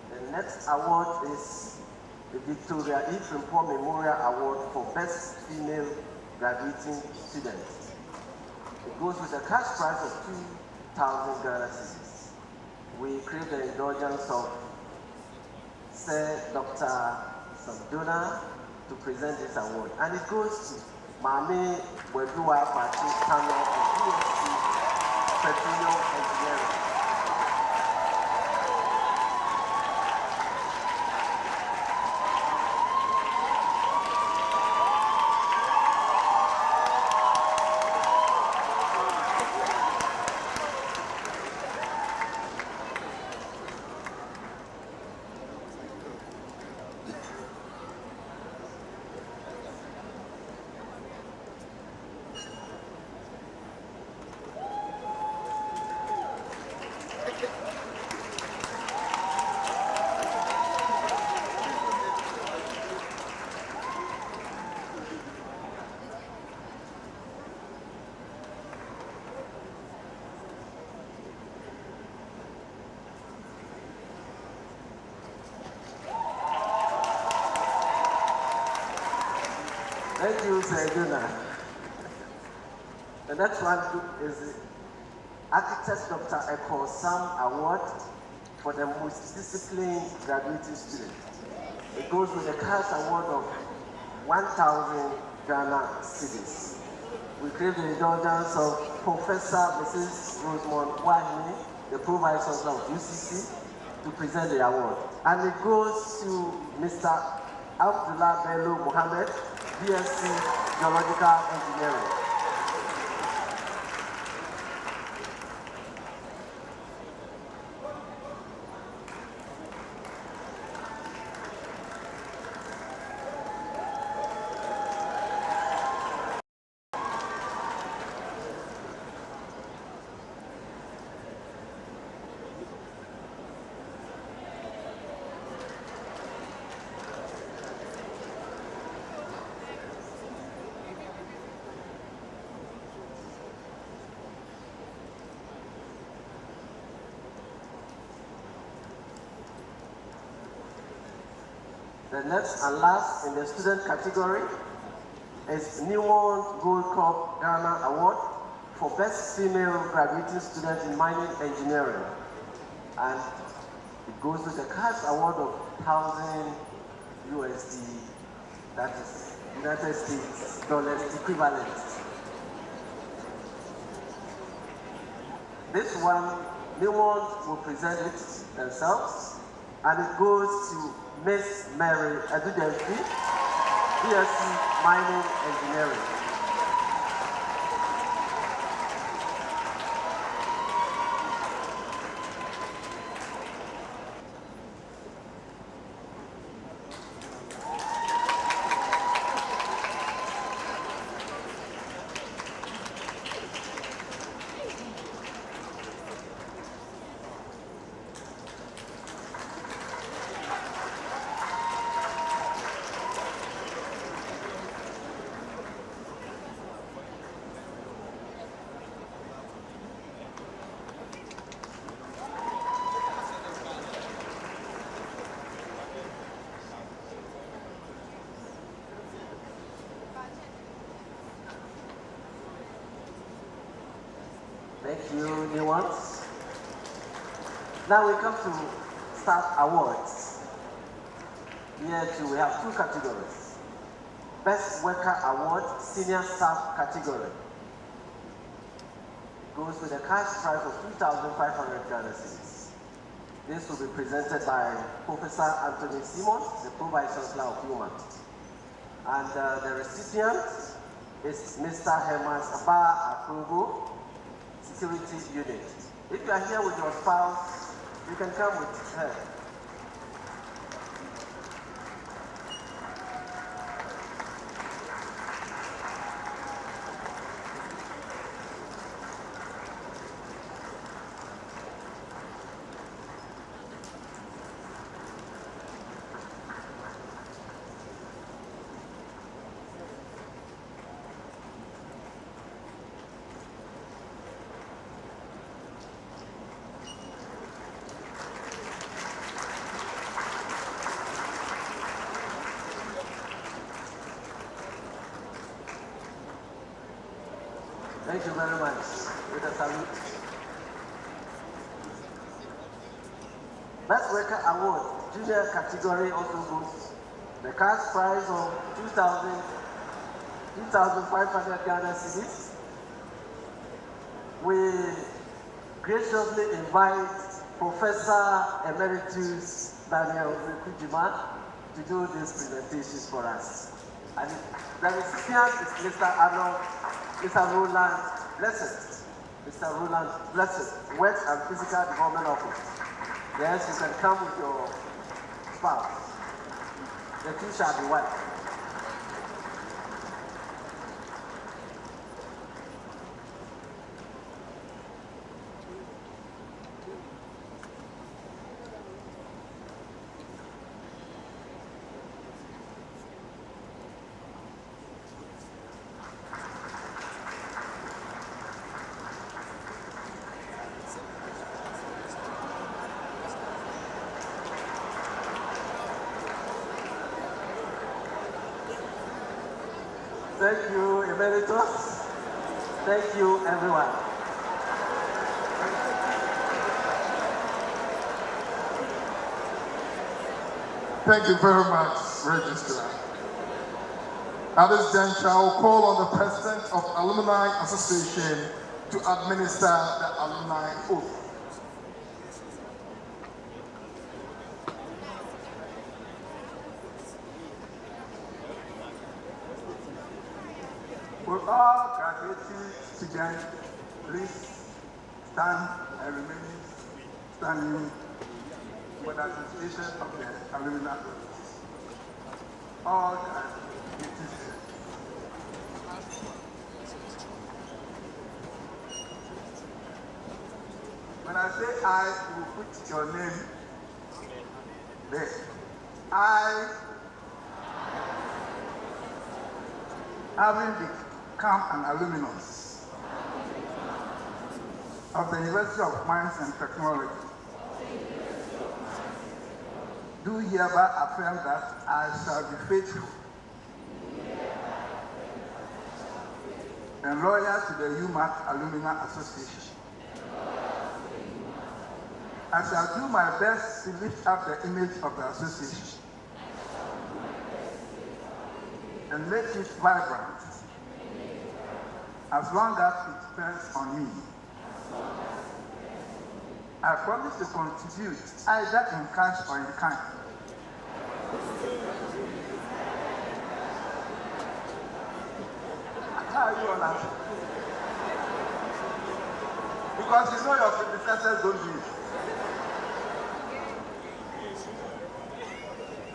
Speaker 6: The next award is the Victoria E. Frimpong Memorial Award for Best Female Graduating Student. It goes with a cash prize of 2,000 Ghana cedis. We crave the indulgence of Sir Dr. Samduna to present this award. And it goes to Mame Wedua Pachi Tano of BSc Petroleum Engineering. Thank you, Sir Jonah. The next one is the Architect Dr. Eko Sam Award for the most disciplined graduating student. It goes with a cash award of 1,000 Ghana cedis. We crave the indulgence of Professor Mrs. Rosemont Wahine, the Pro-Vice Chancellor of UCC, to present the award. And it goes to Mr. Abdullah Bello Mohammed, BSc Geological Engineering. The next and last in the student category is Newmont Gold Cup Ghana Award for Best Female Graduating Student in Mining Engineering. And it goes with a cash award of 1,000 USD, that is United States dollars equivalent. This one, Newmont will present it themselves, and it goes to Miss Mary Adudemfi, BSc Mining Engineering. Thank you, new ones. Now we come to staff awards. Here too, we have two categories. Best Worker Award, Senior Staff category. Goes with a cash prize of 2,500 Ghana cedis. This will be presented by Professor Anthony Simon, the Pro-Vice Chancellor of Umat. And the recipient is Mr. Herman Abba Akungo, Security Unit. If you are here with your spouse, you can come with her. Thank you very much. With a salute. Best Worker Award, Junior category also goes. The cash prize of 2,500 Ghana cedis. We graciously invite Professor Emeritus Daniel Kujima to do these presentations for us. And the recipient is Mr. Arnold. Mr. Roland Blessed. Mr. Roland Blessed, Works and Physical Development Office. Yes, you can come with your spouse. The two shall be one. Thank you, Emeritus. Thank you, everyone.
Speaker 1: Thank you very much, Registrar. At this juncture, I will call on the President of Alumni Association to administer the alumni oath.
Speaker 13: Will all graduating students please stand and remain standing for the administration of the alumni oath. All graduating students. When I say I, you will put your name there. I, having become an alumnus of the University of Mines and Technology, do hereby affirm that I shall be faithful and loyal to the Umat Alumni Association. I shall do my best to lift up the image of the association and make it vibrant as long as it depends on me. I promise to contribute either in cash or in kind. How are you all laughing? Because you know your predecessors don't do it.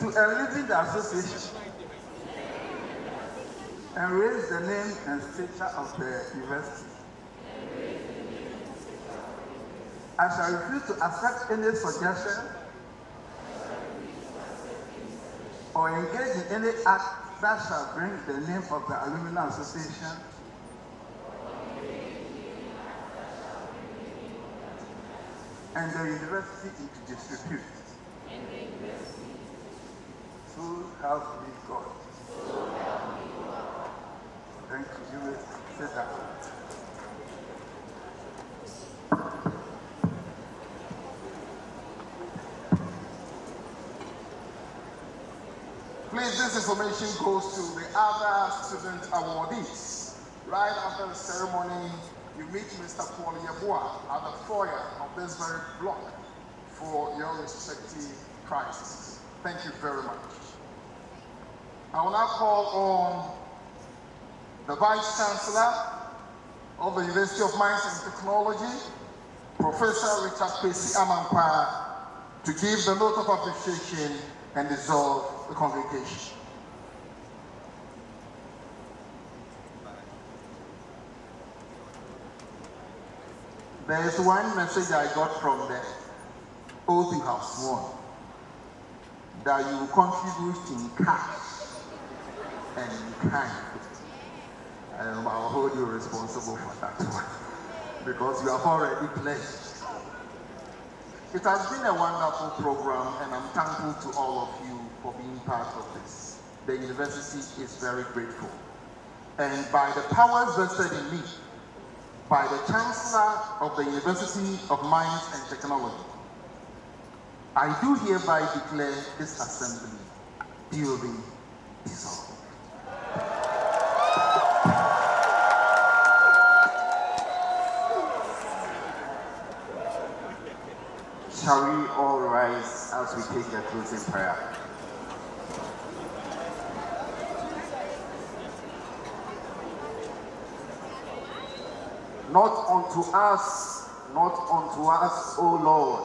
Speaker 13: To enliven the association and raise the name and stature of the university. I shall refuse to accept any suggestion or engage in any act that shall bring the name of the Alumni Association and the university into disrepute. So help me God. Thank you. You may sit down.
Speaker 1: Please, this information goes to the other student awardees. Right after the ceremony, you meet Mr. Paul Yeboah at the foyer of this very block for your respective prizes. Thank you very much. I will now call on the Vice Chancellor of the University of Mines and Technology, Professor Richard Kwesi Amankwa, to give the note of appreciation and dissolve the convocation. There is one message I got from the oath you have sworn, that you will contribute in cash and in kind. I'll hold you responsible for that one, because you have already pledged. It has been a wonderful program, and I'm thankful to all of you for being part of this. The university is very grateful. And by the powers vested in me, by the Chancellor of the University of Mines and Technology, I do hereby declare this assembly duly dissolved.
Speaker 2: Shall we all rise as we take the closing prayer? Not unto us, O Lord,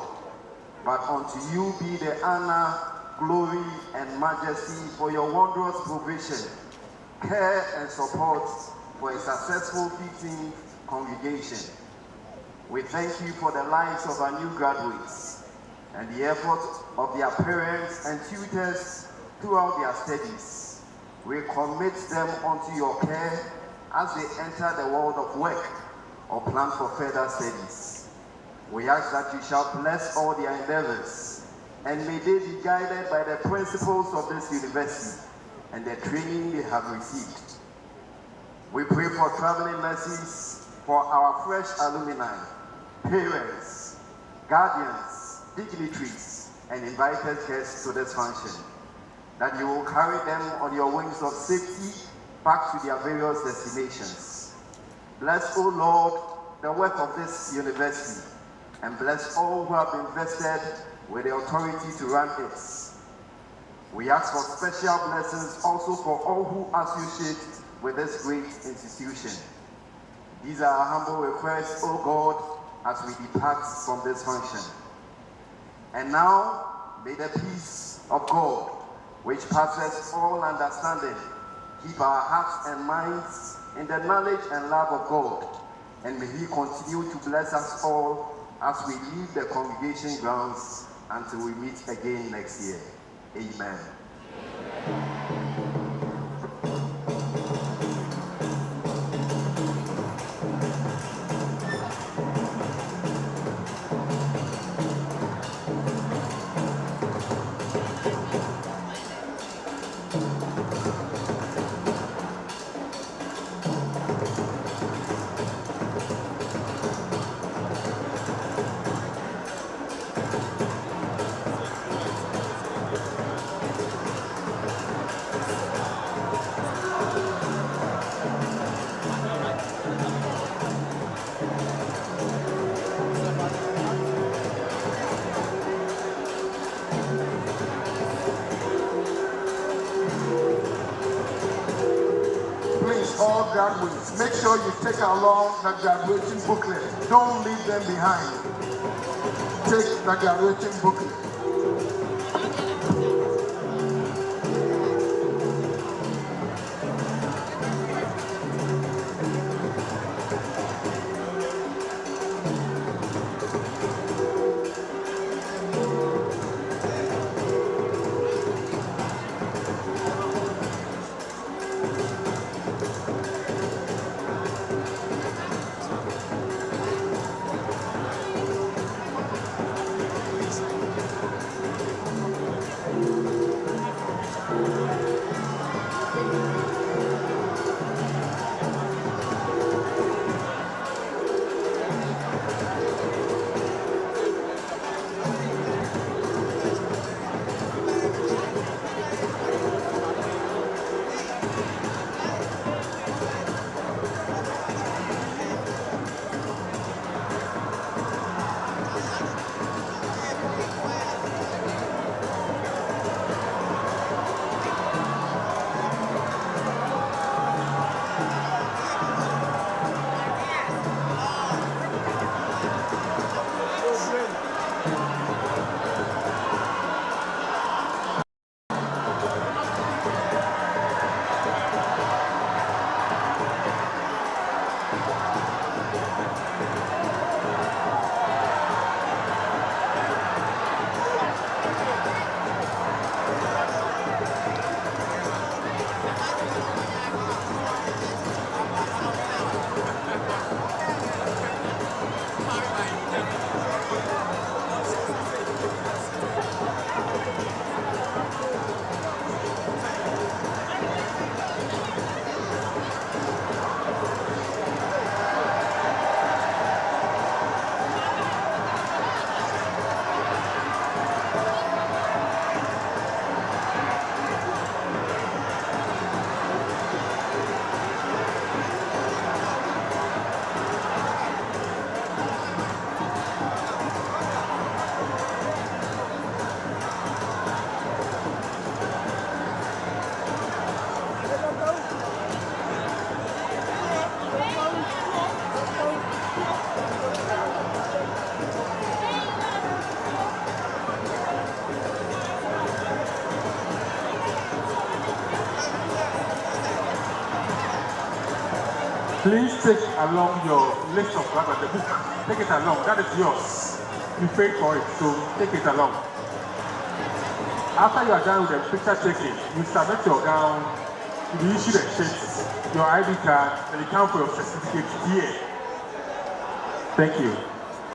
Speaker 2: but unto you be the honor, glory, and majesty for your wondrous provision, care, and support for a successful 15th congregation. We thank you for the lives of our new graduates and the effort of their parents and tutors throughout their studies. We commit them unto your care as they enter the world of work or plan for further studies. We ask that you shall bless all their endeavors, and may they be guided by the principles of this university and the training they have received. We pray for traveling mercies for our fresh alumni, parents, guardians, dignitaries, and invited guests to this function, that you will carry them on your wings of safety back to their various destinations. Bless, O Lord, the work of this university, and bless all who have invested with the authority to run it. We ask for special blessings also for all who associate with this great institution. These are our humble requests, O God, as we depart from this function. And now, may the peace of God, which passes all understanding, keep our hearts and minds in the knowledge and love of God, and may He continue to bless us all as we leave the congregation grounds until we meet again next year. Amen.
Speaker 1: undergraduates, make sure you take along the graduation booklet. Don't leave them behind. Take the graduation booklet.
Speaker 12: Please take along your list of graduates, the book. Take it along. That is yours. You paid for it, so take it along. After you are done with the picture taking, you submit your gown, you issue the sheet, your ID card, and you come for your certificate here. Thank you.